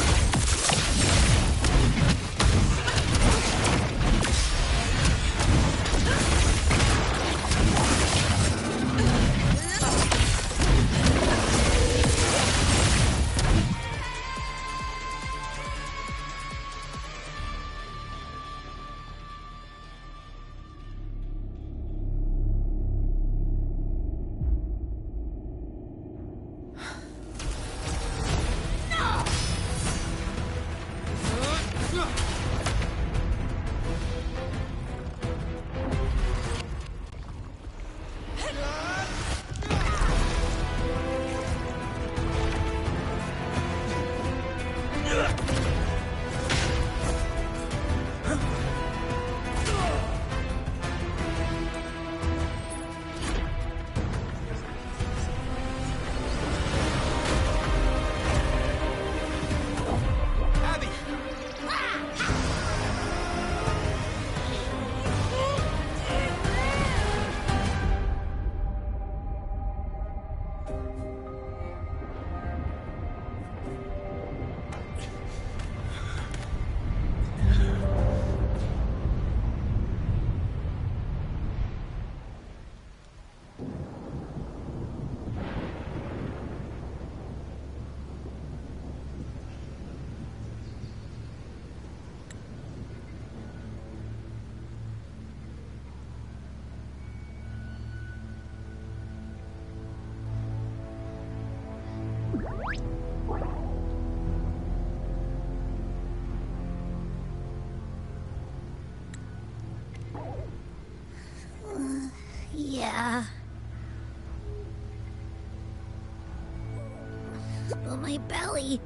belly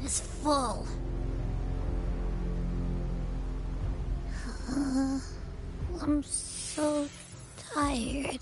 is full. I'm so tired.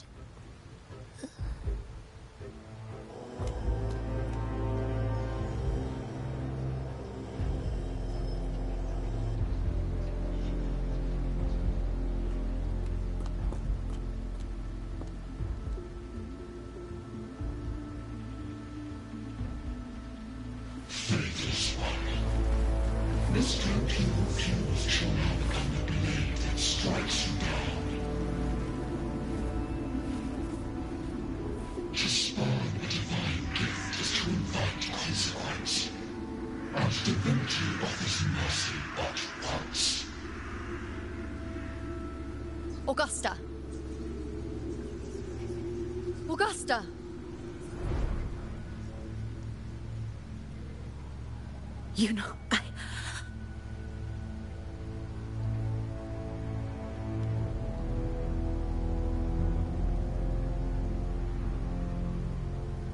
This European fuse shall now become the blade that strikes you down. To spawn a divine gift is to invite consequence, and divinity offers mercy but once. Augusta! Augusta! You know,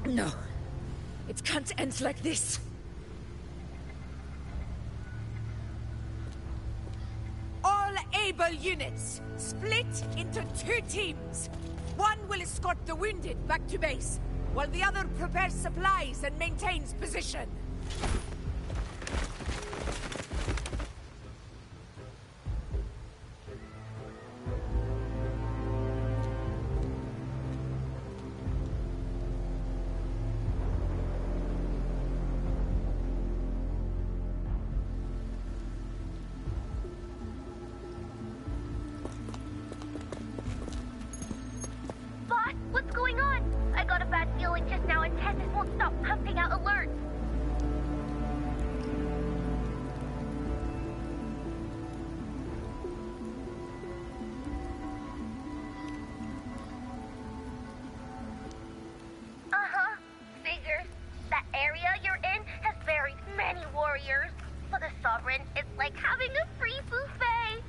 No. It can't end like this. All able units, split into 2 teams. One will escort the wounded back to base, while the other prepares supplies and maintains position. Boss, what's going on? I got a bad feeling just now and Tessus won't stop pumping out alerts. Uh-huh. Figures. That area you're in has buried many warriors. For the Sovereign, it's like having a free buffet.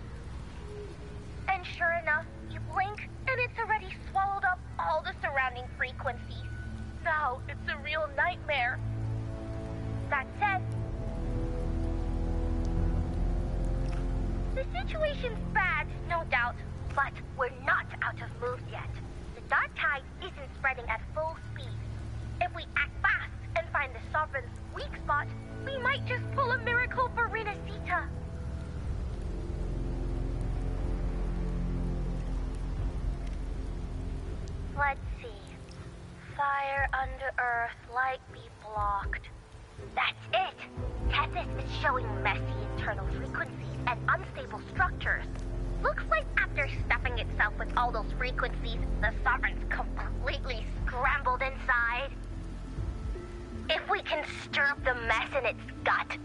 And sure enough, you blink, and it's already swallowed up all the surrounding frequencies. Now it's a real nightmare. That said, the situation's bad, no doubt, but we're not out of moves yet. The dark tide isn't spreading at full speed. If we act fast and find the Sovereign's weak spot, we might just pull a miracle for Renacita. Let's see. Fire under earth, light be blocked. That's it! Tessus is showing messy internal frequencies and unstable structures. Looks like after stuffing itself with all those frequencies, the Sovereign's completely scrambled inside. If we can stir up the mess in its gut,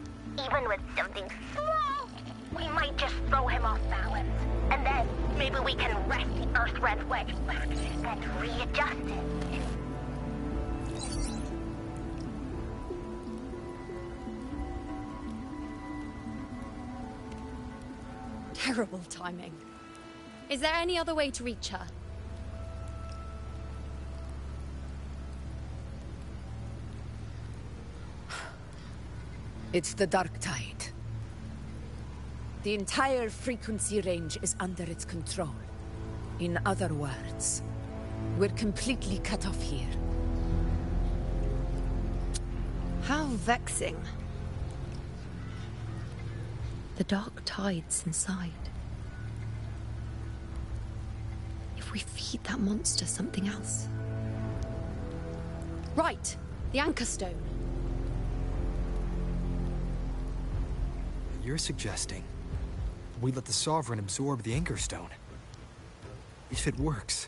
even with something small, we might just throw him off balance. And then maybe we can wrest the Earth-Rend wedge back and readjust it. Terrible timing. Is there any other way to reach her? It's the dark tide. The entire frequency range is under its control. In other words, we're completely cut off here. How vexing. The dark tide's inside. If we feed that monster something else. Right, the Anchor Stone. You're suggesting we let the Sovereign absorb the Anchor Stone. If it works,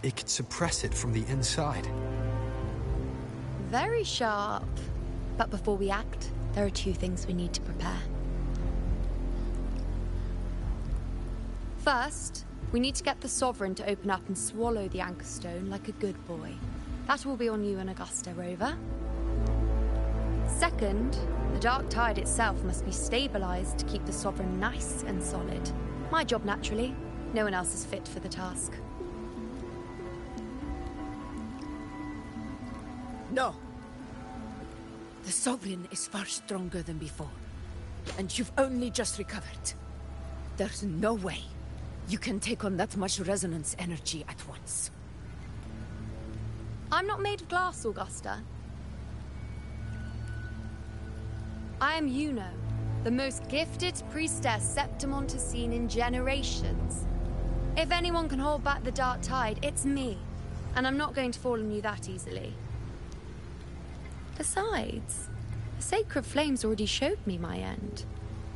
it could suppress it from the inside. Very sharp. But before we act, there are 2 things we need to prepare. First, we need to get the Sovereign to open up and swallow the Anchor Stone like a good boy. That will be on you and Augusta, Rover. Second, the dark tide itself must be stabilized to keep the Sovereign nice and solid. My job, naturally. No one else is fit for the task. No. The Sovereign is far stronger than before, and you've only just recovered. There's no way you can take on that much resonance energy at once. I'm not made of glass, Augusta. I am Yuno, the most gifted priestess Septimont has seen in generations. If anyone can hold back the dark tide, it's me. And I'm not going to fall on you that easily. Besides, the sacred flames already showed me my end.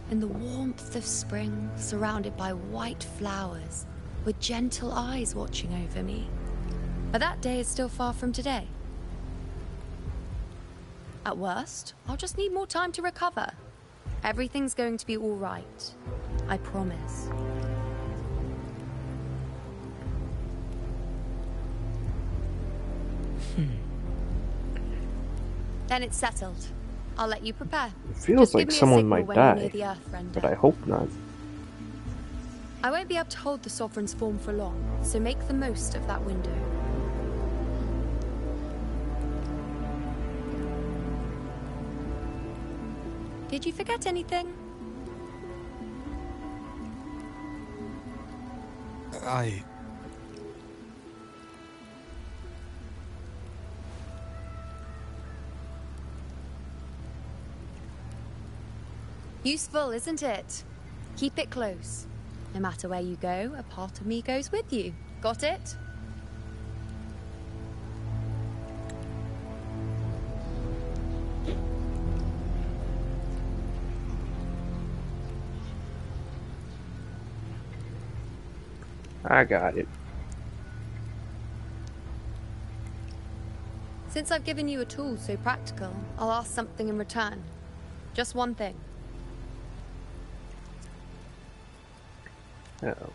In the warmth of spring, surrounded by white flowers, with gentle eyes watching over me. But that day is still far from today. At worst, I'll just need more time to recover. Everything's going to be all right. I promise. Then it's settled. I'll let you prepare. It feels Just like give me a someone signal might when you're die, near the Earth Render. but I hope not. I won't be able to hold the Sovereign's form for long, so make the most of that window. Did you forget anything? Useful, isn't it? Keep it close. No matter where you go, a part of me goes with you. Got it? I got it. Since I've given you a tool so practical, I'll ask something in return. Just one thing. Uh-oh.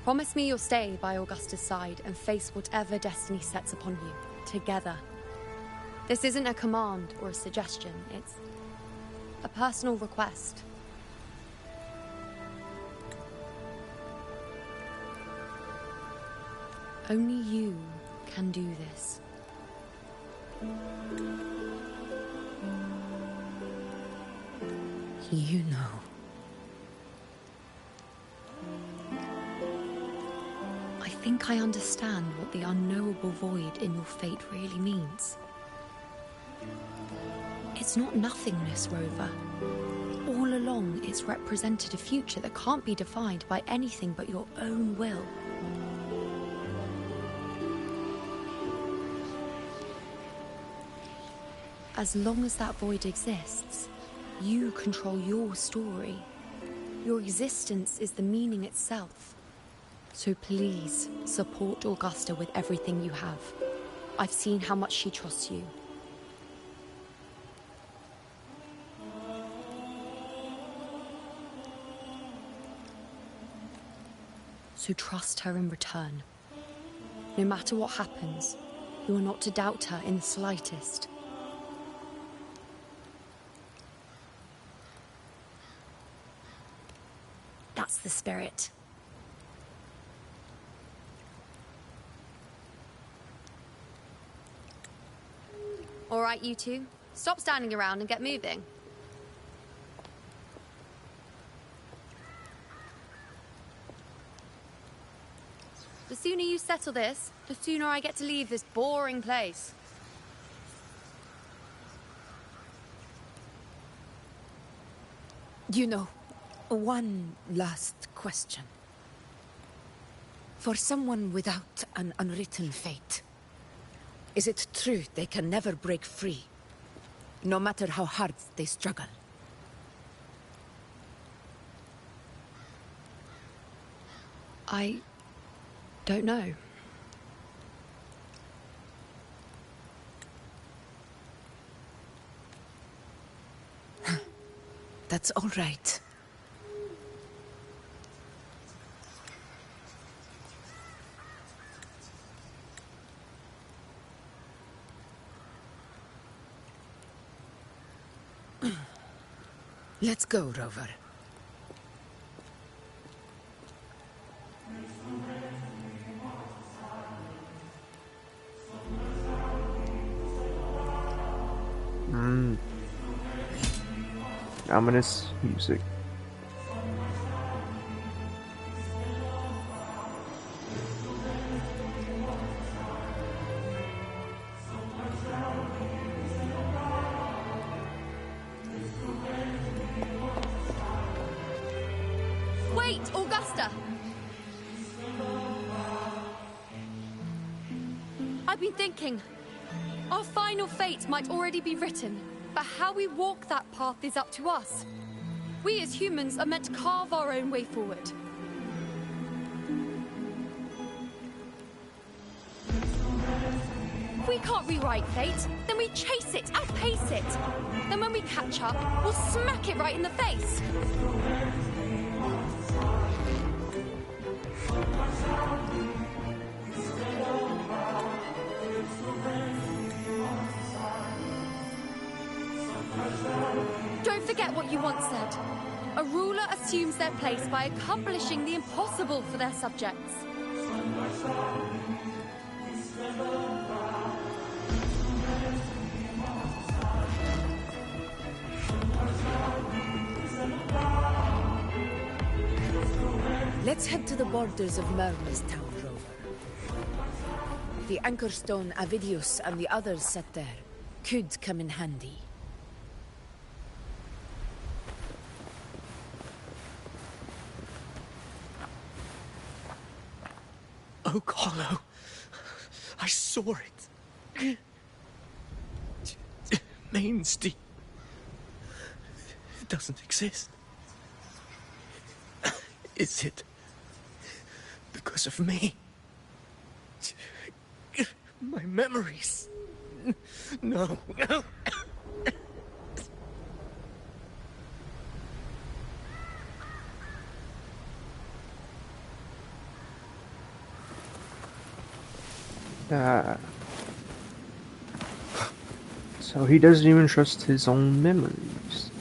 Promise me you'll stay by Augusta's side and face whatever destiny sets upon you, together. This isn't a command or a suggestion, it's a personal request. Only you can do this. You know. I think I understand what the unknowable void in your fate really means. It's not nothingness, Rover. All along, it's represented a future that can't be defined by anything but your own will. As long as that void exists, you control your story. Your existence is the meaning itself. So please, support Augusta with everything you have. I've seen how much she trusts you. So trust her in return. No matter what happens, you are not to doubt her in the slightest. That's the spirit. All right, you two. Stop standing around and get moving. The sooner you settle this, the sooner I get to leave this boring place. You know, one last question. For someone without an unwritten fate, is it true they can never break free, no matter how hard they struggle? I don't know. That's all right. Let's go, Rover. Ominous music. Wait, Augusta! I've been thinking. Our final fate might already be written, but how we walk that path is up to us. We as humans are meant to carve our own way forward. If we can't rewrite fate, then we chase it, outpace it. Then when we catch up, we'll smack it right in the face. Don't forget what you once said. A ruler assumes their place by accomplishing the impossible for their subjects. Let's head to the borders of Myrna's town, Rover. The anchor stone Avidius and the others set there could come in handy. Oak Hollow. I saw it. Main's Deep. It doesn't exist. Is it because of me? My memories. No. So he doesn't even trust his own memories.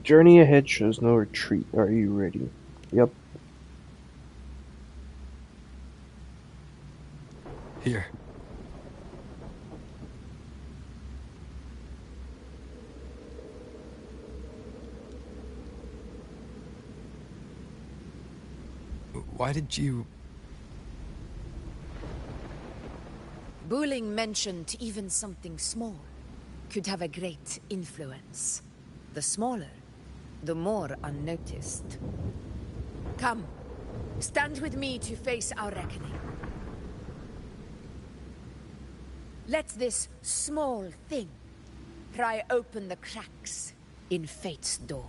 Journey ahead shows no retreat. Are you ready? Yep. Here. Why did you... Buling mentioned even something small could have a great influence. The smaller, the more unnoticed. Come, stand with me to face our reckoning. Let this small thing pry open the cracks in fate's door.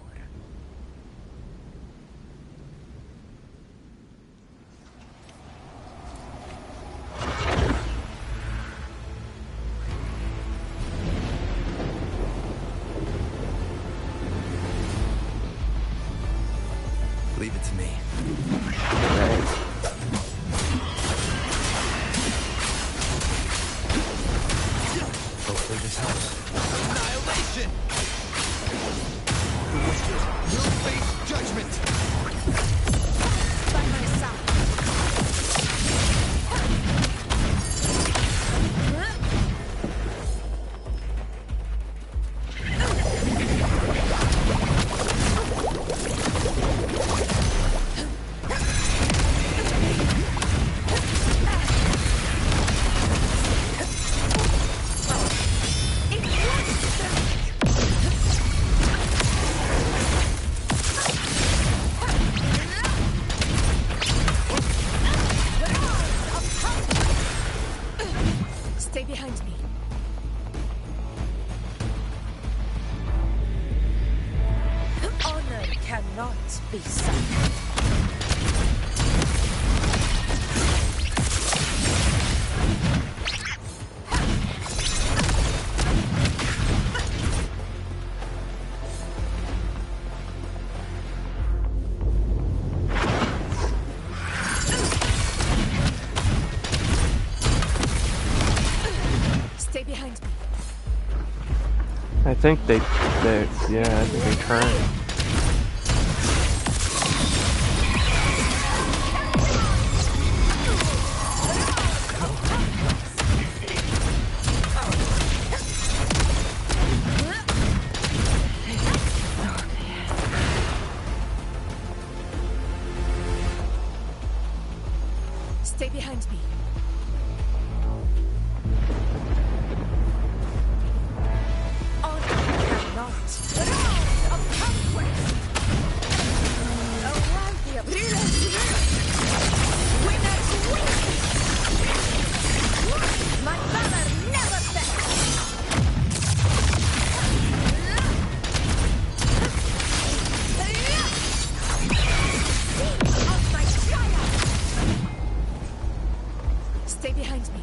Leave it to me. Hopefully this helps. Annihilation! The witches will face judgment! By my side. Stay behind me. Honor cannot be sacred. behind me. I think they yeah, I think they turn. Stay behind me. On cannot. Of conquest. A worthy of winners win. My valor never fails. Of my triumph. Stay behind me.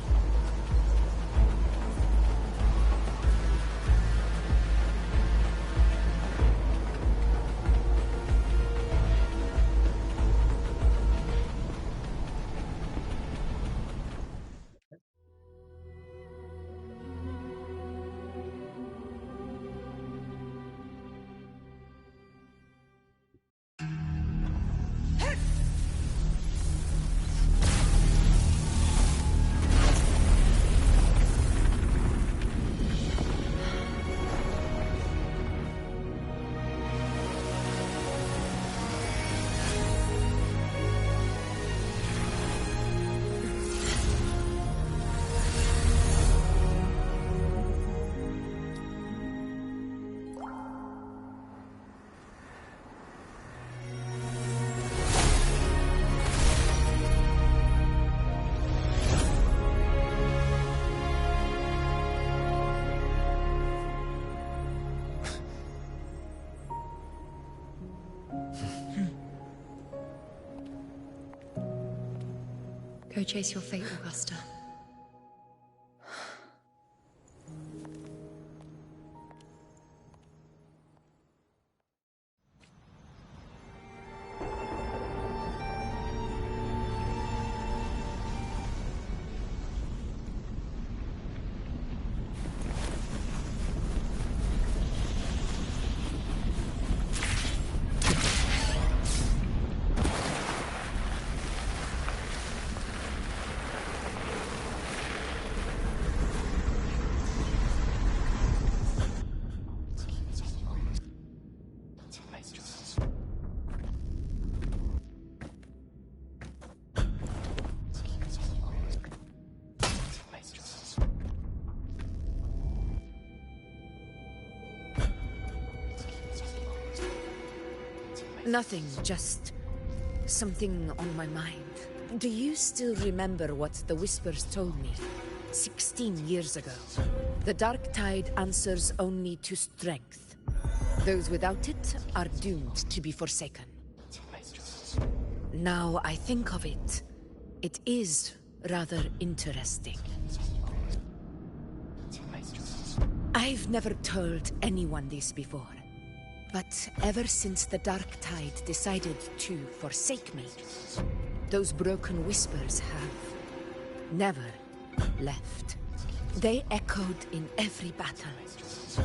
Go chase your fate, Augusta. Nothing, just something on my mind. Do you still remember what the Whispers told me 16 years ago? The Dark Tide answers only to strength. Those without it are doomed to be forsaken. Now I think of it, it is rather interesting. I've never told anyone this before, but ever since the Dark Tide decided to forsake me, those broken whispers have never left. They echoed in every battle,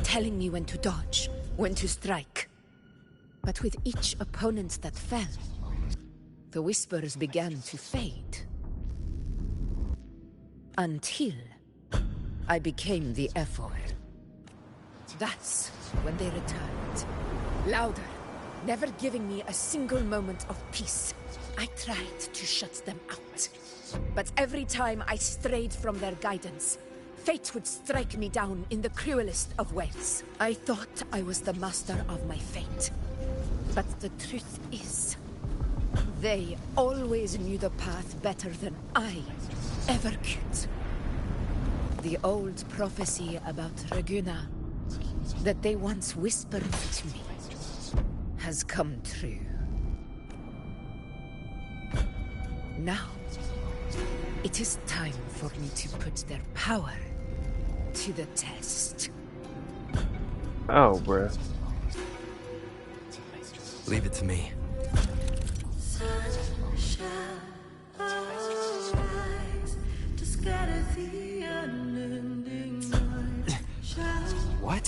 telling me when to dodge, when to strike. But with each opponent that fell, the whispers began to fade. Until I became the Ephor. That's when they returned. Louder, never giving me a single moment of peace. I tried to shut them out. But every time I strayed from their guidance, fate would strike me down in the cruelest of ways. I thought I was the master of my fate. But the truth is, they always knew the path better than I ever could. The old prophecy about Reguna, that they once whispered to me, has come true. Now, it is time for me to put their power to the test. Oh, bruh. Leave it to me. What?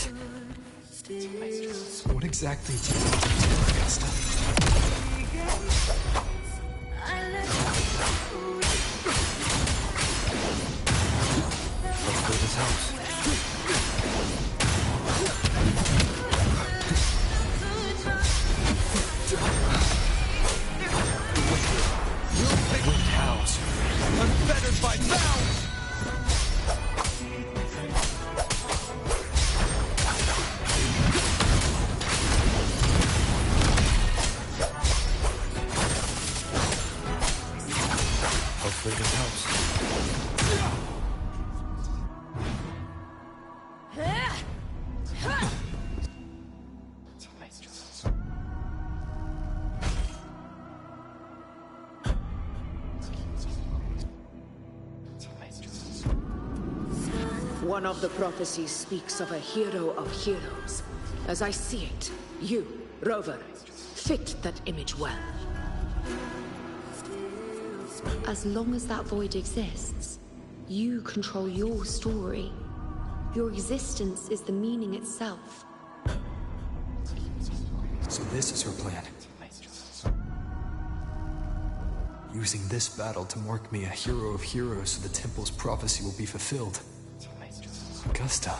What exactly do you want to do, Augusta? Hopefully this helps. Wind howls. Unfettered by bounds! Hopefully this helps. One of the prophecies speaks of a hero of heroes. As I see it, you, Rover, fit that image well. As long as that void exists, you control your story. Your existence is the meaning itself. So this is her plan. Using this battle to mark me a hero of heroes so the temple's prophecy will be fulfilled. Augusta.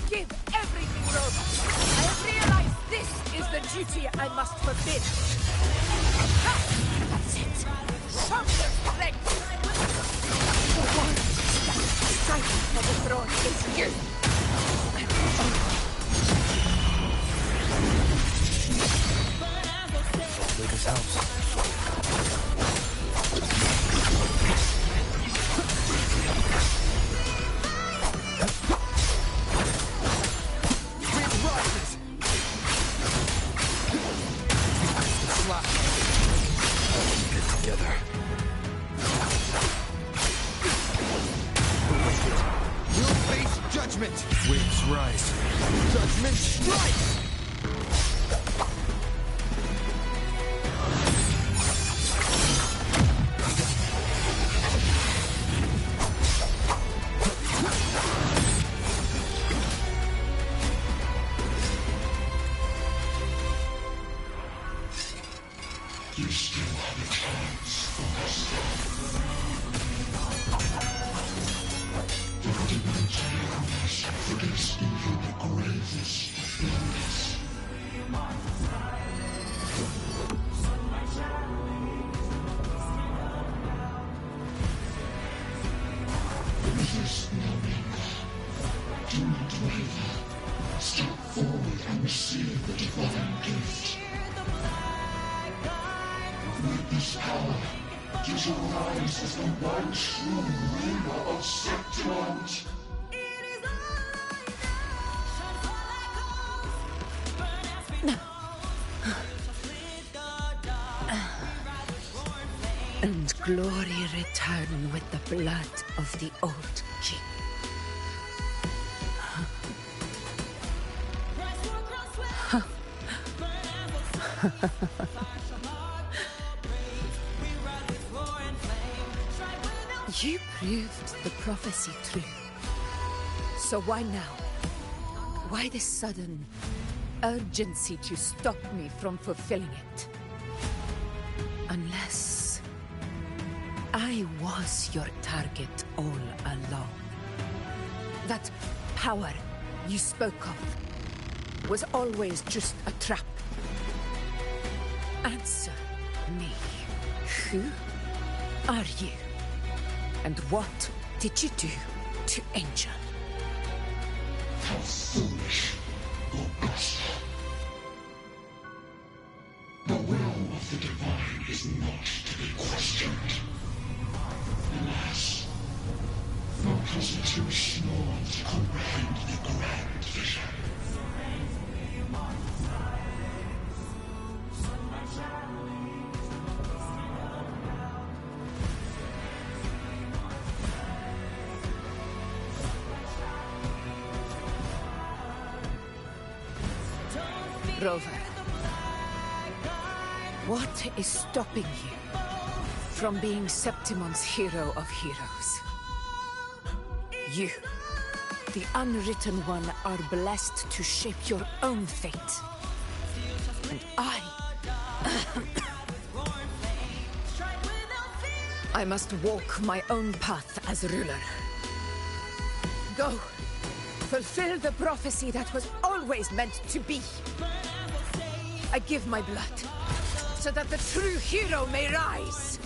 Give everything, Rover. I have realized this is the duty I must fulfill. Ha! That's it. Show your strength. The one striving for the throne is you. Hopefully this helps. Waves rise. Judgment strikes! You still have a chance, Augusta. The divinity promise against even the gravest of illness. Resist no longer. Do not waver. Step forward and receive the divine gift. With this power, you shall rise as the one true ruler of Septimont. And glory return with the blood of the old king. You proved the prophecy true. So why now? Why this sudden urgency to stop me from fulfilling it? Unless I was your target all along. That power you spoke of was always just a trap. Answer me. Who are you? And what did you do to Angel? How foolish, Augusta. The will of the divine is not to be questioned. Alas, focus are too small to comprehend the grand vision. Rover, what is stopping you from being Septimon's hero of heroes? You, the Unwritten One, are blessed to shape your own fate. And I must walk my own path as ruler. Go, fulfill the prophecy that was always meant to be. I give my blood, so that the true hero may rise.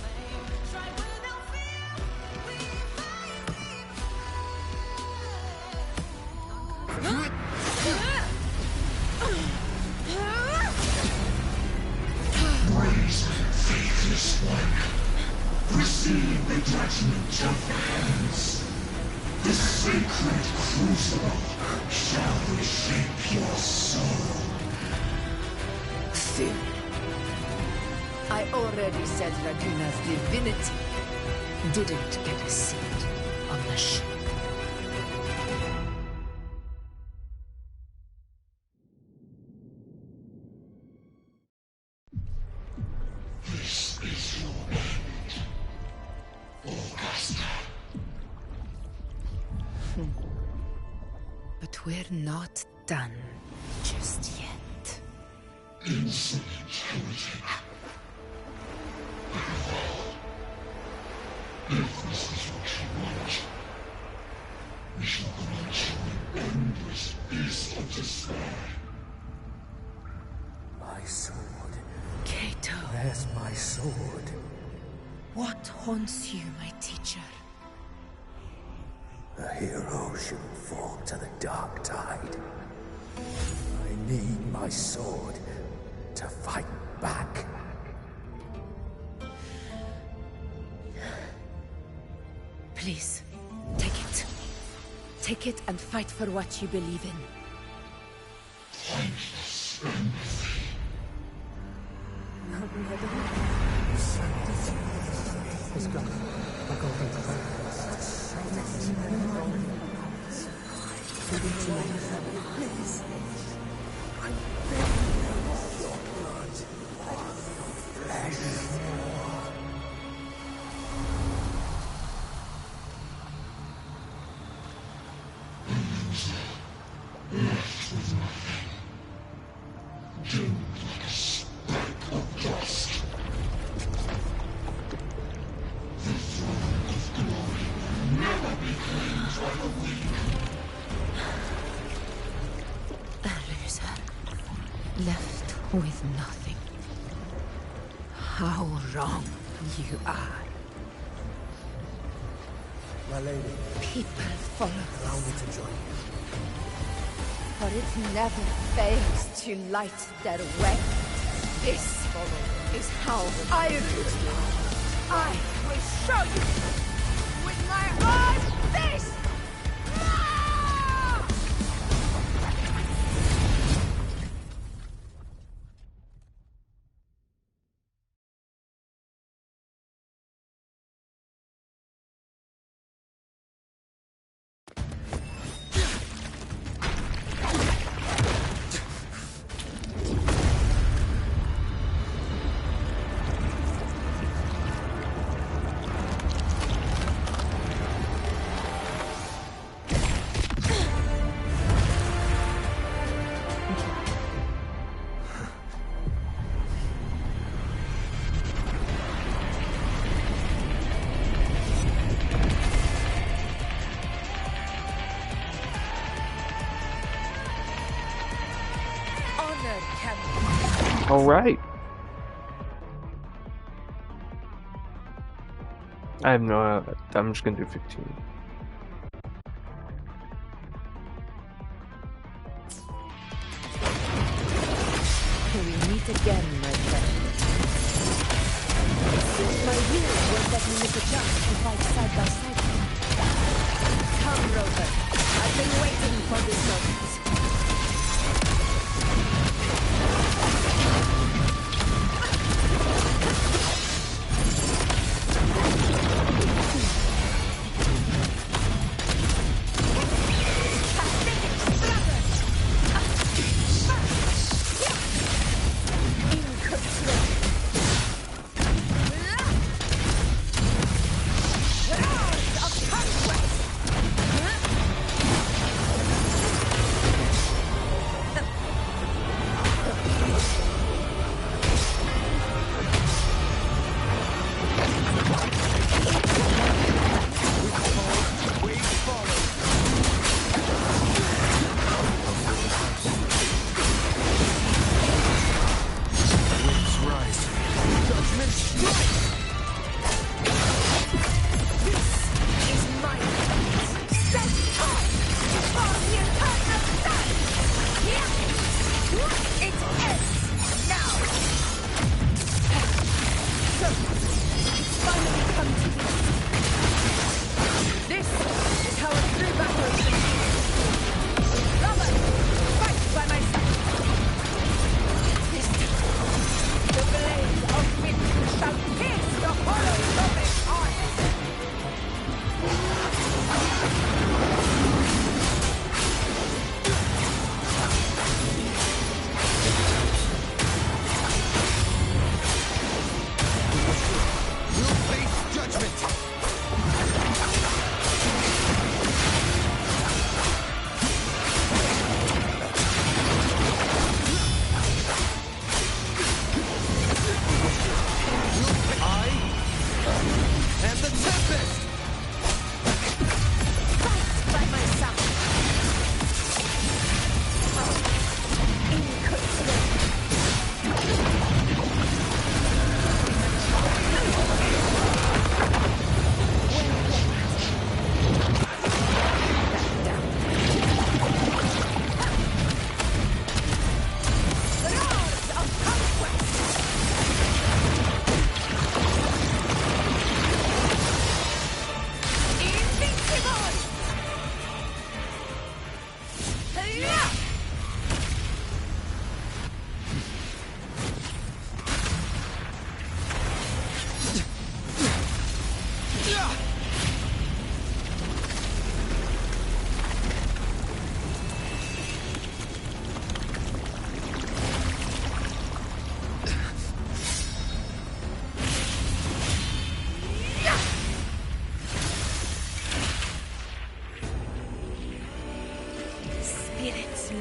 Faithless one, receive the judgment of the hands. The sacred crucible shall reshape your soul. Soon. I already said Raguna's divinity didn't get a seat on the ship. This is your end, Augusta. But we're not done just yet. Insolent heretic. If this is what you want, we shall grant you an endless peace of despair. My sword. Cato. Where's my sword? What haunts you, my teacher? A hero shouldn't fall to the dark tide. I need my sword to fight back. Please, take it. Take it and fight for what you believe in. Thankless empathy. Let's go. I'll go please. I beg you, your blood, your flesh. Left with nothing. Doomed like a speck of dust. The throne of glory will never be claimed by the weak. A loser, left with nothing. How wrong you are. My lady. People follow Allow me to join you. For it never fails to light their way. This is how I rule. I will show you with my own fist! All right. I have no. I'm just gonna do 15. We meet again, my friend. My will won't let me make a jump to fight side by side. Come, Rover. I've been waiting for this moment. Of conquest!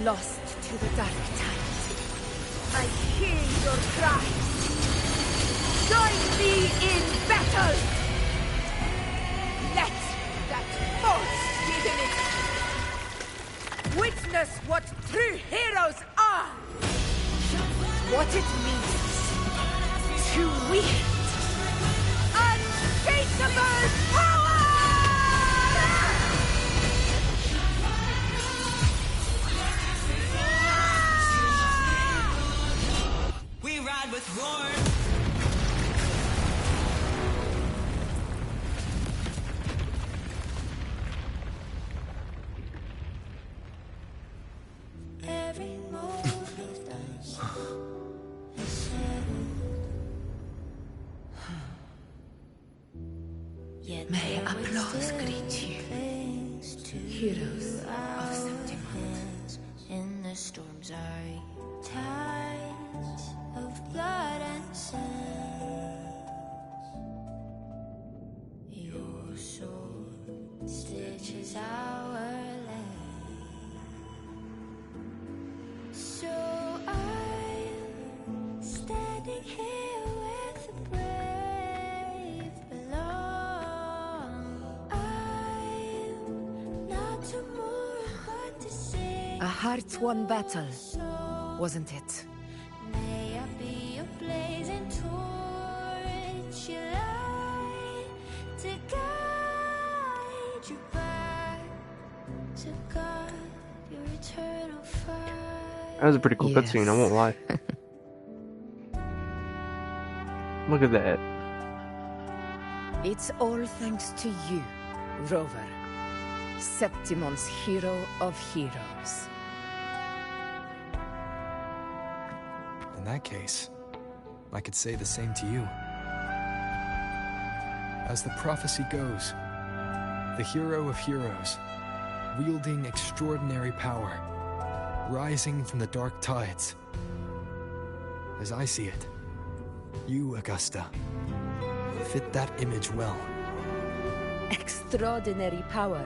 Lost to the dark tides. I hear your cries. Join me in battle! Let that force be in it. Witness what true heroes are! What it means to wield untraceable power! With roar. Every move he does is settled. May applause greet you, heroes of Septimont. In the storms are tides of blood and sand. Your sword stitches our land. So I'm standing here with the brave belong. I'm not tomorrow but to sing. A heart-won battle, wasn't it? May I be a blazing torch, you light to guide you back to God, your eternal fire. That was a pretty cool cutscene, I won't lie. Look at that. It's all thanks to you, Rover. Septimon's hero of heroes. In that case, I could say the same to you. As the prophecy goes, the hero of heroes, wielding extraordinary power, rising from the dark tides. As I see it, you, Augusta, fit that image well. Extraordinary power.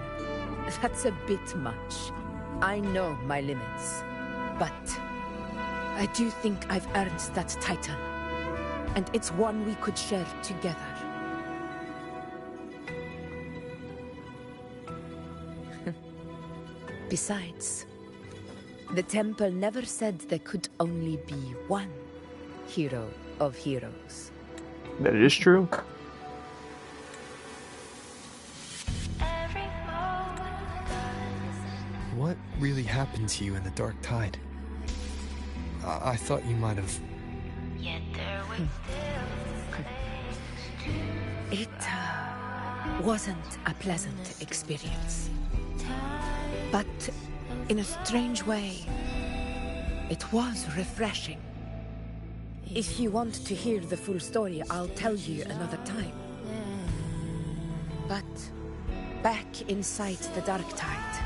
That's a bit much. I know my limits. But I do think I've earned that title. And it's one we could share together. Besides, the temple never said there could only be one hero of heroes. That is true. What really happened to you in the Dark Tide? I thought you might have... It wasn't a pleasant experience. But in a strange way, it was refreshing. If you want to hear the full story, I'll tell you another time. But back inside the Dark Tide,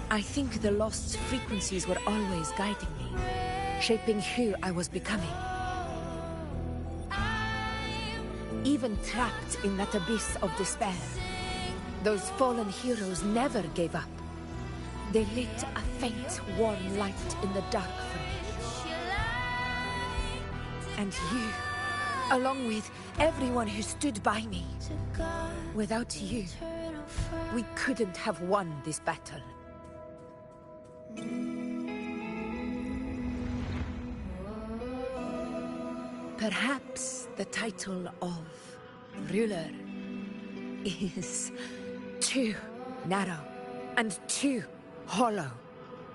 I think the lost frequencies were always guiding me, shaping who I was becoming. Even trapped in that abyss of despair, those fallen heroes never gave up. They lit a faint, warm light in the dark for me. And you, along with everyone who stood by me. Without you, we couldn't have won this battle. Perhaps the title of ruler is too narrow and too hollow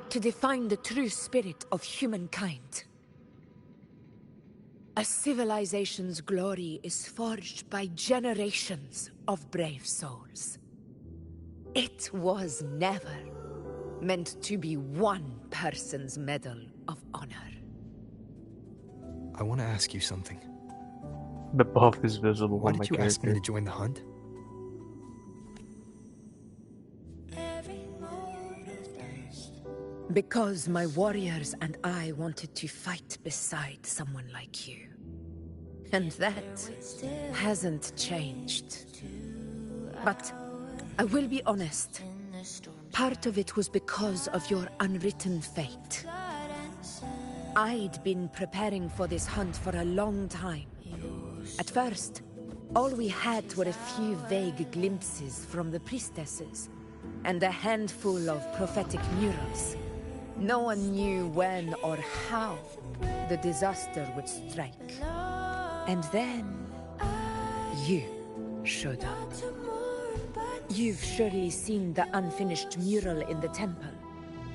to define the true spirit of humankind. A civilization's glory is forged by generations of brave souls. It was never meant to be one person's medal of honor. I want to ask you something. The buff is visible Why on my did you ask me character. to join the hunt? Because my warriors and I wanted to fight beside someone like you. And that hasn't changed. But I will be honest. Part of it was because of your unwritten fate. I'd been preparing for this hunt for a long time. At first, all we had were a few vague glimpses from the priestesses, and a handful of prophetic murals. No one knew when or how the disaster would strike. And then, you showed up. You've surely seen the unfinished mural in the temple,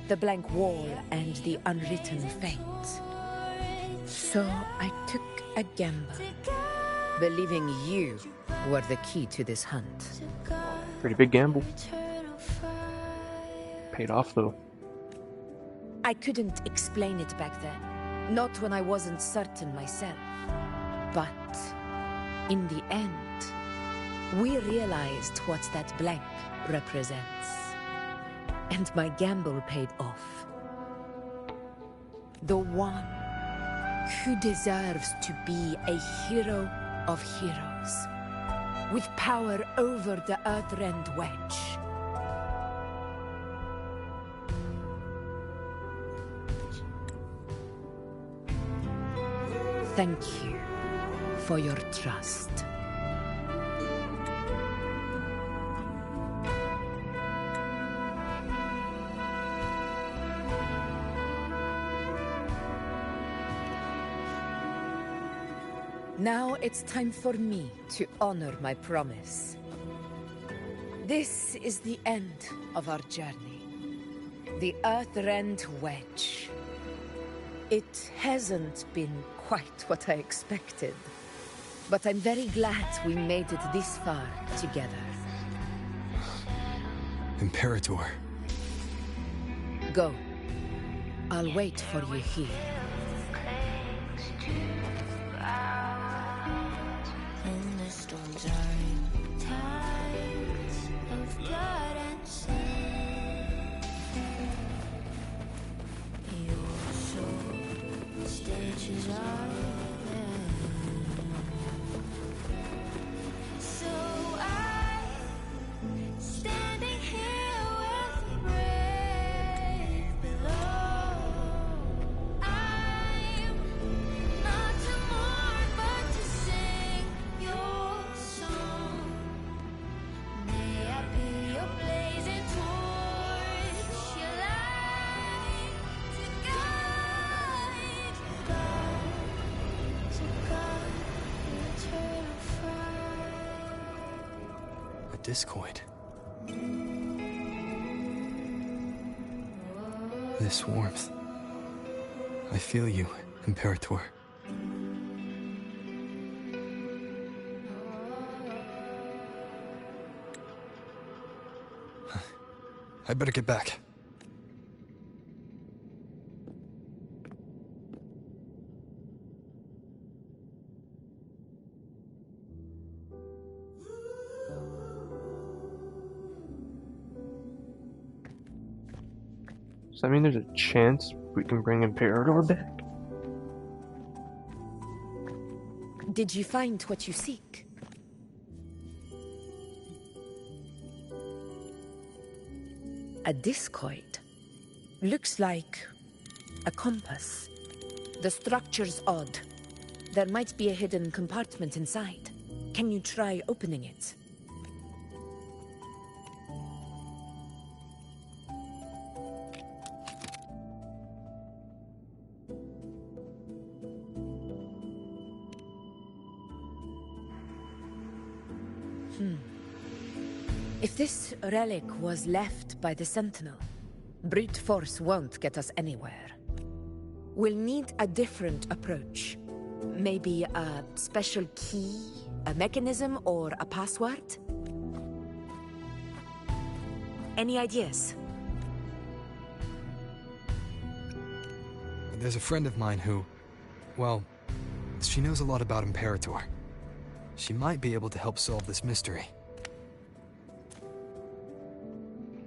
the blank wall and the unwritten fate. So I took a gamble, believing you were the key to this hunt. Pretty big gamble. Paid off though. I couldn't explain it back then, not when I wasn't certain myself. But in the end, we realized what that blank represents. And my gamble paid off. The one who deserves to be a hero of heroes, with power over the Earthrend Wedge. Thank you for your trust. Now it's time for me to honor my promise. This is the end of our journey. The Earthrend Wedge. It hasn't been quite what I expected, but I'm very glad we made it this far together. Imperator. Go. I'll wait for you here. In the storms are in tides of blood and sin. Your soul stages are so I'm standing here with brave below. discoid. This warmth. I feel you, Imperator. I better get back. Does that mean there's a chance we can bring Imperator back? Did you find what you seek? A discoid. Looks like a compass. The structure's odd. There might be a hidden compartment inside. Can you try opening it? If this relic was left by the Sentinel, brute force won't get us anywhere. We'll need a different approach. Maybe a special key, a mechanism, or a password? Any ideas? There's a friend of mine who, well, she knows a lot about Imperator. She might be able to help solve this mystery.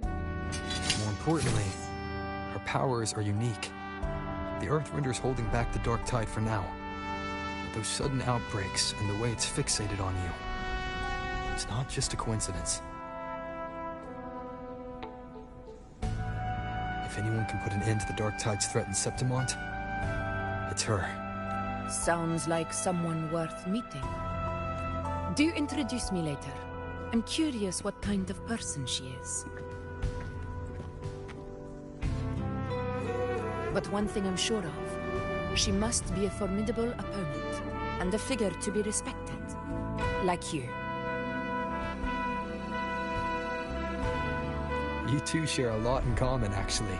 More importantly, her powers are unique. The Earthrender's holding back the Dark Tide for now. But those sudden outbreaks and the way it's fixated on you, it's not just a coincidence. If anyone can put an end to the Dark Tide's threat in Septimont, it's her. Sounds like someone worth meeting. Do introduce me later. I'm curious what kind of person she is. But one thing I'm sure of, she must be a formidable opponent, and a figure to be respected. Like you. You two share a lot in common, actually.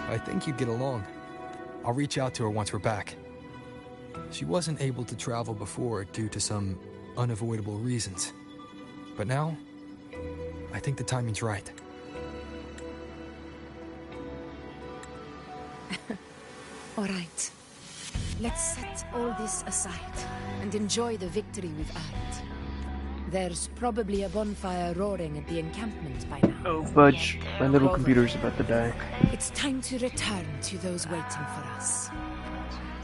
I think you'd get along. I'll reach out to her once we're back. She wasn't able to travel before due to some unavoidable reasons. But now, I think the timing's right. All right. Let's set all this aside and enjoy the victory we've earned. There's probably a bonfire roaring at the encampment by now. Oh, fudge. My little computer's about to die. It's time to return to those waiting for us.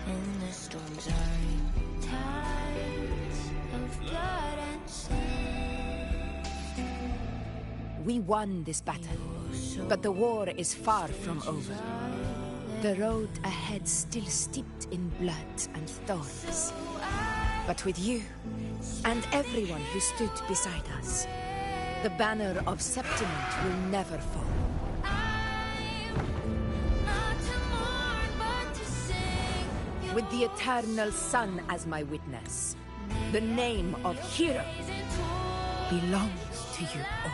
In the storms are tides of blood and sin. We won this battle, but the war is far from over. The road ahead still steeped in blood and thorns. But with you, and everyone who stood beside us, the banner of Septimont will never fall. With the eternal sun as my witness, the name of hero belongs to you all.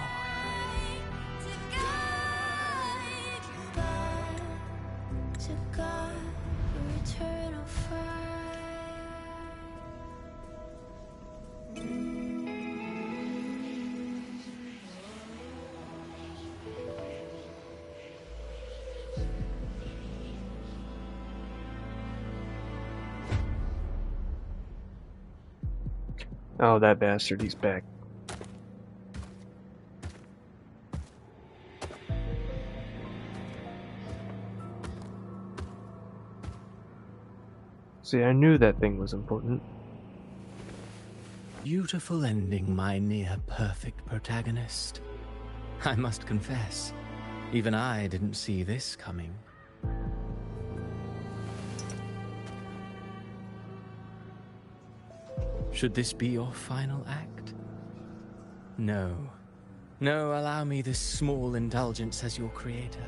Oh, that bastard, he's back. See, I knew that thing was important. Beautiful ending, my near-perfect protagonist. I must confess, even I didn't see this coming. Should this be your final act? No. No, allow me this small indulgence as your creator.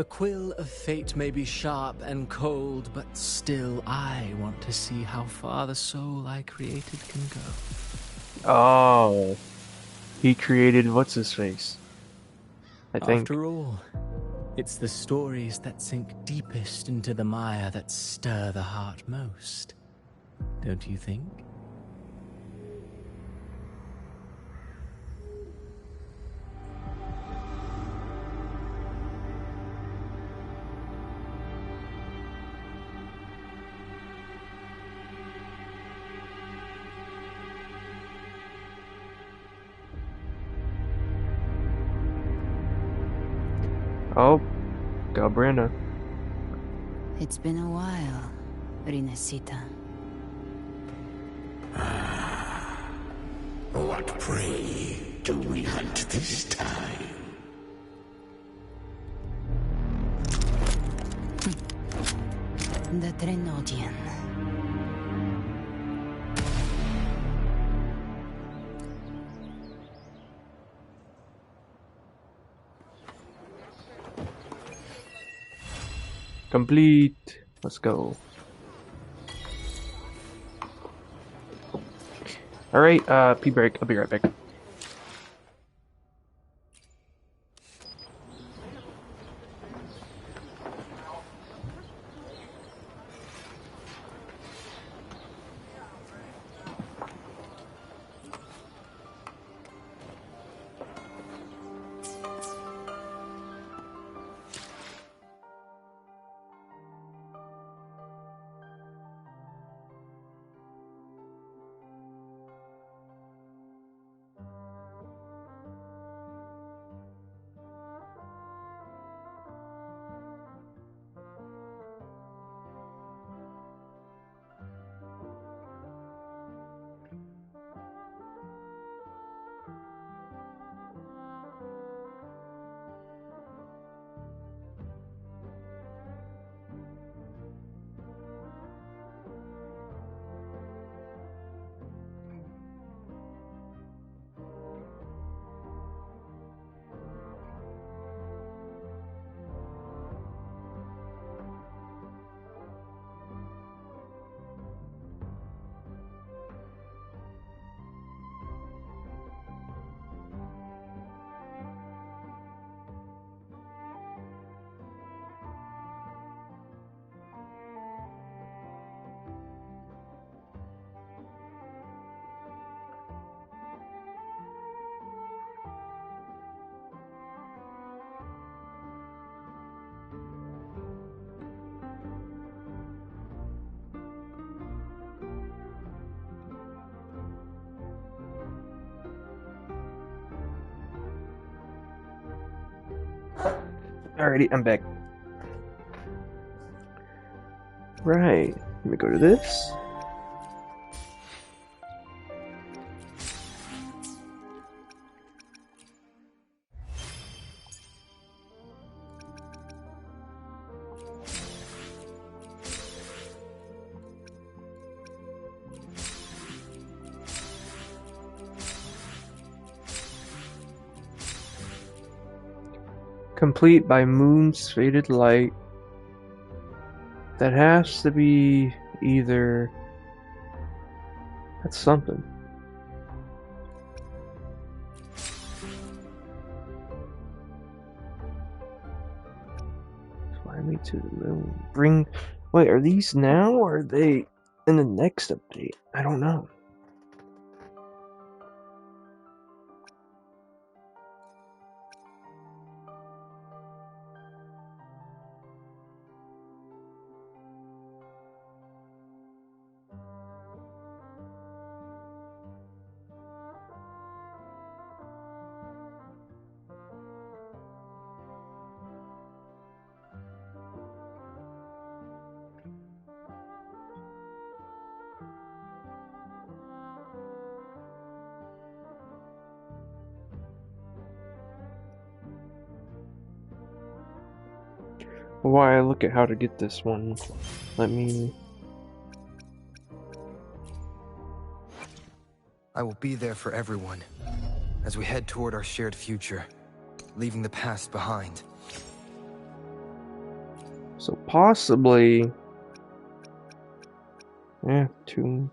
The quill of fate may be sharp and cold, but still I want to see how far the soul I created can go. Oh, he created what's his face? I think. After all, it's the stories that sink deepest into the mire that stir the heart most. Don't you think? Oh, Gabrina. It's been a while, Rinesita. What prey do we hunt this time? The Trenodian. Complete. Let's go. Alright, pee break. I'll be right back. Alrighty, I'm back. Right, let me go to this. Complete by moon's faded light. That has to be either... That's something. Fly me to the moon. Bring... Wait, are these now or are they in the next update? I don't know. Why look at how to get this one. Let me... I will be there for everyone as we head toward our shared future, leaving the past behind. possibly... Yeah, 2...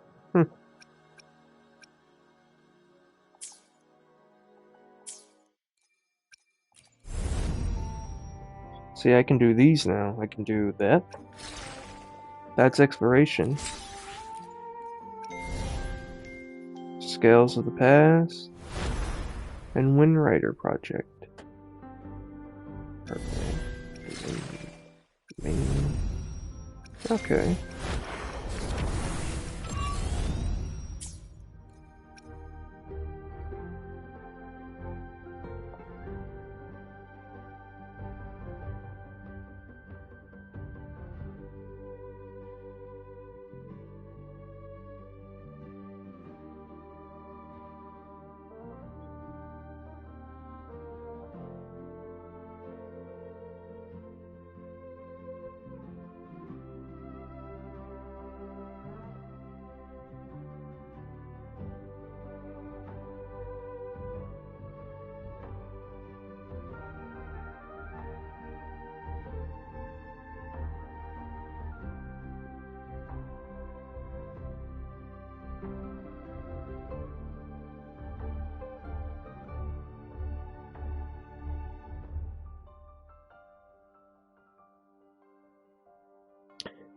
See, I can do these now. I can do that. That's exploration. Scales of the Past. And Windrider Project. Okay.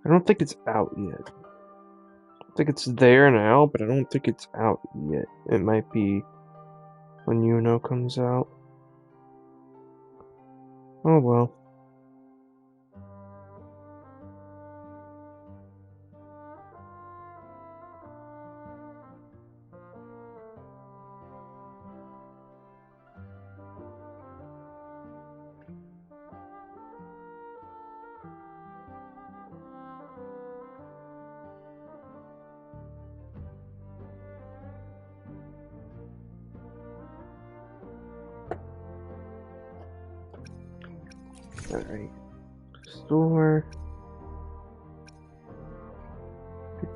I don't think it's out yet. I think it's there now, but I don't think it's out yet. It might be when Yuno comes out. Oh well. Alright. Store.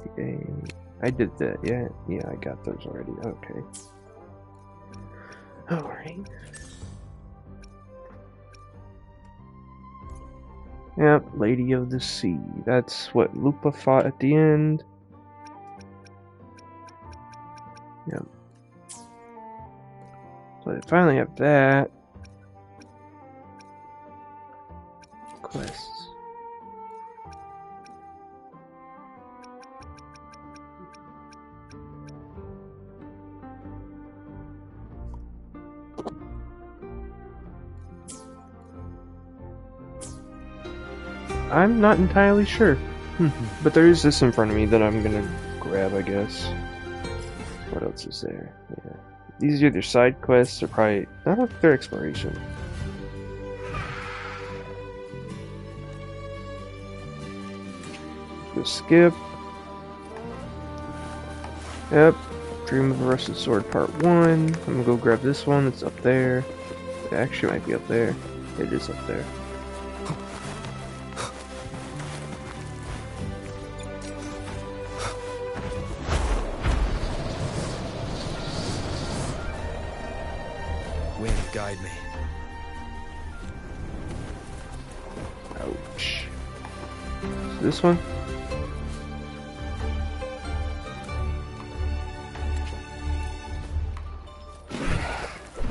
58. I did that, yeah? Yeah, I got those already. Okay. Alright. Yep, Lady of the Sea. That's what Lupa fought at the end. Yep. So I finally have that. Quests. I'm not entirely sure. But there is this in front of me that I'm gonna grab, I guess. What else is there? Yeah. These are either side quests or probably... I don't think they're exploration. Go skip. Yep. Dream of a Rusted Sword Part 1. I'm gonna go grab this one that's up there. It actually might be up there. It is up there. Wind, guide me. Ouch. So this one?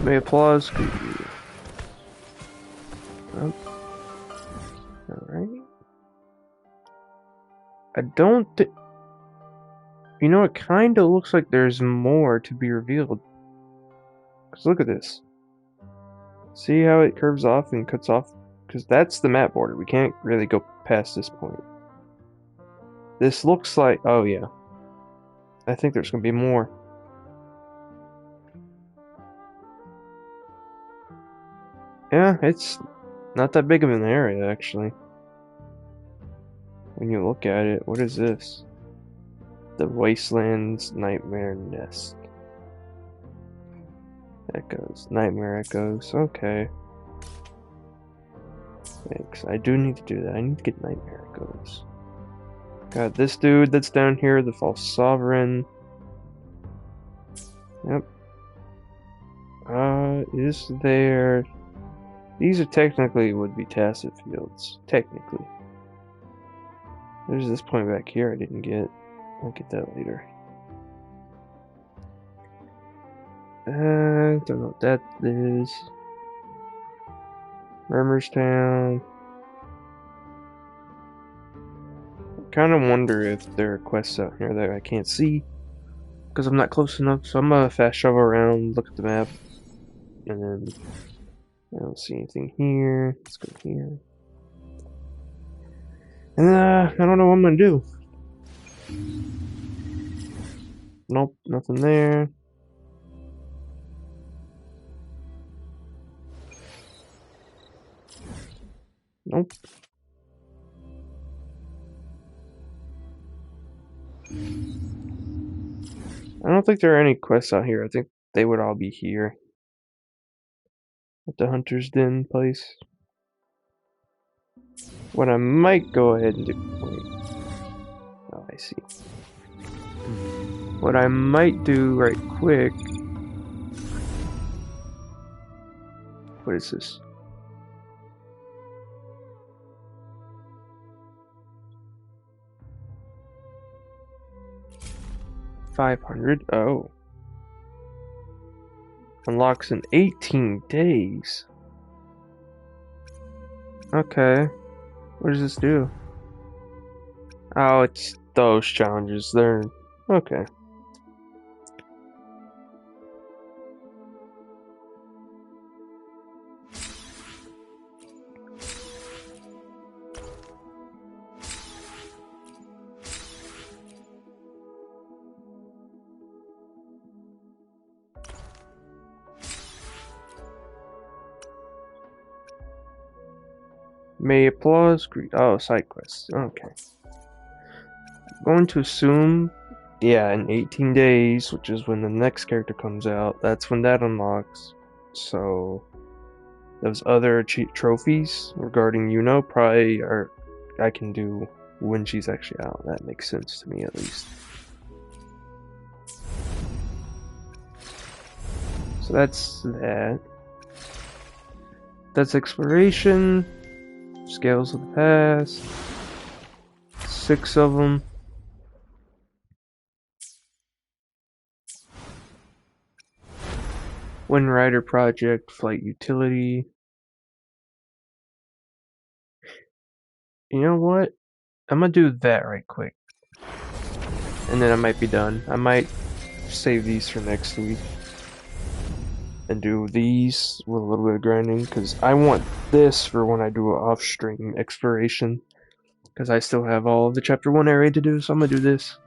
May applause. Oh. Alright. I don't think... You know, it kinda looks like there's more to be revealed. Because look at this. See how it curves off and cuts off? Because that's the map border. We can't really go past this point. This looks like... Oh, yeah. I think there's going to be more. Yeah, it's not that big of an area, actually. When you look at it, what is this? The Wasteland's Nightmare Nest. Echoes. Nightmare Echoes. Okay. Thanks. I do need to do that. I need to get Nightmare Echoes. Got this dude that's down here, the False Sovereign. Yep. Is there... These are technically would be tacit fields. Technically. There's this point back here I didn't get. I'll get that later. Don't know what that is. Murmurstown. I kind of wonder if there are quests out here that I can't see because I'm not close enough. So I'm gonna fast travel around, look at the map, and then I don't see anything here. Let's go here. And I don't know what I'm gonna do. Nope, nothing there. Nope. I don't think there are any quests out here. I think they would all be here. At the Hunter's Den place. What I might go ahead and do... Wait. Oh, I see. What I might do right quick... What is this? $500. Oh. Unlocks in 18 days. Okay. What does this do? Oh, it's those challenges. They're... Okay. May applause greet. Oh, side quests. Okay. Going to assume, yeah, in 18 days, which is when the next character comes out, that's when that unlocks. So, those other trophies regarding Yuno probably are I can do when she's actually out. That makes sense to me, at least. So that's that. That's exploration. Scales of the past. 6 of them. Wind Rider Project, Flight Utility. You know what? I'm gonna do that right quick. And then I might be done. I might save these for next week. And do these with a little bit of grinding. Because I want this for when I do an off-stream exploration. Because I still have all of the Chapter 1 area to do, so I'm gonna do this.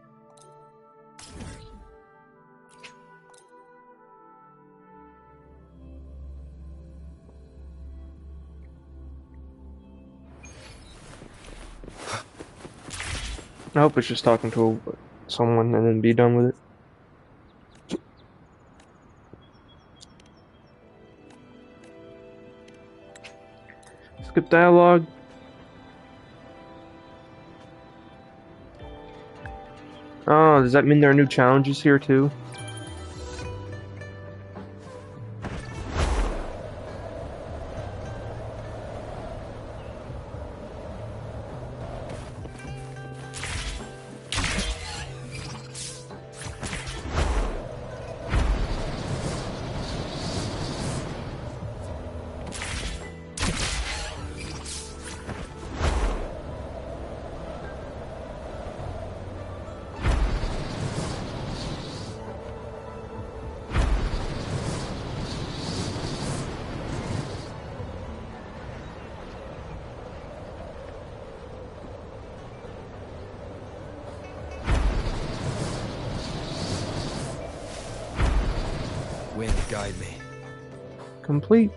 I hope it's just talking to someone and then be done with it. Skip dialogue. Oh, does that mean there are new challenges here too? Wind, guide me. Complete.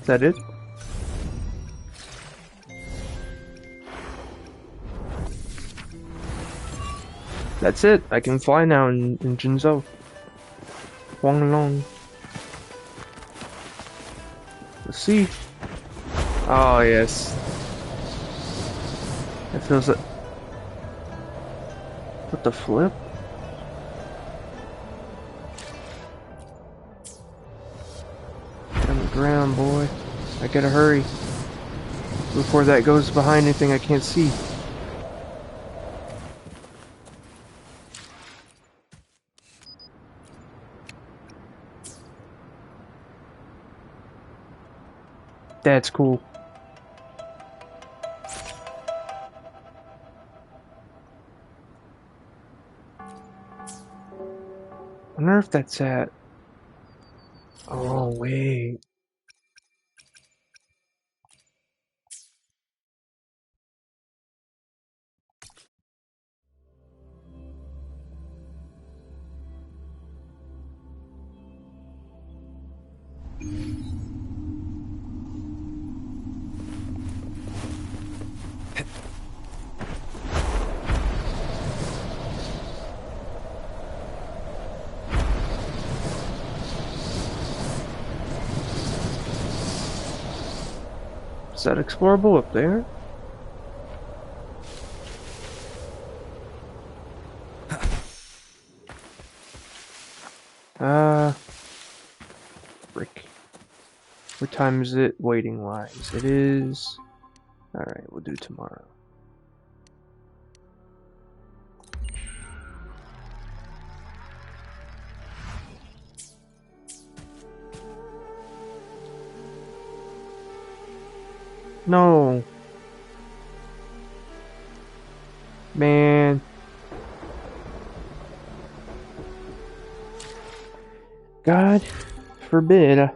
Is that it? That's it. I can fly now in Jinzhou. Huang Long. Let's see. Oh, yes. It feels like... What the flip? Get on the ground, boy. I gotta hurry. Before that goes behind anything I can't see. That's cool. I wonder if that's at... Oh, wait. Is that explorable up there? Frick. What time is it waiting wise? It is... Alright, we'll do tomorrow. No. Man. God forbid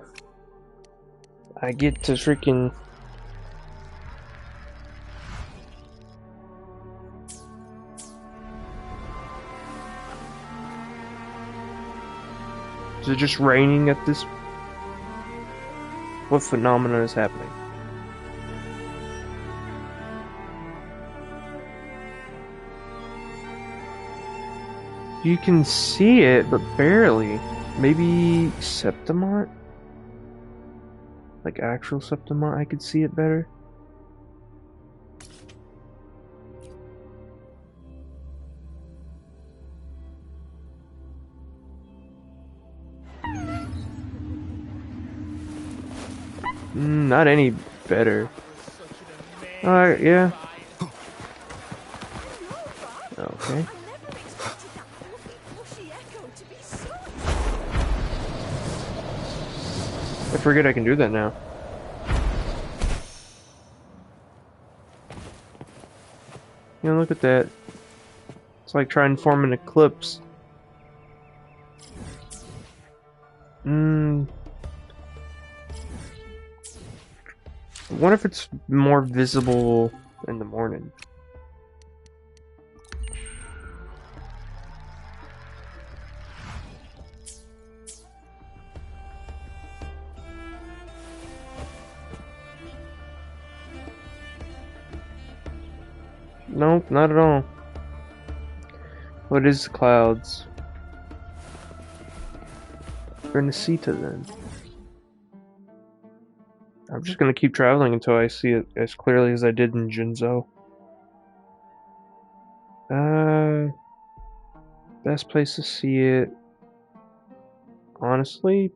I get to freaking... Is it just raining at this? What phenomenon is happening? You can see it, but barely. Maybe Septimont? Like actual Septimont, I could see it better. Not any better. Alright, yeah. Okay. I forget I can do that now. You know, look at that. It's like trying to form an eclipse. I wonder if it's more visible in the morning. Nope, not at all. What is the clouds? Renesita then. I'm just gonna keep traveling until I see it as clearly as I did in Jinzhou. Best place to see it, honestly,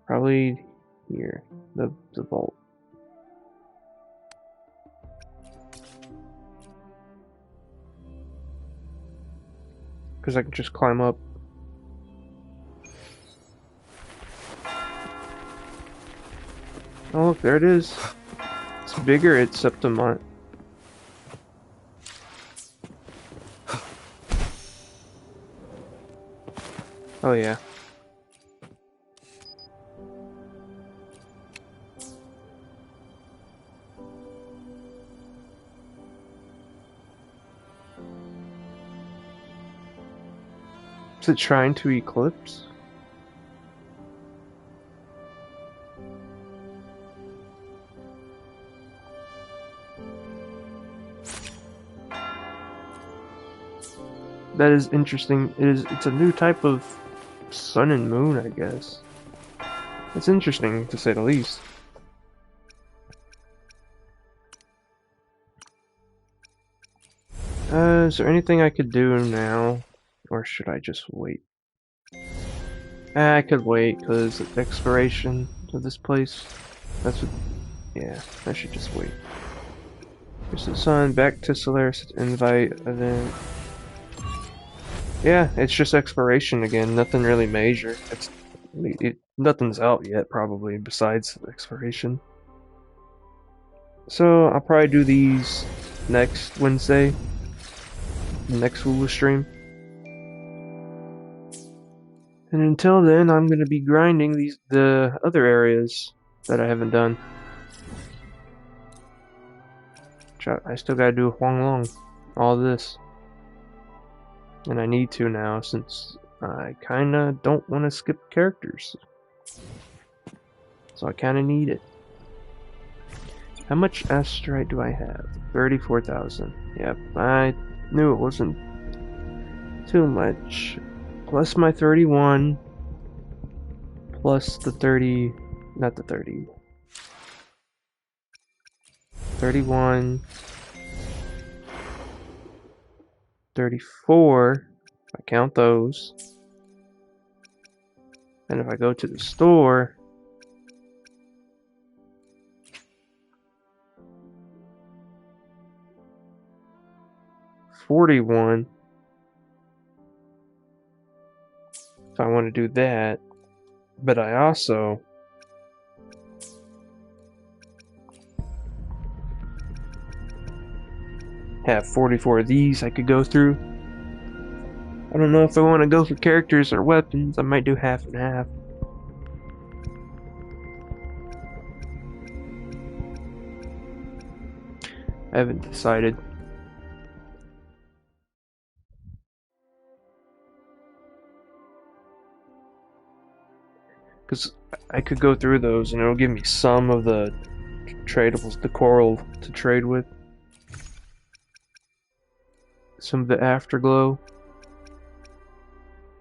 probably here, the vault. Because I can just climb up. Oh look, there it is. It's bigger at Septimont. Oh yeah. Is it trying to eclipse? That is interesting. It's a new type of sun and moon, I guess. It's interesting to say the least. Is there anything I could do now? Or should I just wait? I could wait, because exploration of this place. That's what. Yeah, I should just wait. Here's the sun, back to Solaris invite event. Yeah, it's just exploration again, nothing really major. Nothing's out yet, probably, besides exploration. So, I'll probably do these next Wednesday. The next Hulu stream. And until then, I'm going to be grinding the other areas that I haven't done. I still gotta do Huang Long. All this. And I need to now, since I kinda don't want to skip characters. So I kinda need it. How much Astrite do I have? 34,000. Yep, I knew it wasn't too much. Plus my 31. Plus the 30. Not the 30. 31. 34. If I count those. And if I go to the store. 41. If I want to do that. But I also have 44 of these I could go through. I don't know if I want to go for characters or weapons. I might do half and half. I haven't decided. Because I could go through those and it'll give me some of the tradables, the coral to trade with. Some of the afterglow.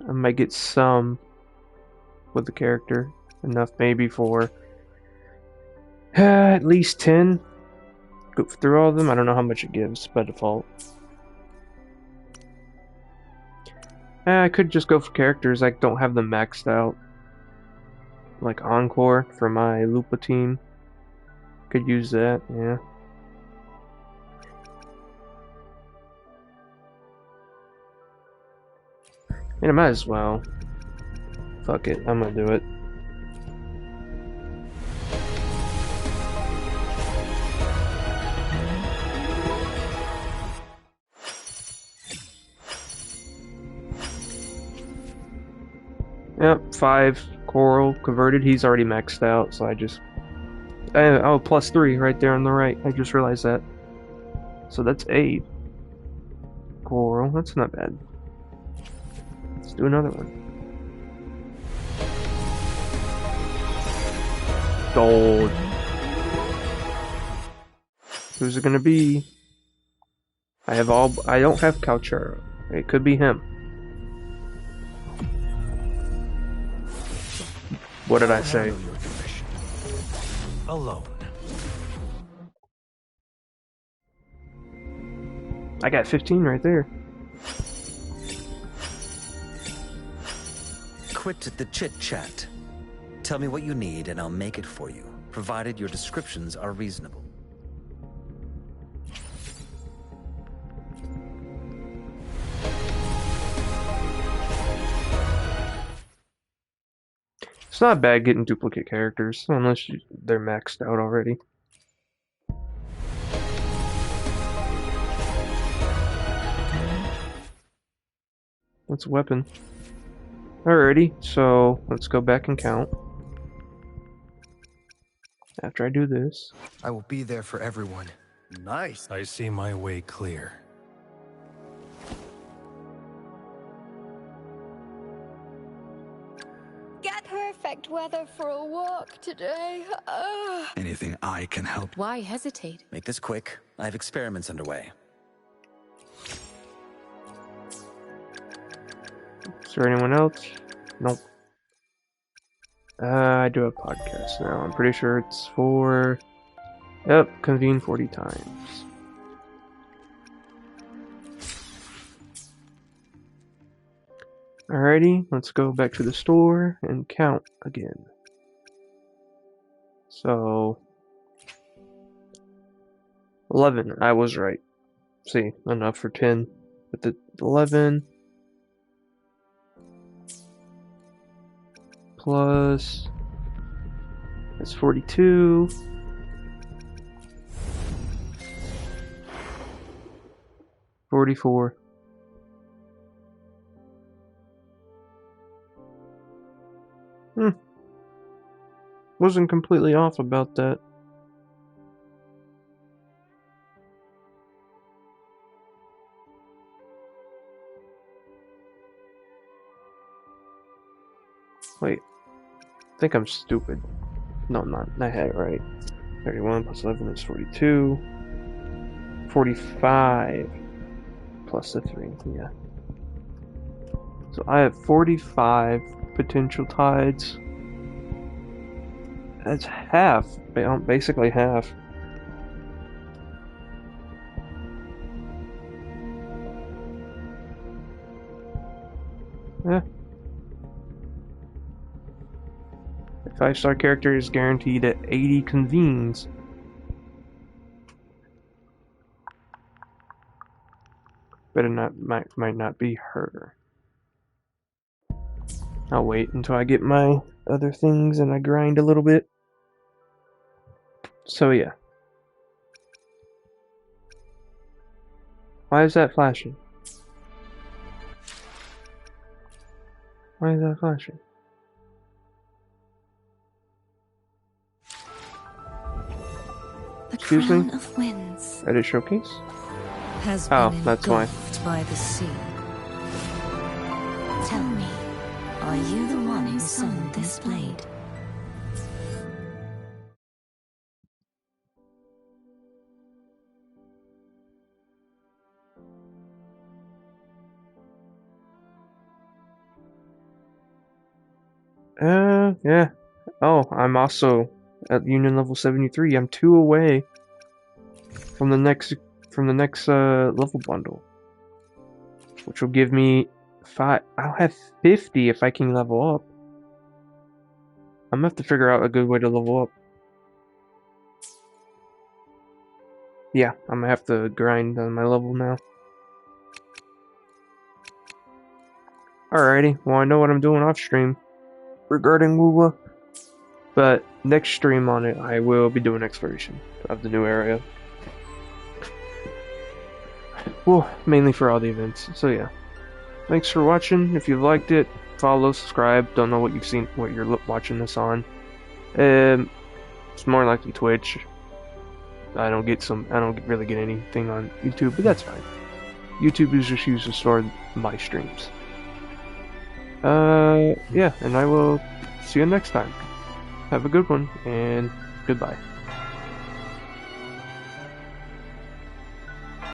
I might get some with the character. Enough maybe for at least 10. Go through all of them. I don't know how much it gives by default. I could just go for characters. I don't have them maxed out. Like Encore for my Lupa team. Could use that, yeah. And I might as well. Fuck it, I'm gonna do it. Yep, 5 coral converted. He's already maxed out, so I just... oh, +3 right there on the right. I just realized that. So that's 8 coral. That's not bad. Let's do another one. Gold. Who's it gonna be? I don't have Calchero. It could be him. What did I say? Alone. I got 15 right there. Quit the chit-chat. Tell me what you need and I'll make it for you, provided your descriptions are reasonable. It's not bad getting duplicate characters, unless they're maxed out already. That's a weapon. Alrighty, so let's go back and count. After I do this. I will be there for everyone. Nice. I see my way clear. Get perfect weather for a walk today. Anything I can help? Why hesitate? Make this quick. I have experiments underway. Is there anyone else? Nope. I do a podcast now. I'm pretty sure it's for... Yep, convene 40 times. Alrighty, let's go back to the store and count again. So 11, I was right. See, enough for 10. But the 11 plus that's 42. 44. Wasn't completely off about that. Wait, I think I'm stupid. No, I'm not. I had it right. 31 plus 11 is 42. 45 plus the 3, yeah. So I have 45 potential tides. That's half, basically half. Yeah. A 5-star character is guaranteed at 80 convenes. But it might not be her. I'll wait until I get my other things and I grind a little bit. So yeah. Why is that flashing? Why is that flashing? Excuse me? Of winds Edit showcase? has Oh, been that's why. engulfed by the sea. Tell me, are you the one who summoned this blade? Yeah. Oh, I'm also at Union level 73. I'm 2 away from the next level bundle, which will give me 5. I'll have 50 if I can level up. I'm gonna have to figure out a good way to level up. Yeah, I'm gonna have to grind on my level now. Alrighty, well I know what I'm doing off stream regarding Woowa, but next stream on it I will be doing exploration of the new area. Well, mainly for all the events. So yeah, thanks for watching. If you've liked it, follow, subscribe. Don't know what you've seen, what you're watching this on. It's more likely Twitch. I don't really get anything on YouTube, but that's fine. YouTube is just used to store my streams. Yeah, and I will see you next time. Have a good one, and goodbye.